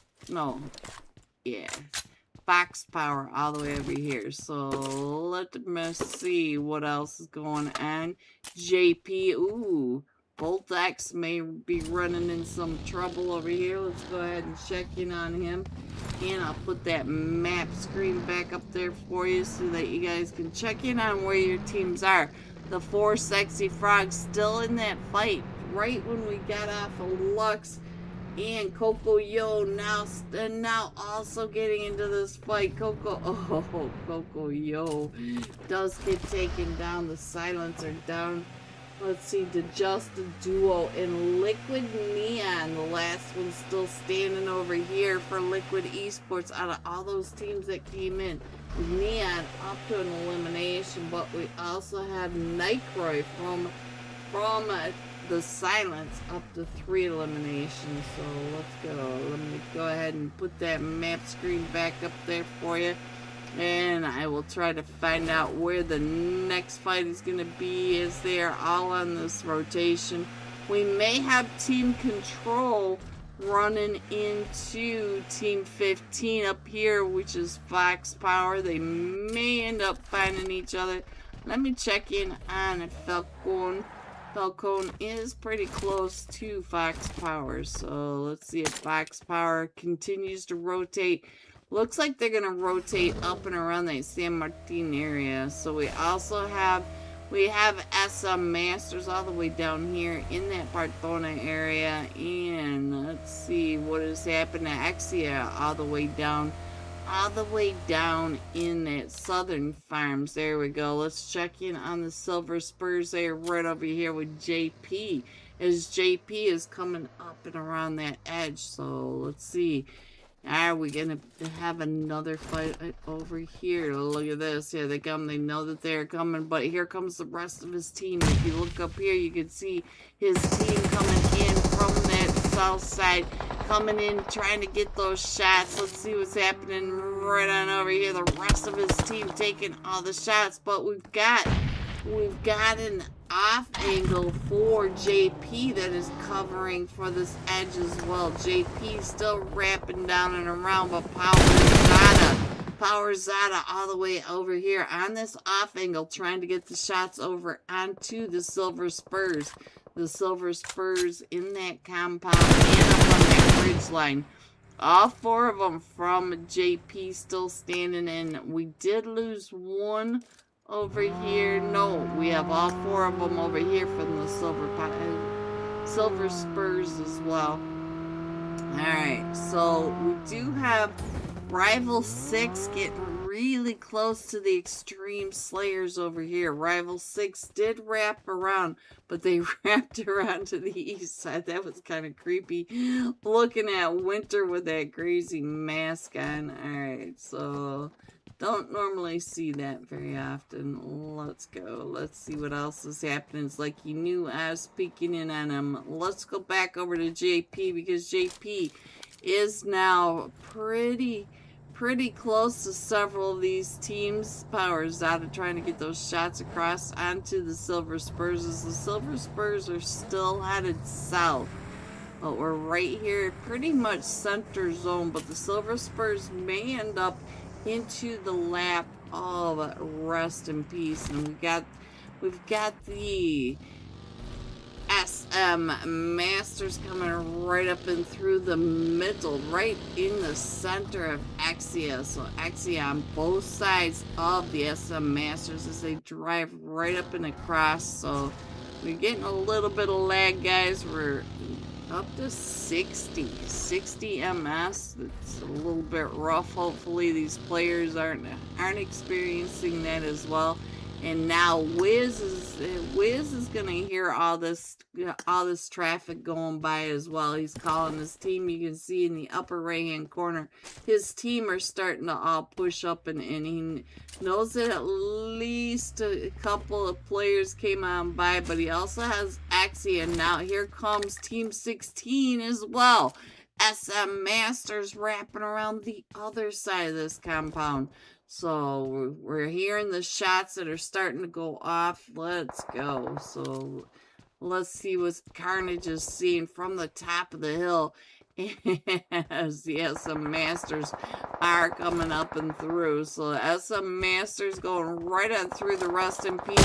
Power all the way over here. So let me see what else is going on. JP, Voltex may be running in some trouble over here. Let's go ahead and check in on him. And I'll put that map screen back up there for you so that you guys can check in on where your teams are. The 4 Sexy Frogs still in that fight. Right when we got off of Lux and Coco Yo now also getting into this fight. Coco Yo does get taken down. The Silence are down. Let's see, the Just a Duo and Liquid Neon, the last one still standing over here for Liquid Esports out of all those teams that came in. Neon up to an elimination, but we also have Nightcroy from the silence up to 3 eliminations. So let's go. Let me go ahead and put that map screen back up there for you. And I will try to find out where the next fight is going to be, as they are all on this rotation. We may have team control running into team 15 up here, which is Fox Power. They may end up finding each other. Let me check in on Falcon. Falcon is pretty close to Fox Power, so let's see if Fox Power continues to rotate. Looks like they're going to rotate up and around that San Martin area. So we also have, SM Masters all the way down here in that Bartona area. And let's see what has happened to Exia all the way down in that Southern Farms. There we go. Let's check in on the Silver Spurs there right over here with JP, as JP is coming up and around that edge. So let's see. Are we gonna have another fight over here? Look at this. Yeah, they come. They know that they're coming, but here comes the rest of his team. If you look up here, you can see his team coming in from that south side, coming in, trying to get those shots. Let's see what's happening right on over here. The rest of his team taking all the shots, but we've got an off angle for JP that is covering for this edge as well. JP still wrapping down and around, but Power Zada all the way over here on this off angle, trying to get the shots over onto the Silver Spurs. The Silver Spurs in that compound and up on that ridge line. All 4 of them from JP still standing, and we did lose one over here. No, we have all 4 of them over here from the Silver Spurs as well. Alright, so we do have Rival 6 getting really close to the Extreme Slayers over here. Rival 6 did wrap around, but they wrapped around to the east side. That was kind of creepy, looking at Winter with that crazy mask on. Alright, so don't normally see that very often. Let's go. Let's see what else is happening. It's like you knew I was peeking in on him. Let's go back over to JP, because JP is now pretty close to several of these teams. Power's out of trying to get those shots across onto the Silver Spurs, as the Silver Spurs are still headed south. But we're right here, pretty much center zone, but the Silver Spurs may end up into the lap of Rest in Peace. And we've got the SM Masters coming right up and through the middle, right in the center of Exia. So Exia on both sides of the SM Masters as they drive right up and across. So we're getting a little bit of lag, guys. We're up to 60 MS. It's a little bit rough. Hopefully these players aren't experiencing that as well. And now Wiz is gonna hear all this traffic going by as well. He's calling his team. You can see in the upper right hand corner, his team are starting to all push up, and he knows that at least a couple of players came on by, but he also has Axie, and now here comes Team 16 as well. SM Masters wrapping around the other side of this compound. So we're hearing the shots that are starting to go off. Let's go. So let's see what Carnage is seeing from the top of the hill as the SM Masters are coming up and through. So SM Masters going right on through the Rest in Peace.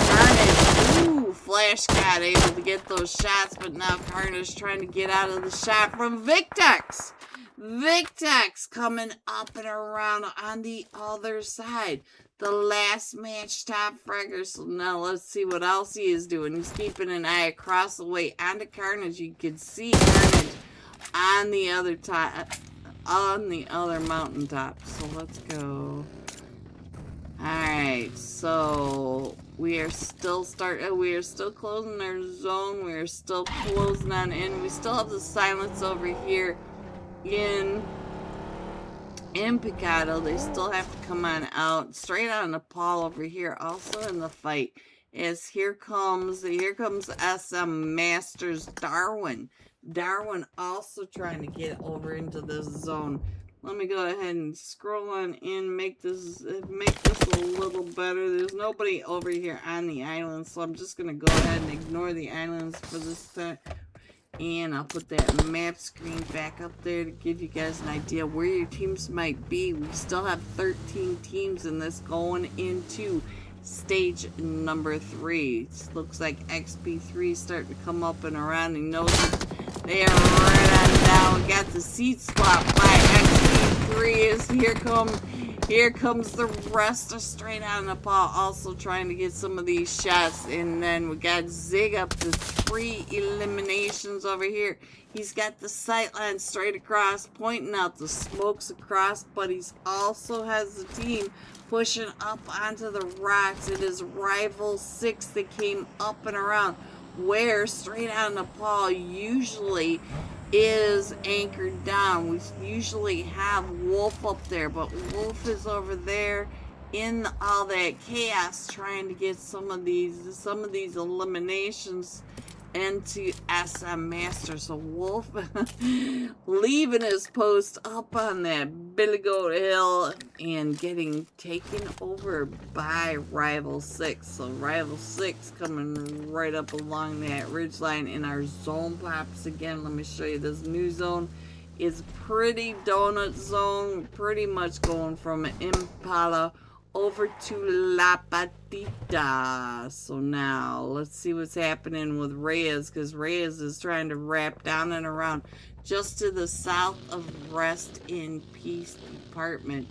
Carnage, ooh, Flash got able to get those shots, but now Carnage trying to get out of the shot from Victex. Victex coming up and around on the other side. The last match top fragger. So now let's see what else he is doing. He's keeping an eye across the way onto Carnage. You can see Carnage on the other top, on the other mountaintop. So let's go. Alright, so we are still closing our zone. We are still closing on in. We still have the silence over here in Picado. They still have to come on out. Straight on Nepal over here, also in the fight, As here comes SM Masters Darwin. Darwin also trying to get over into this zone. Let me go ahead and scroll on in, make this a little better. There's nobody over here on the island, so I'm just gonna go ahead and ignore the islands for this time. And I'll put that map screen back up there to give you guys an idea where your teams might be. We still have 13 teams in this going into stage number 3. It looks like XP3 starting to come up and around. And knows they are right on down. Got the seat swap by XP3. As here comes the rest of straight on Nepal, also trying to get some of these shots. And then we got Zig up to 3 eliminations over here. He's got the sight line straight across, pointing out the smokes across, but he also has the team pushing up onto the rocks. It is Rival 6 that came up and around, where straight out Nepal usually is anchored down. We usually have Wolf up there, but Wolf is over there in all that chaos trying to get some of these eliminations into SM Master. So Wolf leaving his post up on that Billy Goat Hill and getting taken over by Rival 6. So Rival 6 coming right up along that ridge line in our zone pops again. Let me show you this new zone. It's pretty donut zone, pretty much going from Impala over to La Patita. So now let's see what's happening with Reyes, because Reyes is trying to wrap down and around just to the south of Rest in Peace Department.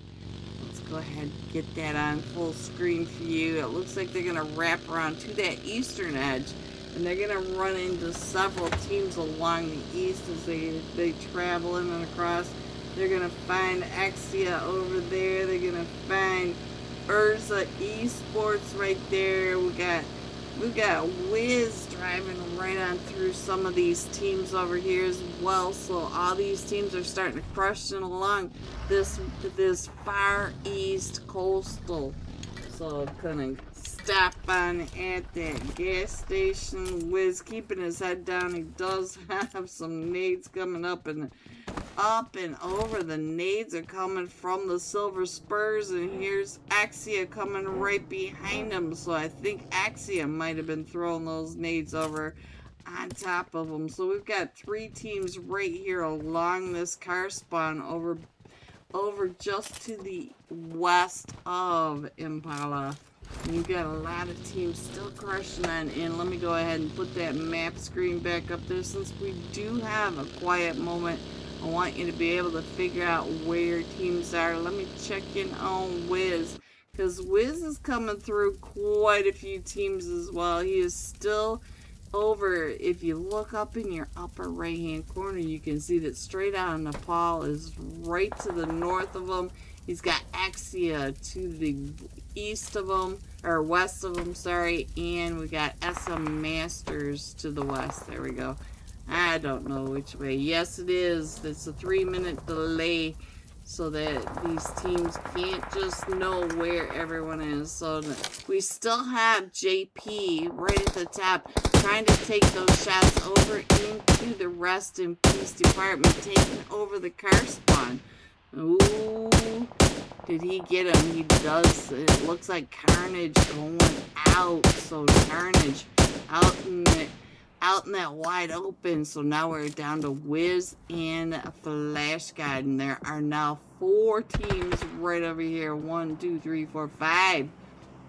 Let's go ahead and get that on full screen for you. It looks like they're going to wrap around to that eastern edge, and they're going to run into several teams along the east as they travel in and across. They're going to find Axia over there. They're going to find Urza Esports right there. We got Wiz driving right on through some of these teams over here as well. So all these teams are starting to crush it along this far east coastal. So gonna stop on at that gas station. Wiz keeping his head down. He does have some nades coming up and over. The nades are coming from the Silver Spurs, and here's Axia coming right behind him. So I think Axia might have been throwing those nades over on top of them. So we've got 3 teams right here along this car spawn over just to the west of Impala. And you've got a lot of teams still crushing on in. Let me go ahead and put that map screen back up there. Since we do have a quiet moment, I want you to be able to figure out where teams are. Let me check in on Wiz, because Wiz is coming through quite a few teams as well. He is still over. If you look up in your upper right hand corner, you can see that straight out of Nepal is right to the north of him. He's got Axia to the east of him, or west of him, sorry, and we got SM Masters to the west. There we go. I don't know which way. Yes, it is. It's a 3-minute delay so that these teams can't just know where everyone is. So we still have JP right at the top trying to take those shots over into the Rest in Peace Department, taking over the car spawn. Ooh, did he get him? He does. It looks like Carnage going out. So Carnage out in that wide open. So now we're down to Wiz and Flash God, and there are now 4 teams right over here. 1, 2, 3, 4, 5,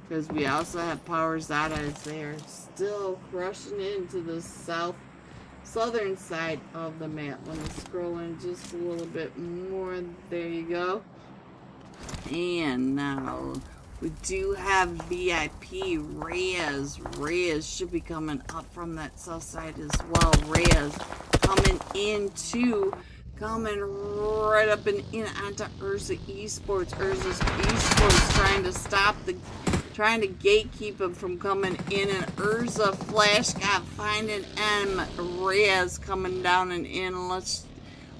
because we also have Power Zada there, still crushing into the southern side of the map. Let me scroll in just a little bit more. There you go. And now we do have VIP Reyes. Reyes should be coming up from that south side as well. Reyes coming right up and in onto Urza Esports. Urza Esports trying to gatekeep him from coming in, and Urza Flash got finding M. Reyes coming down and in. Let's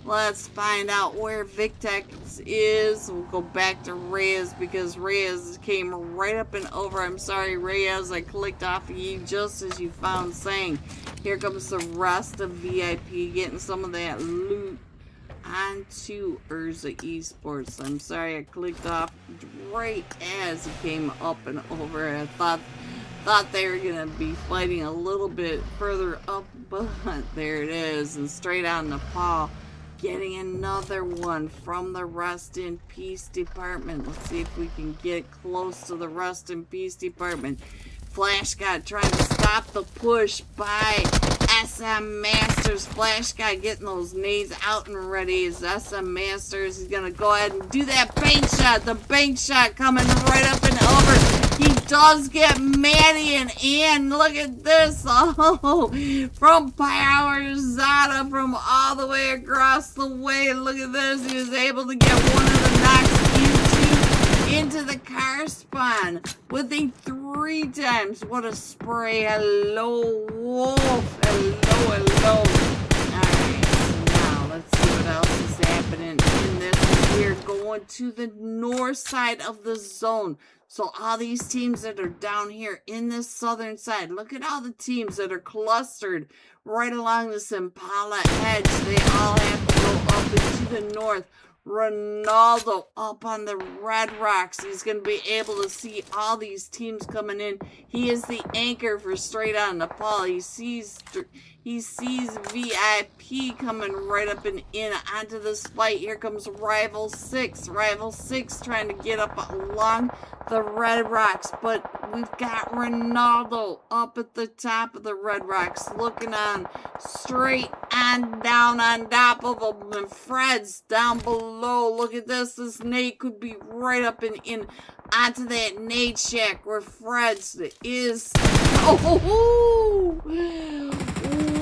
Let's find out where Victex is. We'll go back to Reyes because Reyes came right up and over. I'm sorry, Reyes, I clicked off of you just as you found saying. Here comes the rest of VIP getting some of that loot onto Urza Esports. I'm sorry, I clicked off right as it came up and over. I thought they were gonna be fighting a little bit further up, but there it is, and straight out Nepal. Getting another one from the Rest in Peace department. Let's see if we can get close to the Rest in Peace department. Flash God trying to stop the push by SM Masters. Flash God getting those nades out and ready. Is SM Masters. He's gonna go ahead and do that bank shot. The bank shot coming right up and over. He does get Maddie and look at this. Oh, from Power Zada from all the way across the way. Look at this. He was able to get one of the knocks into the car spawn with a 3 times. What a spray. Hello, Wolf. Hello. Alright, so now let's see what else is happening in this. We're going to the north side of the zone. So all these teams that are down here in this southern side, look at all the teams that are clustered right along this Impala edge. They all have to go up into the north. Ronaldo up on the Red Rocks. He's going to be able to see all these teams coming in. He is the anchor for straight on Nepal. He sees VIP coming right up and in onto this fight. Here comes Rival 6. Rival 6 trying to get up along the Red Rocks. But we've got Ronaldo up at the top of the Red Rocks looking on straight and down on top of them. And Fred's down below. Look at this. This nade could be right up and in onto that nade shack where Fred's is. Oh!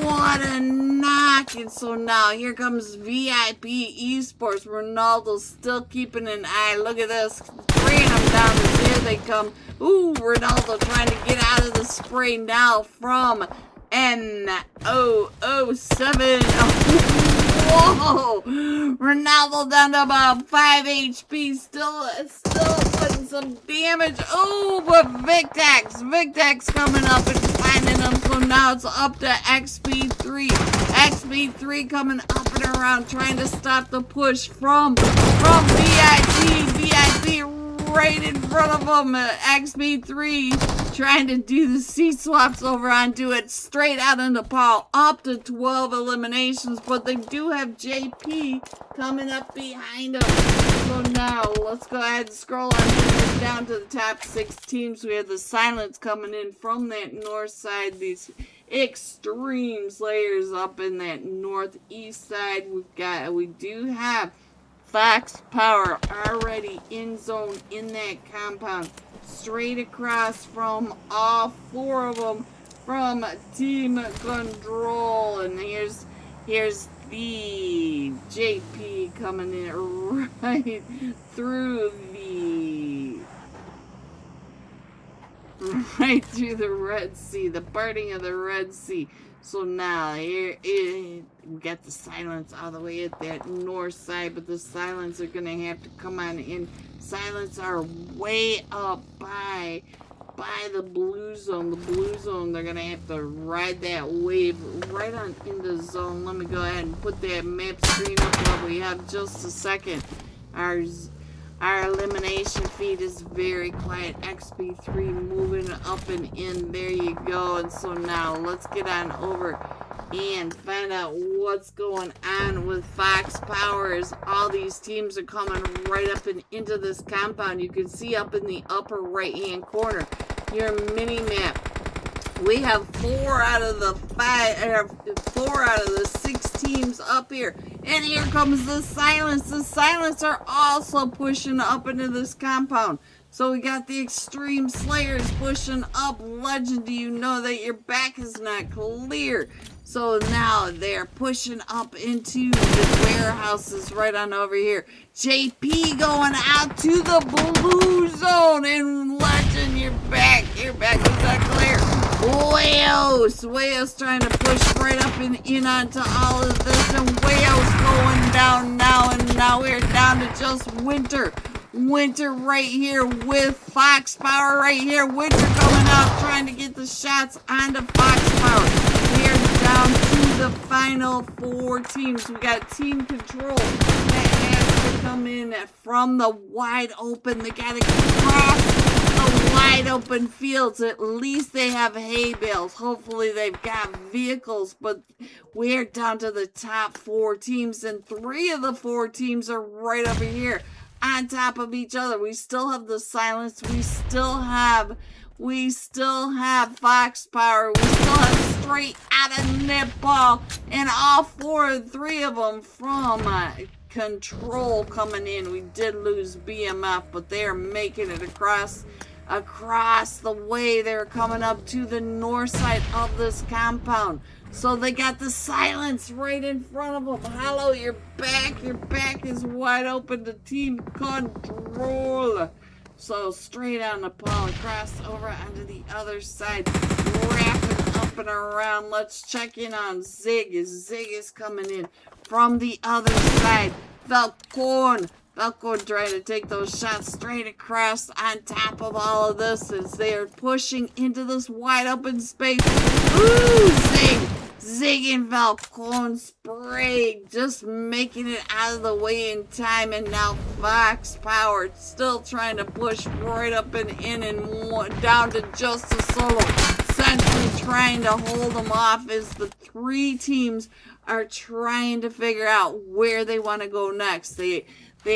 What a knock. And so now here comes VIP Esports. Ronaldo's still keeping an eye. Look at this. Spraying them down. Here they come. Ooh, Ronaldo trying to get out of the spray now from N007. Whoa! Ronaldo down to about 5 HP. Still putting some damage. Oh, but Victex coming up and finding them. So now it's up to XP3. XP3 coming up and around, trying to stop the push from VIP. VIP right in front of them. XP3 trying to do the seat swaps over onto it. Straight out of Nepal. Up to 12 eliminations. But they do have JP coming up behind them. So now let's go ahead and scroll on down to the top 6 teams. We have the Silence coming in from that north side. These extreme slayers up in that northeast side. We do have Fox Power already in zone in that compound. Straight across from all 4 of them from Team Control. And here's the JP coming in right through the Red Sea, the parting of the Red Sea. So now here we got the Silence all the way at that north side, but the Silence are gonna have to come on in. Silence are way up by the blue zone. The blue zone, they're gonna have to ride that wave right on into zone. Let me go ahead and put that map screen up while we have just a second. Our elimination feed is very quiet. XP3 moving up and in. There you go. And so now let's get on over and find out what's going on with Fox Powers. All these teams are coming right up and into this compound. You can see up in the upper right hand corner your mini map. We have 4 out of the 6 teams up here. And here comes the Silence. The Silence are also pushing up into this compound. So we got the Extreme Slayers pushing up. Legend, do you know that your back is not clear? So now they're pushing up into the warehouses right on over here. JP going out to the blue zone. And Legend, your back is not clear. Wales trying to push right up and in onto all of this, and Wales going down now, and now we're down to just Winter. Winter right here with Fox Power right here. Winter coming out trying to get the shots onto Fox Power. We are down to the final 4 teams. We got Team Control that has to come in from the wide open. They got to cross the wide open fields. At least they have hay bales. Hopefully they've got vehicles, but we're down to the top 4 teams, and 3 of the 4 teams are right over here on top of each other. We still have the silence. We still have Fox Power. We still have straight out of netball, and all 3 of them from Control coming in. We did lose BMF, but they are making it across the way. They're coming up to the north side of this compound. So they got the silence right in front of them. Hello, your back is wide open to Team Control. So straight on the ball, across over onto the other side, wrapping up and around. Let's check in on Zig. Zig is coming in from the other side. Falcon trying to take those shots straight across on top of all of this as they are pushing into this wide open space. Ooh, Zig and Falcon sprayed, just making it out of the way in time. And now Fox Power still trying to push right up and in and down to just a solo. Essentially trying to hold them off as the 3 teams are trying to figure out where they want to go next. They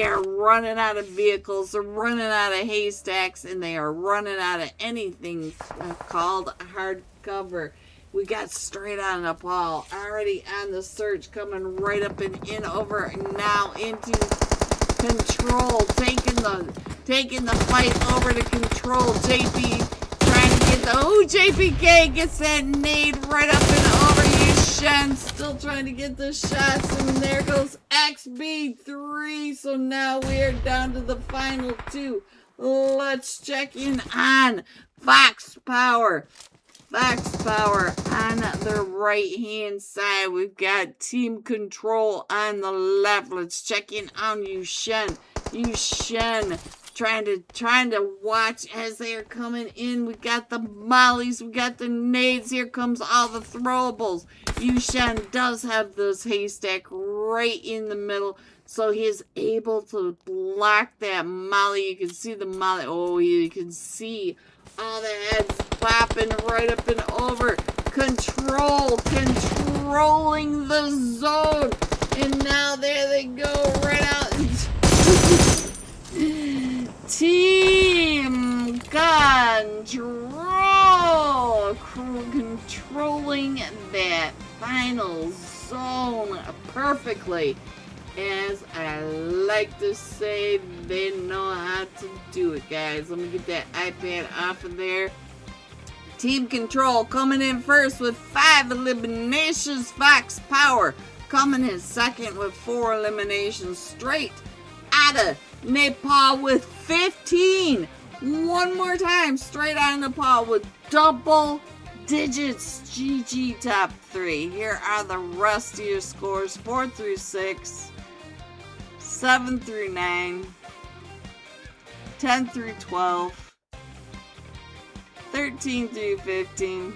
are running out of vehicles, they're running out of haystacks, and they are running out of anything called hard cover. We got straight on the ball, already on the surge, coming right up and in over now into Control, taking the fight over to Control. JP trying to get JPK gets that nade right up and over. Shen still trying to get the shots, and there goes XB3. So now we are down to the final 2. Let's check in on Fox Power. Fox Power on the right hand side. We've got Team Control on the left. Let's check in on Yushen. Trying to watch as they are coming in. We got the mollies, we got the nades. Here comes all the throwables. Yushen does have this haystack right in the middle, so he is able to block that molly. You can see the molly. Oh, you can see all the heads popping right up and over. Controlling the zone. And now there they go right out. Team Control controlling that final zone perfectly. As I like to say, they know how to do it, guys. Let me get that iPad off of there. Team Control coming in first with 5 eliminations. Fox Power coming in second with 4 eliminations straight out of Nepal with 15. One more time, straight out of Nepal with double digits. GG top 3. Here are the rest of your scores: 4 through 6, 7 through 9, 10 through 12, 13 through 15,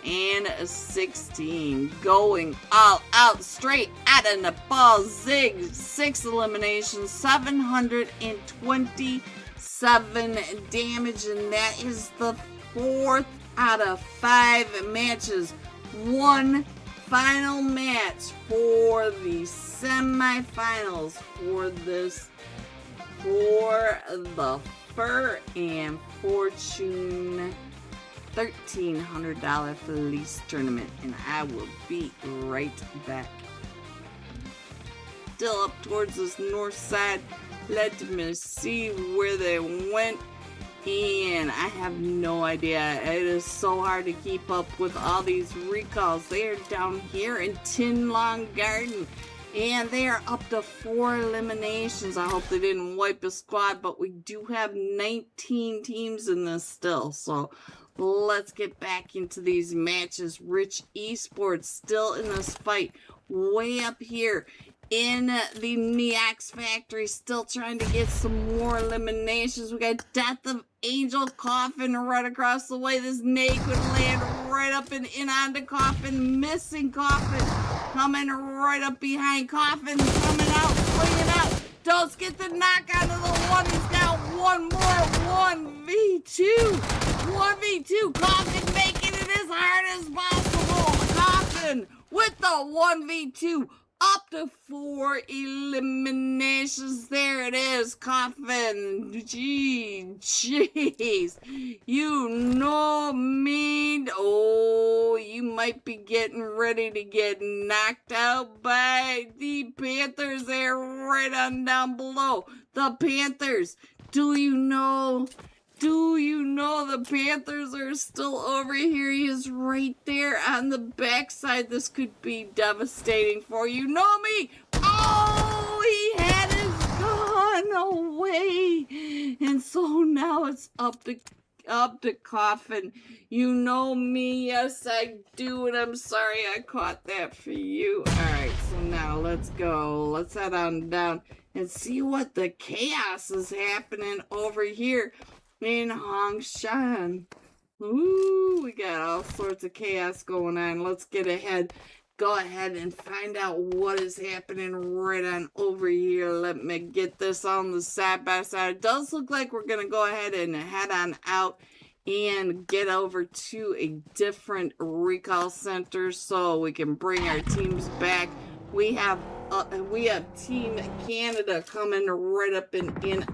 and 16. Going all out, straight out of Nepal. Zig, 6 eliminations, 727 damage, and that is the 4th out of 5 matches. One final match for the semifinals for the Fur and Fortune $1,300 Felis tournament, and I will be right back. Still up towards this north side. Let me see where they went, and I have no idea. It is so hard to keep up with all these recalls. They are down here in Tin Long Garden, and they are up to 4 eliminations. I hope they didn't wipe a squad, but we do have 19 teams in this still. So Let's get back into these matches. Rich Esports still in this fight. Way up here in the Neax factory, still trying to get some more eliminations. We got Death of Angel Coffin right across the way. This nade could land right up and in onto Coffin. Missing Coffin. Coming right up behind Coffin. Coming out, swinging out. Don't get the knock out of the one. He's got one more. 1v2. 1v2. Coffin making it as hard as possible. Coffin with the 1v2. Up to 4 eliminations. There it is, Coffin. Jeez. You know me. Oh, you might be getting ready to get knocked out by the Panthers there right on down below. The Panthers. Do you know the Panthers are still over here? He is right there on the backside. This could be devastating for you. Know me. Oh, he had his gun away. And so now it's up to Coffin. You know me. Yes, I do. And I'm sorry I caught that for you. All right, so now let's go. Let's head on down and see what the chaos is happening over here in Hongshan. Ooh, we got all sorts of chaos going on. Let's get ahead. Go ahead and find out what is happening right on over here. Let me get this on the side by side. It does look like we're going to go ahead and head on out and get over to a different recall center so we can bring our teams back. We have Team Canada coming right up and in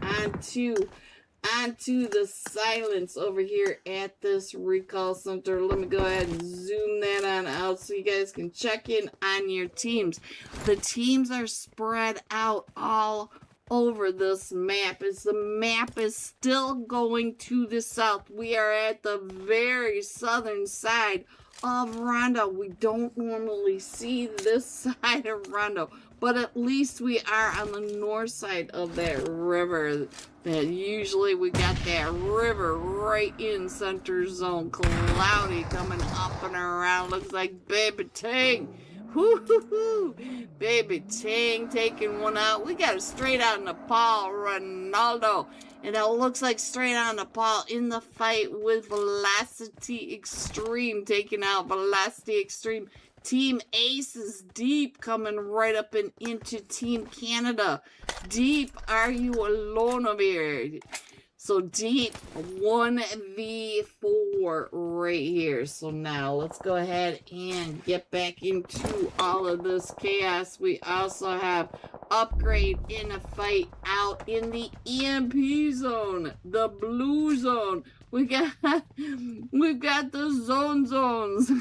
onto the silence over here at this recall center. Let me go ahead and zoom that on out so you guys can check in on your teams. The teams are spread out all over this map. As the map is still going to the south, we are at the very southern side of Rondo. We don't normally see this side of Rondo, but at least we are on the north side of that river. That usually we got that river right in center zone. Cloudy coming up and around. Looks like Baby Tang. Woo-hoo-hoo. Baby Tang taking one out. We got a straight out Nepal Ronaldo. And it looks like straight out Nepal in the fight with Velocity Extreme. Taking out Velocity Extreme. Team Aces Deep coming right up and into Team Canada. Deep, are you alone over here? So Deep 1v4 right here. So now let's go ahead and get back into all of this chaos. We also have Upgrade in a fight out in the EMP zone, the blue zone. We've got the zones.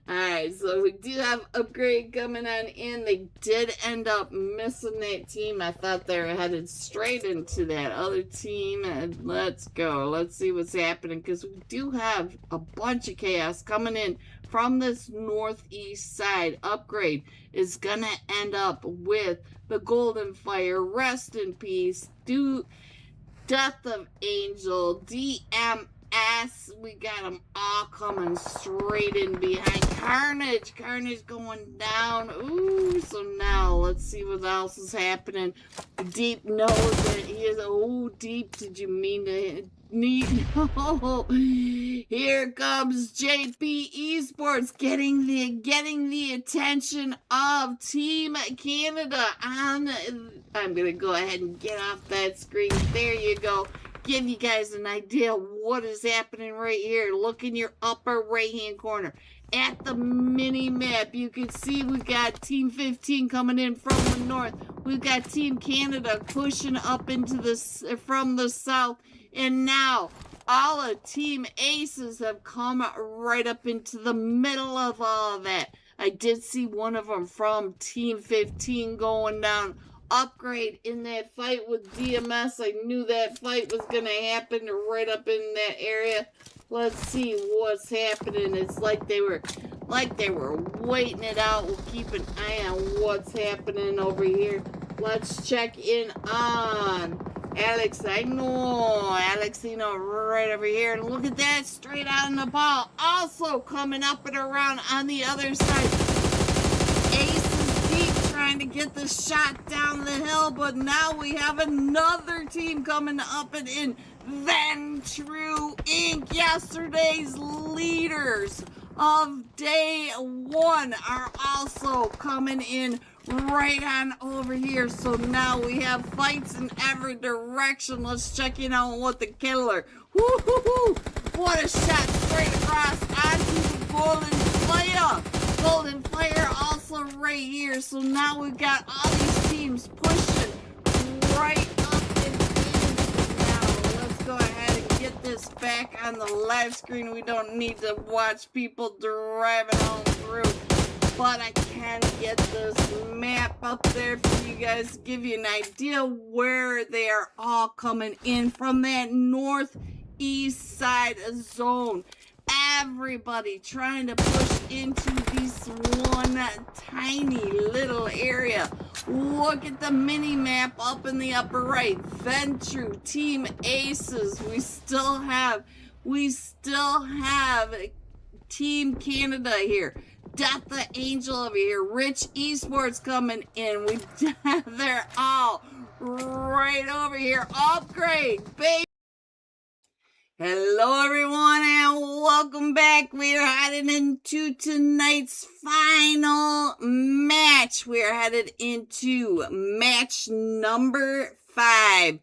Alright, so we do have Upgrade coming on in. They did end up missing that team. I thought they were headed straight into that other team. And let's go. Let's see what's happening, because we do have a bunch of chaos coming in from this northeast side. Upgrade is gonna end up with the Golden Fire. Rest in peace. Death of Angel. DMS. We got them all coming straight in behind. Carnage going down. Ooh, so now let's see what else is happening. Deep knows that he is. Oh, Deep, did you mean to no? Here comes JP Esports getting the attention of Team Canada. I'm gonna go ahead and get off that screen. There you go. Give you guys an idea what is happening right here. Look in your upper right hand corner at the mini map. You can see we got Team 15 coming in from the north. We've got Team Canada pushing up into this from the south, and now all of Team Aces have come right up into the middle of all of that. I did see one of them from Team 15 going down. Upgrade in that fight with DMS. I knew that fight was gonna happen right up in that area. Let's see what's happening. It's like they were waiting it out. We'll keep an eye on what's happening over here. Let's check in on Alex, I know. Alexino right over here. And look at that, straight out in the ball. Also coming up and around on the other side. Ace is deep trying to get the shot down the hill, but now we have another team coming up and in. Then True Inc. Yesterday's leaders of day one are also coming in right on over here. So now we have fights in every direction. Let's check in on what the killer. Woo-hoo-hoo! What a shot straight across onto the Golden Flare. Golden Flare also right here. So now we've got all these teams pushing right up and in. Now let's go ahead and get this back on the live screen. We don't need to watch people driving on through. But I can get this map up there for you guys to give you an idea where they are all coming in from that northeast side zone. Everybody trying to push into this one tiny little area. Look at the mini map up in the upper right. Ventru, Team Aces. We still have Team Canada here. Death the Angel over here. Rich Esports coming in. They're all right over here. Upgrade, baby. Hello, everyone, and welcome back. We are headed into tonight's final match. We are headed into match number 5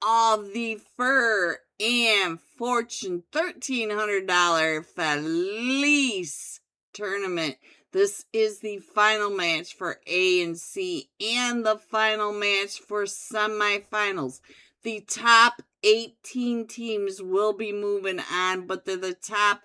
of the Fur and Fortune $1,300 Felis tournament. This is the final match for A and C and the final match for semifinals. The top 18 teams will be moving on, but they're the top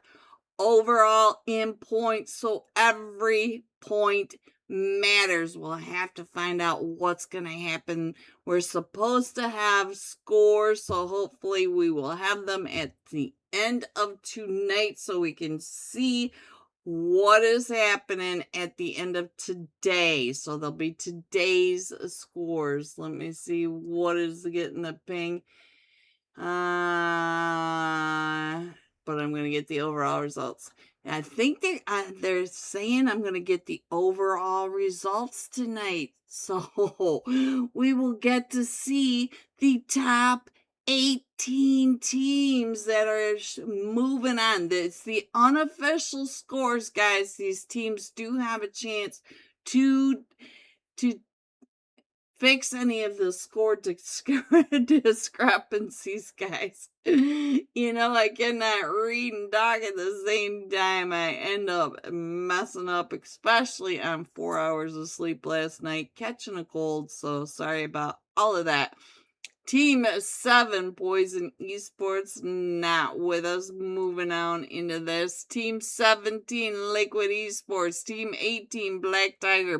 overall in points, so every point matters. We'll have to find out what's going to happen. We're supposed to have scores, so hopefully we will have them at the end of tonight so we can see what is happening at the end of today. So there'll be today's scores. Let me see what is getting the ping. But I'm going to get the overall results. I think they're saying I'm going to get the overall results tonight. So we will get to see the top 18 teams that are moving on. It's the unofficial scores, guys. These teams do have a chance to fix any of the score discrepancies, guys. You know, I cannot read and talk at the same time. I end up messing up, especially on 4 hours of sleep last night, catching a cold. So sorry about all of that. Team 7, Poison Esports, not with us. Moving on into this. Team 17, Liquid Esports. Team 18, Black Tiger.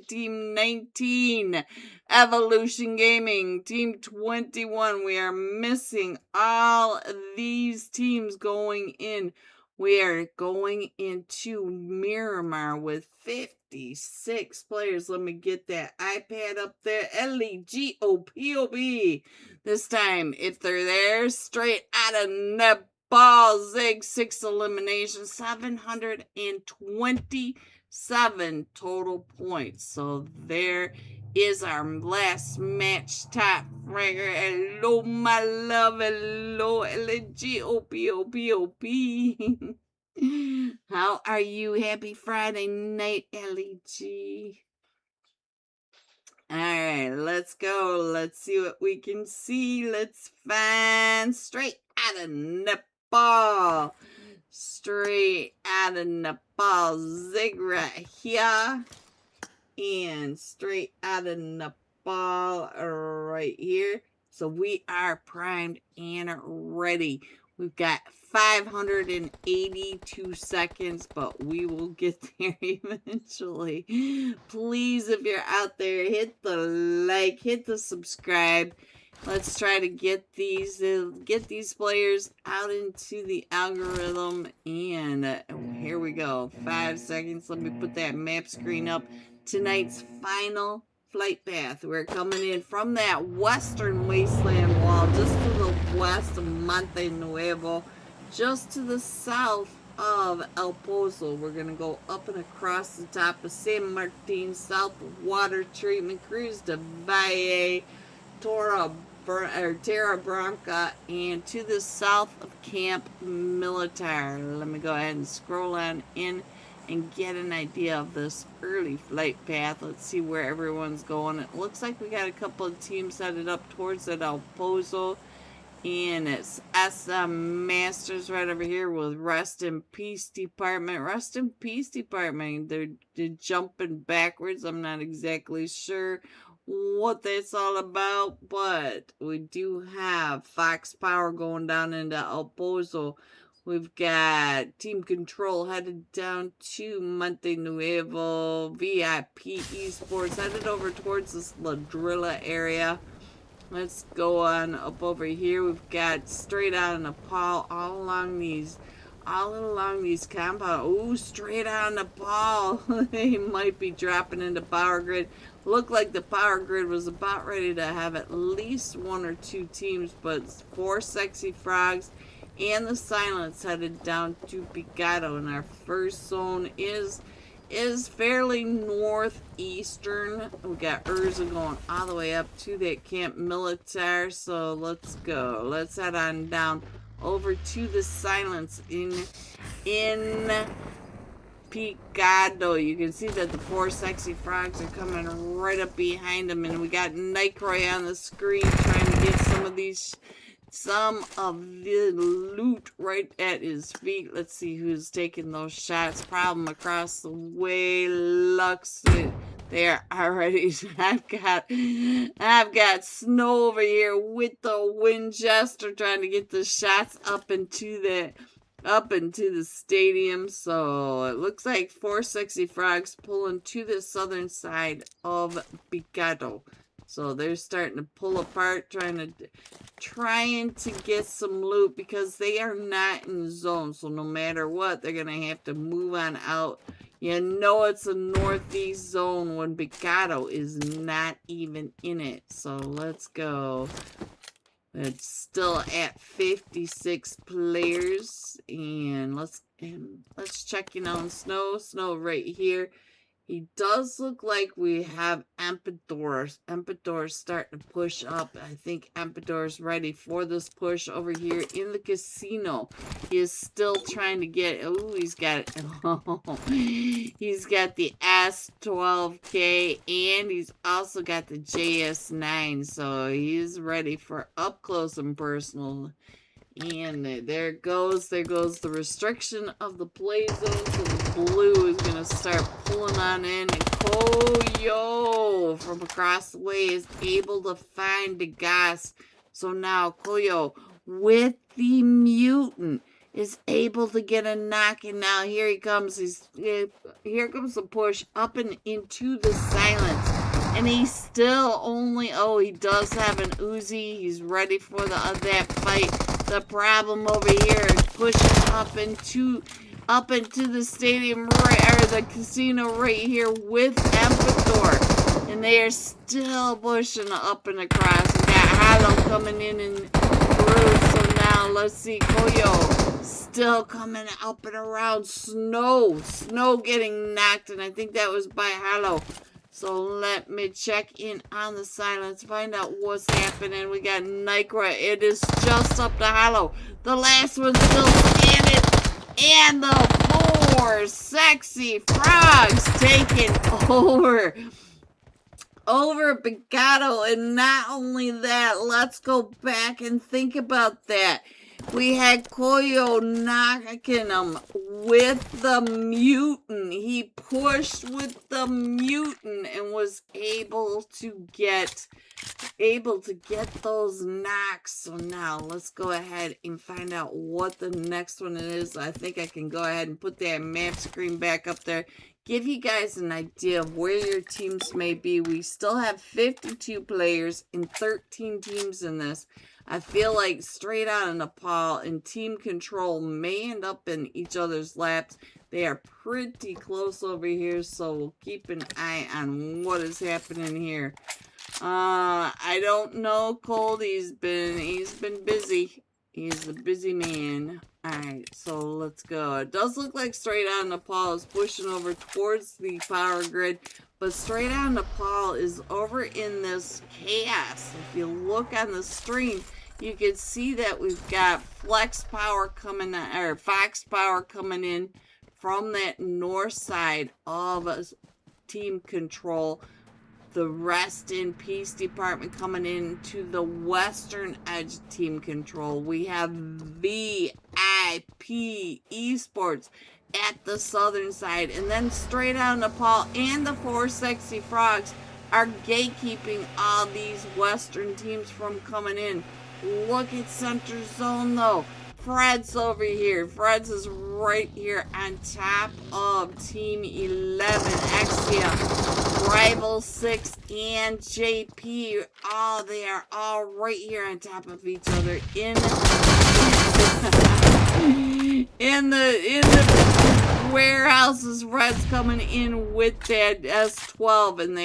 Team 19, Evolution Gaming. Team 21, we are missing all these teams going in. We are going into Miramar with 56 players. Let me get that iPad up there. LEGOPOB. This time, if they're there, straight out of Nepal. Zig 6 elimination. 727 total points. So there is our last match top fragger. Hello, my love. Hello, LEGOPOB. How are you? Happy Friday night, LEG. Alright, let's go. Let's see what we can see. Let's find straight out of Nepal. Straight out of Nepal. Zig right here. And straight out of Nepal right here. So we are primed and ready. We've got 582 seconds, but we will get there eventually. Please, if you're out there, hit the like, hit the subscribe. Let's try to get these players out into the algorithm. And here we go. 5 seconds. Let me put that map screen up. Tonight's final flight path. We're coming in from that western wasteland wall, just to the west of Monte Nuevo, just to the south of El Pozo. We're going to go up and across the top of San Martin, south of Water Treatment, cruise to Valle, Terra Branca, and to the south of Camp Militar. Let me go ahead and scroll on in and get an idea of this early flight path. Let's see where everyone's going. It looks like we got a couple of teams headed up towards that El Pozo, and it's SM Masters right over here with Rest in Peace Department. Rest in Peace Department. They're jumping backwards. I'm not exactly sure what that's all about, but we do have Fox Power going down into El Pozo. We've got Team Control headed down to Monte Nuevo. VIP Esports headed over towards this Ladrilla area. Let's go on up over here. We've got Straight Out of Nepal all along these compounds. Ooh, Straight Out of Nepal. They might be dropping into Power Grid. Looked like the Power Grid was about ready to have at least 1 or 2 teams, but 4 Sexy Frogs and the Silence headed down to Picado, and our first zone is fairly northeastern. We got Urza going all the way up to that Camp Militar, so let's go. Let's head on down over to the Silence in Picado. You can see that the 4 Sexy Frogs are coming right up behind them, and we got Nightcroy on the screen trying to get some of the loot right at his feet. Let's see who's taking those shots. Problem across the way. Lux there already. I've got Snow over here with the Winchester trying to get the shots up into the stadium. So it looks like 4 Sexy Frogs pulling to the southern side of Picado. So they're starting to pull apart, trying to get some loot because they are not in zone. So no matter what, they're gonna have to move on out. You know it's a northeast zone when Picado is not even in it. So let's go. It's still at 56 players, and let's check in on Snow right here. He does look like we have Emperador. Emperador's starting to push up. I think Emperador's ready for this push over here in the casino. He is still trying to get. Oh, he's got he's got the S12K, and he's also got the JS9. So he's ready for up close and personal. And there goes the restriction of the play zone. So the blue is going to start pulling on in. And Koyo from across the way is able to find the gas. So now Koyo with the mutant is able to get a knock. And now here he comes. Here comes the push up and into the Silence. And he's still only, he does have an Uzi. He's ready for that fight. The problem over here is pushing up into the stadium, or the casino right here with Emperador. And they are still pushing up and across. We got Hollow coming in and through. So now let's see Koyo still coming up and around. Snow getting knocked, and I think that was by Hollow. So let me check in on the Silence, find out what's happening. We got Nightcroy. It is just up to Hollow. The last one's still standing. And the 4 Sexy Frogs taking over Picado. And not only that, let's go back and think about that. We had Koyo knocking him with the mutant. He pushed with the mutant and was able to get those knocks. So now let's go ahead and find out what the next one is. I think I can go ahead and put that map screen back up there. Give you guys an idea of where your teams may be. We still have 52 players and 13 teams in this. I feel like Straight Out of Nepal and Team Control may end up in each other's laps. They are pretty close over here, so we'll keep an eye on what is happening here. I don't know, Cold. He's been busy. He's a busy man. Alright, so let's go. It does look like Straight On Nepal is pushing over towards the power grid, but Straight On Nepal is over in this chaos. If you look on the stream, you can see that we've got Flex Power coming, or Fox Power coming in from that north side of Team Control. The Rest in Peace department coming into the western edge Team Control. We have VIP Esports at the southern side. And then Straight Out Nepal and the 4 Sexy Frogs are gatekeeping all these western teams from coming in. Look at Center Zone though. Fred's over here. Fred's is right here on top of Team 11. Exia, Rival 6, and JP. Oh, they are all right here on top of each other in the warehouses. Red's coming in with that S12, and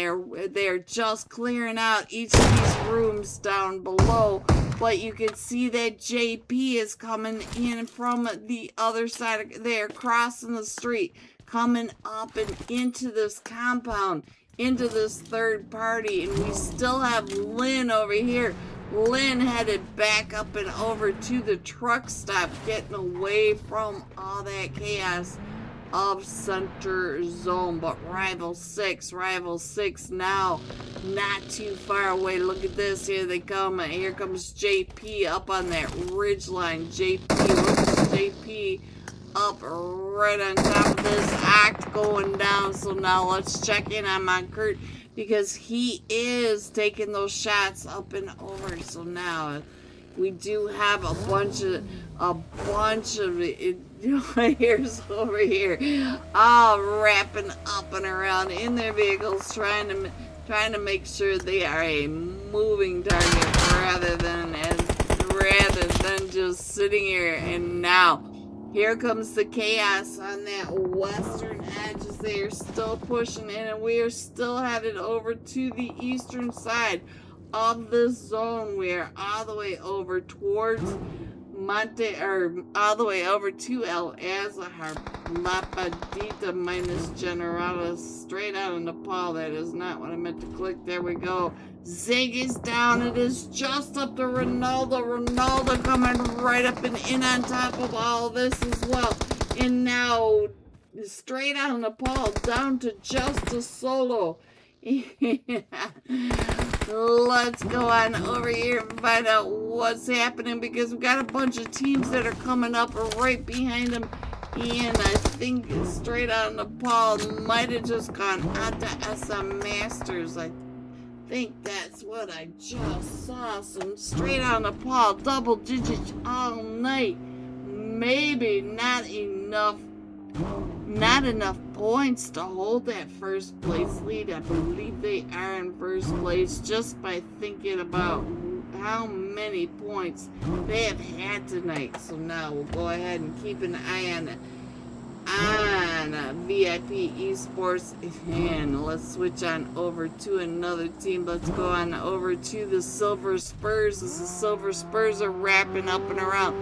they're just clearing out each of these rooms down below. But you can see that JP is coming in from the other side. They're crossing the street, coming up and into this compound, into this third party. And we still have Lynn over here. Lynn headed back up and over to the truck stop, getting away from all that chaos of Center Zone. But Rival 6 now not too far away. Look at this. Here they come. Here comes JP up on that ridge line. JP up right on top of this act going down. So now let's check in on Monkert, because he is taking those shots up and over. So now we do have a bunch of here's over here, all wrapping up and around in their vehicles, trying to make sure they are a moving target rather than just sitting here. And now here comes the chaos on that western edge as they are still pushing in, and we are still headed over to the eastern side of this zone. We are all the way over towards all the way over to El Azahar, Lapadita minus Generalis, Straight Out of Nepal. That is not what I meant to click. There we go. Zig is down. It is just up to Ronaldo. Ronaldo coming right up and in on top of all this as well. And now Straight Out of Nepal down to just a solo. Let's go on over here and find out what's happening, because we've got a bunch of teams that are coming up right behind them. And I think Straight Out of Nepal might have just gone out to SM Masters. I think that's what I just saw. Some Straight Out of Nepal double digits all night. Maybe not enough points to hold that first place lead. I believe they are in first place just by thinking about how many points they have had tonight. So now we'll go ahead and keep an eye on VIP Esports, and let's switch on over to another team. Let's go on over to the Silver Spurs, as the Silver Spurs are wrapping up and around.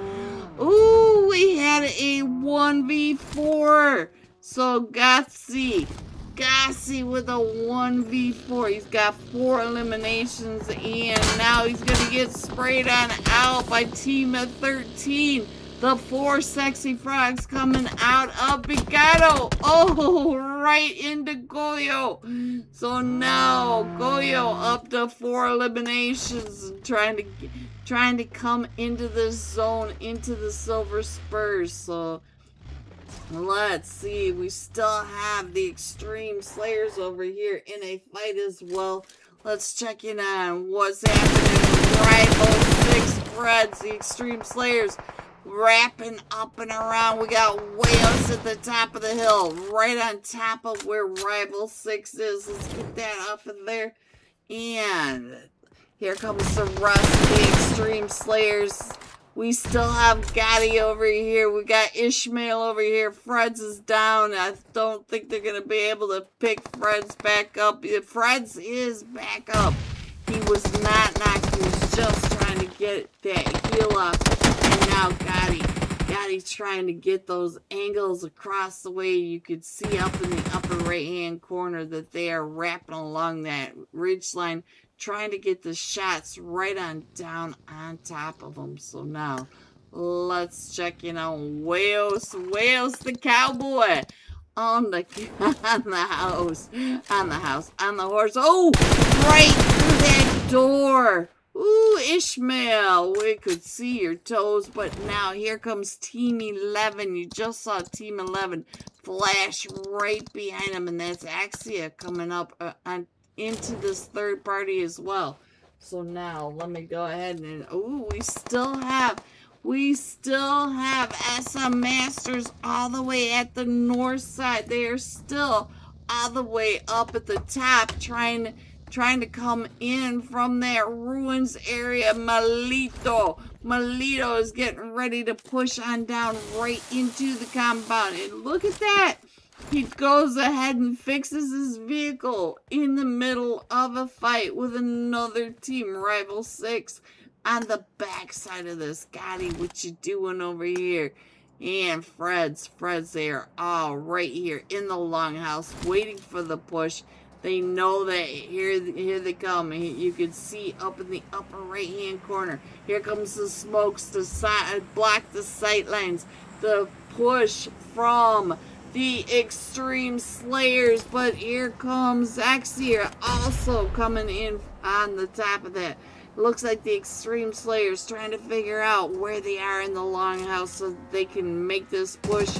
Ooh, we had a 1v4. So Gassi with a 1v4. He's got 4 eliminations, and now he's going to get sprayed on out by Team of 13. The 4 Sexy Frogs coming out of Picado. Oh, right into Goyo. So now Goyo up to 4 eliminations, trying to come into this zone, into the Silver Spurs. So let's see. We still have the Extreme Slayers over here in a fight as well. Let's check in on what's happening. Rival 6 Freds, the Extreme Slayers, wrapping up and around. We got Wales at the top of the hill, right on top of where Rival 6 is. Let's get that off of there. And here comes the rest of the Extreme Slayers We still have Gotti over here. We got Ishmael over here. Freds is down. I don't think they're going to be able to pick Freds back up. Freds is back up. He was not knocked. He was just trying to get that heal up. And now Gotti's trying to get those angles across the way. You could see up in the upper right-hand corner that they are wrapping along that ridge line, trying to get the shots right on down on top of them. So now, let's check in on Wales the cowboy. On the horse. Oh, right through that door. Ooh, Ishmael, we could see your toes, but now here comes Team 11. You just saw Team 11 flash right behind him, and that's Axia coming up into this third party as well. So now, let me go ahead and, ooh, we still have SM Masters all the way at the north side. They are still all the way up at the top trying to come in from that ruins area. Malito is getting ready to push on down right into the compound. And look at that. He goes ahead and fixes his vehicle in the middle of a fight with another team, Rival 6. On the back side of this. Gotti, what you doing over here? And Freds, they are all right here in the longhouse waiting for the push. They know that here they come. You can see up in the upper right-hand corner. Here comes the smokes to block the sight lines. The push from the Extreme Slayers. But here comes Axia also coming in on the top of that. Looks like the Extreme Slayers trying to figure out where they are in the longhouse so they can make this push.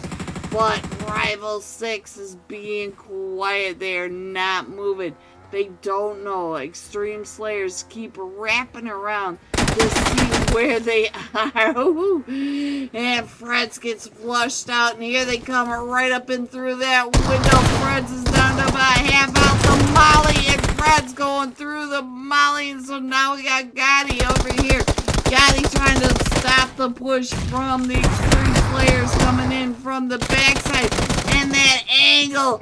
But Rival 6 is being quiet. They are not moving. They don't know. Extreme Slayers keep wrapping around to see where they are. And Freds gets flushed out. And here they come right up and through that window. Freds is down to about half out the molly. And Freds going through the molly. And so now we got Gotti over here. Gotti trying to stop the push from the Extreme Slayers coming in from the backside. And that angle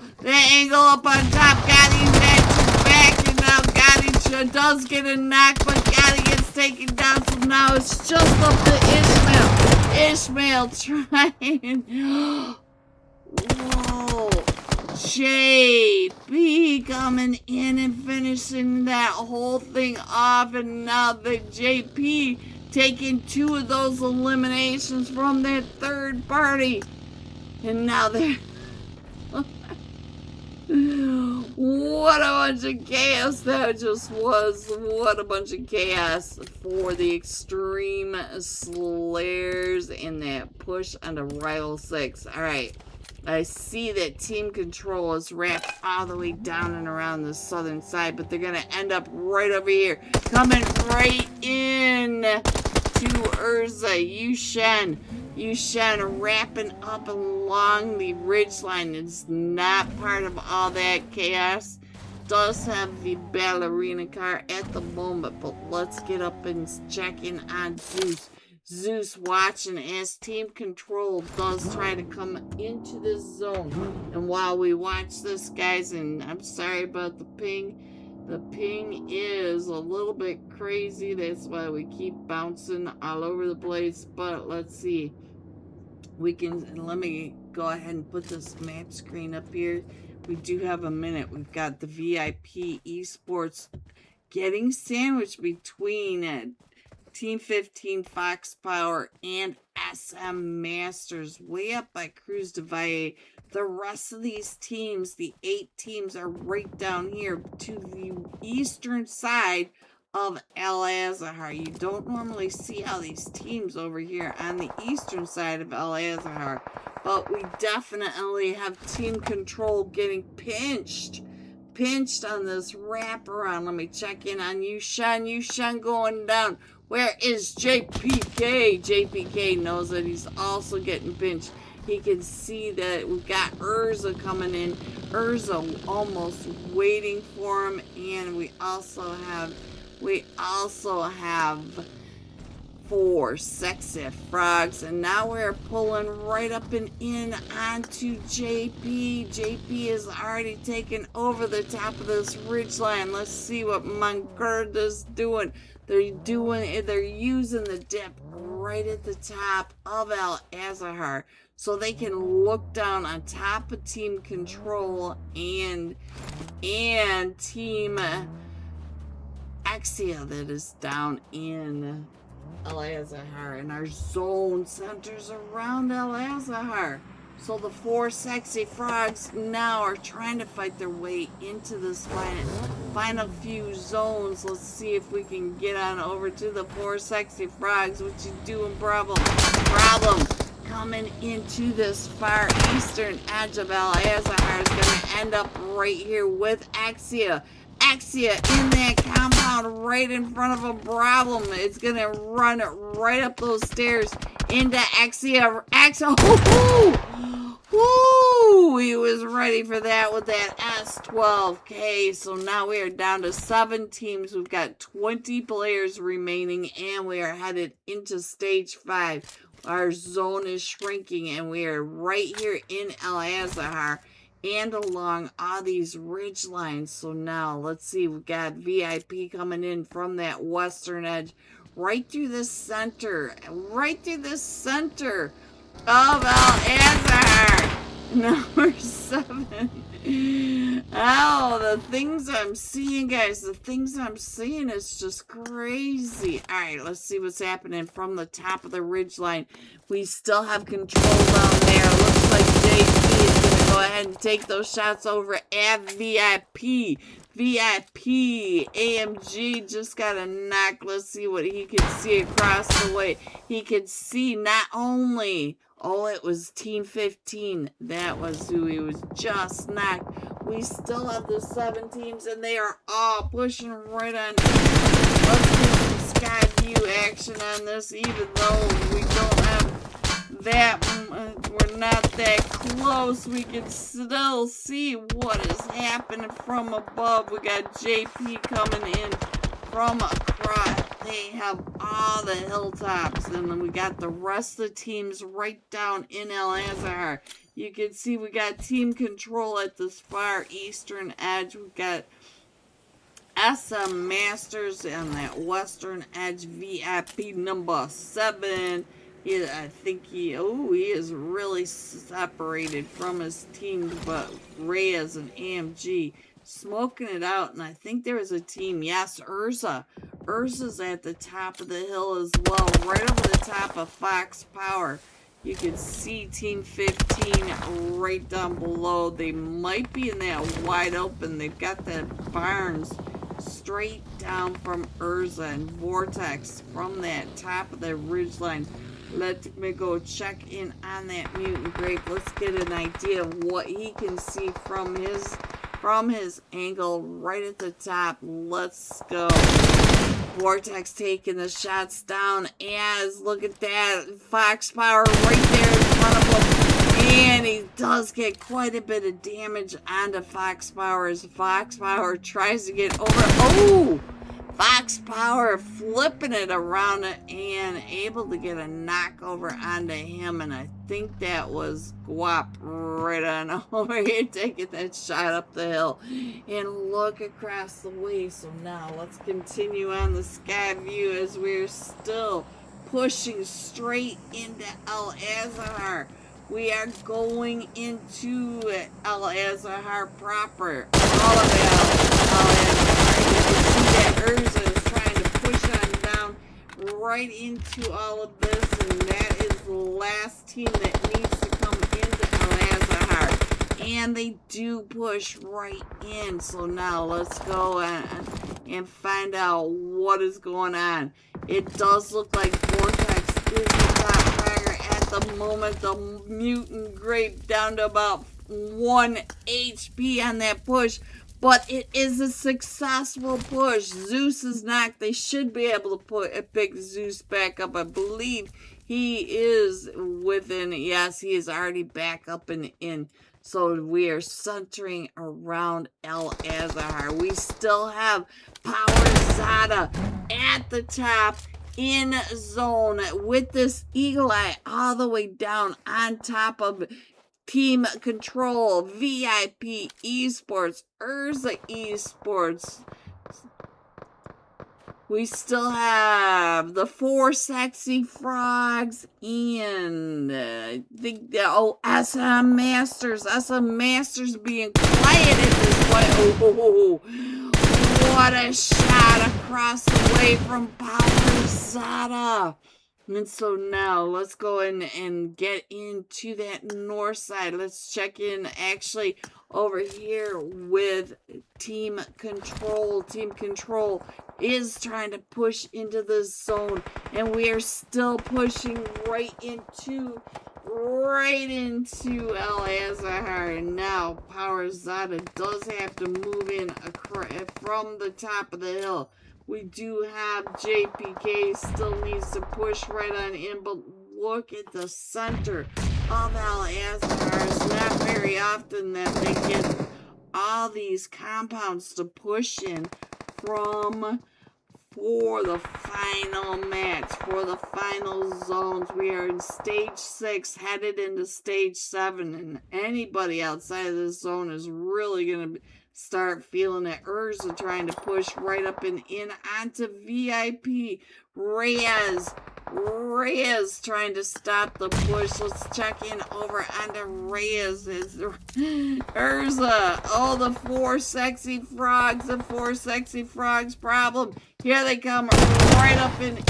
up on top. Gotti's at his back. And now Gotti does get a knock, but Gotti gets taken down. So now it's just up to Ishmael trying. Whoa. JP coming in and finishing that whole thing off. And now the JP taking 2 of those eliminations from that third party. And now they're... What a bunch of chaos that just was. What a bunch of chaos for the Extreme Slayers in that push on the Rival 6. Alright. I see that team control is wrapped all the way down and around the southern side, but they're going to end up right over here. Coming right in to Urza. Yushen wrapping up along the ridgeline. It's not part of all that chaos. Does have the ballerina car at the moment, but let's get up and check in on Zeus. Zeus watching as team control does try to come into this zone. And while we watch this, guys, and I'm sorry about the ping is a little bit crazy. That's why we keep bouncing all over the place. But let's see. Let me go ahead and put this map screen up here. We do have a minute. We've got the VIP Esports getting sandwiched between Team 15 Fox Power and SM Masters way up by Cruz de Valle. The rest of these teams, the 8 teams, are right down here to the eastern side of El Azahar. You don't normally see all these teams over here on the eastern side of El Azahar, but we definitely have team control getting pinched on this wraparound. Let me check in on Yushan going down. Where is JPK? JPK knows that he's also getting pinched. He can see that we've got Urza coming in. Urza almost waiting for him. And we also have 4 sexy frogs, and now we're pulling right up and in onto JP. JP is already taken over the top of this ridgeline. Let's see what Mangerda's doing. They're using the dip right at the top of El Azahar, so they can look down on top of Team Control and Team Axia that is down in El Azahar, and our zone centers around El Azahar. So the 4 sexy frogs now are trying to fight their way into this final few zones. Let's see if we can get on over to the 4 sexy frogs. What you doing, problem? Coming into this far eastern edge of El Azahar is going to end up right here with Axia. Axia in that compound right in front of a problem. It's going to run right up those stairs into Axia. Woo! He was ready for that with that S12K. So now we are down to 7 teams. We've got 20 players remaining, and we are headed into stage 5. Our zone is shrinking, and we are right here in El Azahar and along all these ridge lines. So now let's see, we've got VIP coming in from that western edge right through the center of El Azahar. Number 7. Oh, the things I'm seeing, guys. The things I'm seeing is just crazy. All right, let's see what's happening from the top of the ridgeline. We still have control down there. Looks like JP is going to go ahead and take those shots over at VIP. AMG just got a knock. Let's see what he can see across the way. He could see not only... Oh, it was Team 15. That was who he was just knocked. We still have the 7 teams, and they are all pushing right on. Let's get some sky view action on this, even though we don't have that. We're not that close. We can still see what is happening from above. We got JP coming in from across. They have all the hilltops, and then we got the rest of the teams right down in El Azahar. You can see we got Team Control at this far eastern edge. We've got SM Masters on that western edge. VIP number 7. I think he is really separated from his team, but Reyes and AMG smoking it out. And I think there was a team, yes, Urza. Urza's at the top of the hill as well, right over the top of Fox Power. You can see Team 15 right down below. They might be in that wide open. They've got the barns straight down from Urza and Vortex from that top of the ridgeline. Let me go check in on that mutant grape. Let's get an idea of what he can see from his angle right at the top. Let's go. Vortex taking the shots down as, look at that, Fox Power right there in front of him. And he does get quite a bit of damage onto Fox Power as Fox Power tries to get over. Oh! Fox Power flipping it around and able to get a knockover onto him, and I think that was Guap right on over here taking that shot up the hill. And look across the way. So now let's continue on the sky view as we're still pushing straight into El Azahar. We are going into El Azahar proper. All of El Azahar. Urza is trying to push on down right into all of this, and that is the last team that needs to come into El Azahar. And they do push right in. So now let's go and find out what is going on. It does look like Vortex is the top fragger at the moment. The mutant grape down to about 1 HP on that push. But it is a successful push. Zeus is knocked. They should be able to pick Zeus back up. I believe he is within. Yes, he is already back up and in. So we are centering around El Azahar. We still have Power Zada at the top. in zone with this eagle eye all the way down on top of Team Control, VIP Esports, Urza Esports. We still have the 4 Sexy Frogs and SM Masters. SM Masters being quiet at this point. Oh, what a shot across the way from PUBGM. And so now let's go in and get into that north side. Let's check in actually over here with Team Control. Team Control is trying to push into the zone, and we are still pushing right into El Azhar. And now PUBGM does have to move in from the top of the hill. We do have JPK still needs to push right on in, but look at the center of El Azhar. It's not very often that they get all these compounds to push in for the final match, for the final zones. We are in stage 6, headed into stage 7, and anybody outside of this zone is really going to start feeling it. Urza trying to push right up and in onto VIP. Reyes trying to stop the push. Let's check in over onto Reyes. Urza. Oh, the 4 Sexy Frogs. The 4 Sexy Frogs problem. Here they come right up and in.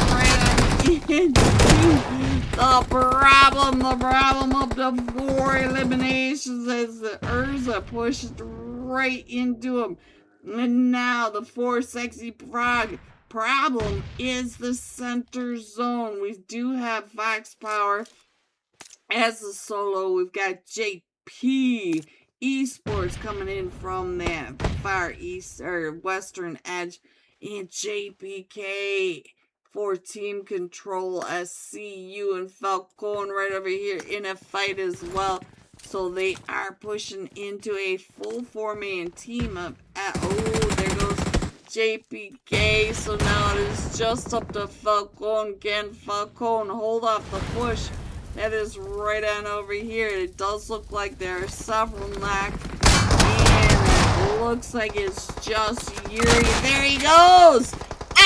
Right into the problem of the 4 eliminations as the Urza pushed right into him. And now the 4 Sexy Frog problem is the center zone. We do have Fox Power as a solo. We've got JP Esports coming in from that far east or western edge, and JPK for Team Control, SCU and Falcon right over here in a fight as well. So they are pushing into a full 4-man team up at, there goes JPK. So now it is just up to Falcon. Can Falcon hold off the push? That is right on over here. It does look like there are several knocked, and it looks like it's just Yuri. There he goes!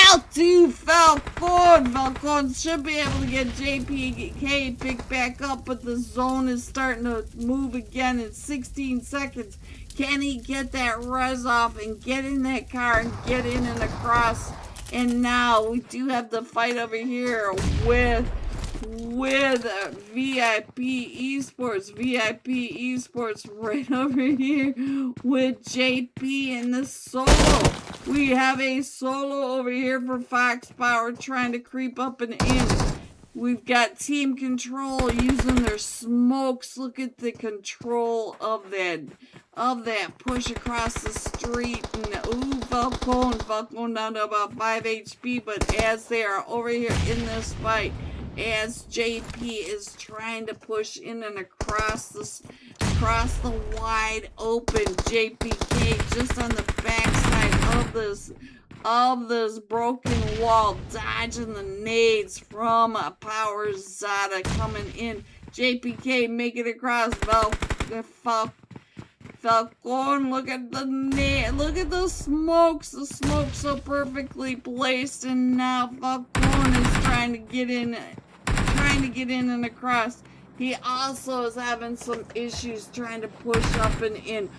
Out to Falcon! Falcon should be able to get JPK picked back up, but the zone is starting to move again in 16 seconds. Can he get that res off and get in that car and get in and across? And now we do have the fight over here with VIP Esports right over here with JP in the solo. We have a solo over here for Fox Power trying to creep up and in. We've got Team Control using their smokes. Look at the control of that push across the street. And Falcon down to about 5 HP, but as they are over here in this fight, as JP is trying to push in and across the wide open, JPK just on the backside of this broken wall, dodging the nades from PUBGM coming in. JPK making it across. Falcon, look at the smokes. The smokes so perfectly placed, and now Falcon is trying to get in and across. He also is having some issues trying to push up and in.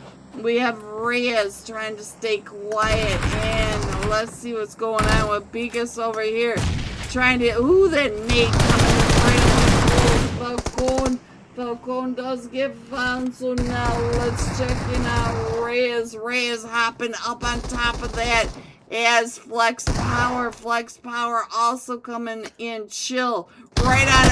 We have Reyes trying to stay quiet, and let's see what's going on with Bigas over here. Trying to, that nade coming right in. Falcon does get found, so now let's check in on Reyes. Reyes hopping up on top of that as Flex Power also coming in. Chill right on,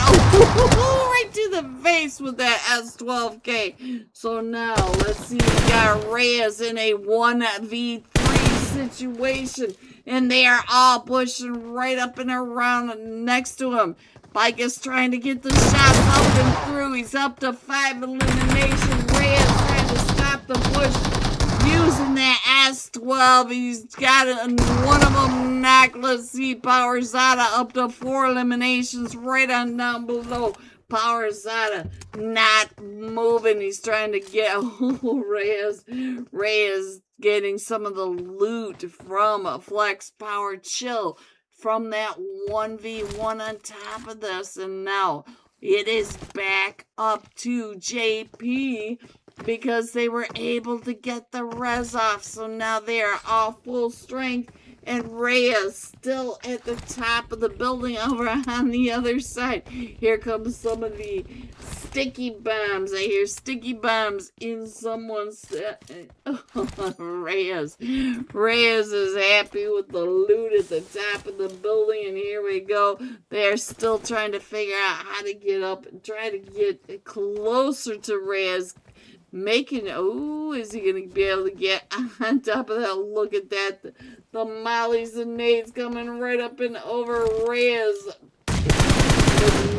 right to the face with that S12K. So now let's see, we got Reyes in a 1v3 situation, and they are all pushing right up and around next to him. Bike is trying to get the shots up and through. He's up to 5 elimination. Reyes trying to stop the push using that S12. He's got one of them knocked knock. Let's see, Power Zada up to 4 eliminations right on down below. Power Zada not moving. He's trying to get Reyes getting some of the loot from Flex Power Chill from that 1v1 on top of this. And now it is back up to JP because they were able to get the res off. So now they are all full strength. And Reyes still at the top of the building over on the other side. Here comes some of the sticky bombs. I hear sticky bombs in someone's... Reyes is happy with the loot at the top of the building. And here we go. They're still trying to figure out how to get up and try to get closer to Reyes. Is he going to be able to get on top of that? Look at that. The mollies and nades coming right up and over Reyes.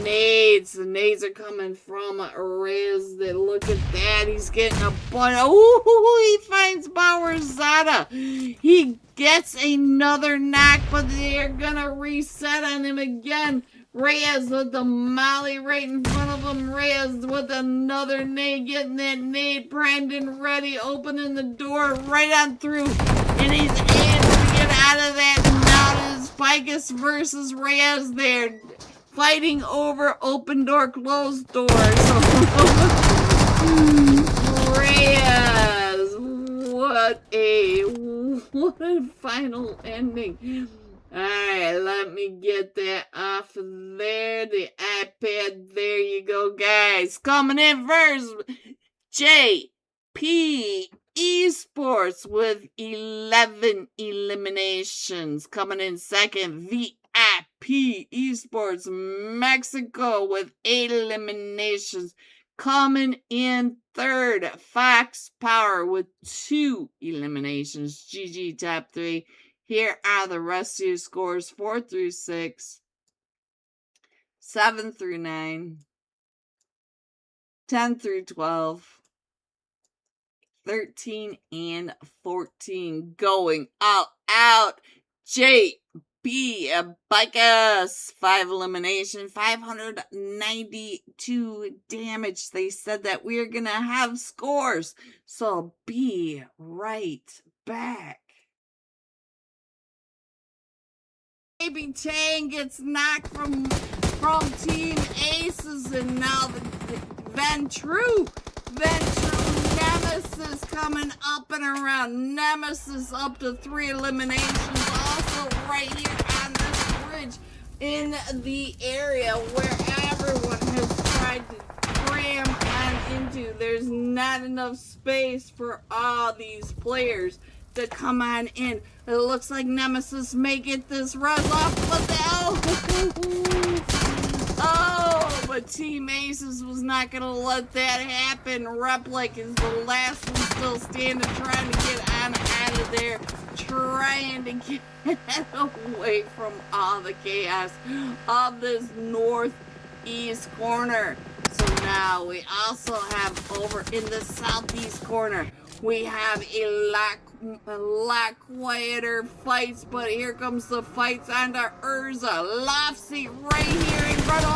The nades are coming from Reyes. Look at that. He's getting a bunch. He finds Power Zada. He gets another knock, but they're going to reset on him again. Reyes with the molly right in front of him. Reyes with another nade, getting that nade primed and ready, opening the door right on through. And he's able to get out of that. Now it is Picus versus Reyes there, fighting over open door, closed door. So Reyes, what a final ending. Alright, let me get that off of there. The iPad, there you go, guys. Coming in first, JP Esports with 11 eliminations. Coming in second, VIP Esports Mexico with 8 eliminations. Coming in third, Fox Power with 2 eliminations. GG top 3. Here are the rest of your scores: 4 through 6, 7 through 9, 10 through 12, 13 and 14. Going all out. JP Bicus, 5 elimination, 592 damage. They said that we're going to have scores. So be right back. Baby Tang gets knocked from Team Aces, and now the Ventru Nemesis coming up and around. Nemesis up to 3 eliminations. Also right here on this bridge in the area where everyone has tried to cram on into. There's not enough space for all these players to come on in. It looks like Nemesis may get this res off, but but Team Aces was not gonna let that happen. Replic is the last one still standing, trying to get on out of there, trying to get away from all the chaos of this northeast corner. So now we also have over in the southeast corner, we have a lot quieter fights, but here comes the fights onto Urza. Lofsy right here in front of...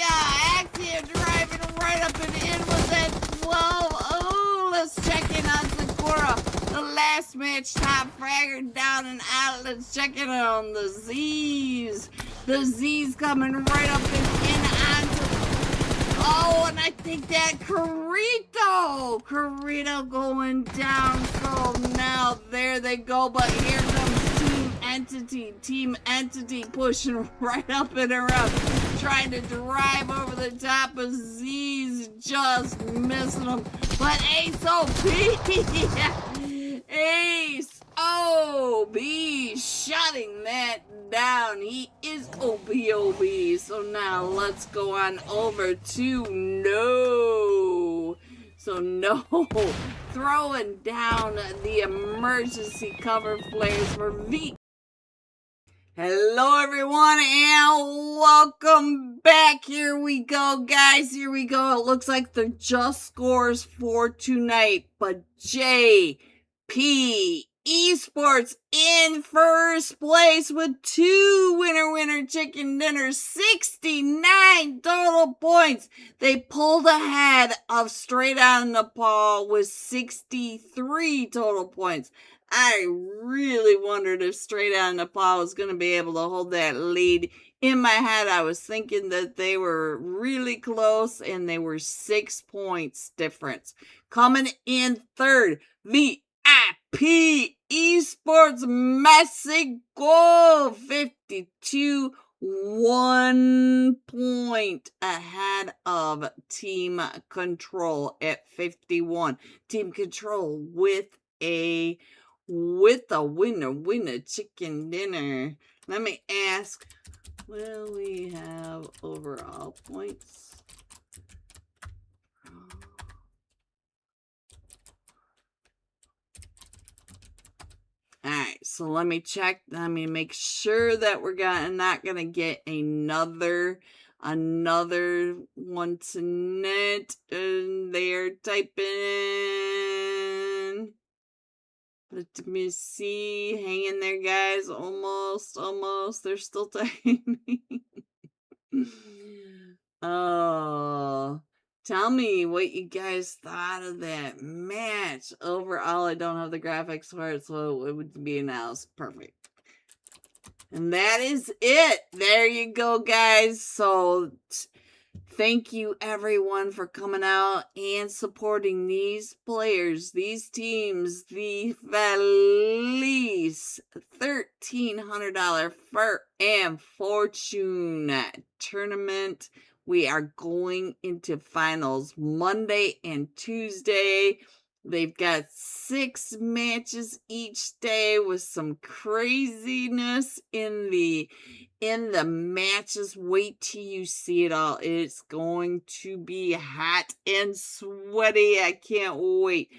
Axia driving right up and in with that 12. Let's check in on Sakura. The last match, top fragger down and out. Let's check in on the Z's. The Z's coming right up and in onto... and I think that Carrito going down. So now there they go. But here comes Team Entity pushing right up and around, trying to drive over the top of Z's, just missing them. But Ace OB shutting that down. He is OB. So now let's go on over to No. So No throwing down the emergency cover flares for V. Hello everyone and welcome back. Here we go, guys. Here we go. It looks like the just scores for tonight, but JP Esports in first place with 2 winner chicken dinners, 69 total points. They pulled ahead of Straight Out Nepal with 63 total points. I really wondered if Straight Out Nepal was going to be able to hold that lead. In my head, I was thinking that they were really close and they were 6 points difference. Coming in third, VIP Esports Mexico, 52, 1 point ahead of Team Control at 51. Team Control with a winner chicken dinner. Let me ask, will we have overall points? Alright, so let me check. Let me make sure that we're not gonna get another one tonight. And they're typing. Let me see. Hang in there, guys. Almost. They're still typing. Oh. Tell me what you guys thought of that match. Overall, I don't have the graphics for it, so it would be announced. Perfect. And that is it. There you go, guys. So, thank you, everyone, for coming out and supporting these players, these teams, the Felis $1,300 Fur and Fortune tournament. We are going into finals Monday and Tuesday. They've got 6 matches each day with some craziness in the matches. Wait till you see it all. It's going to be hot and sweaty. I can't wait.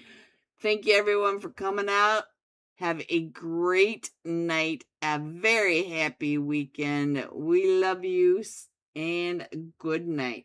Thank you, everyone, for coming out. Have a great night. A very happy weekend. We love you and good night.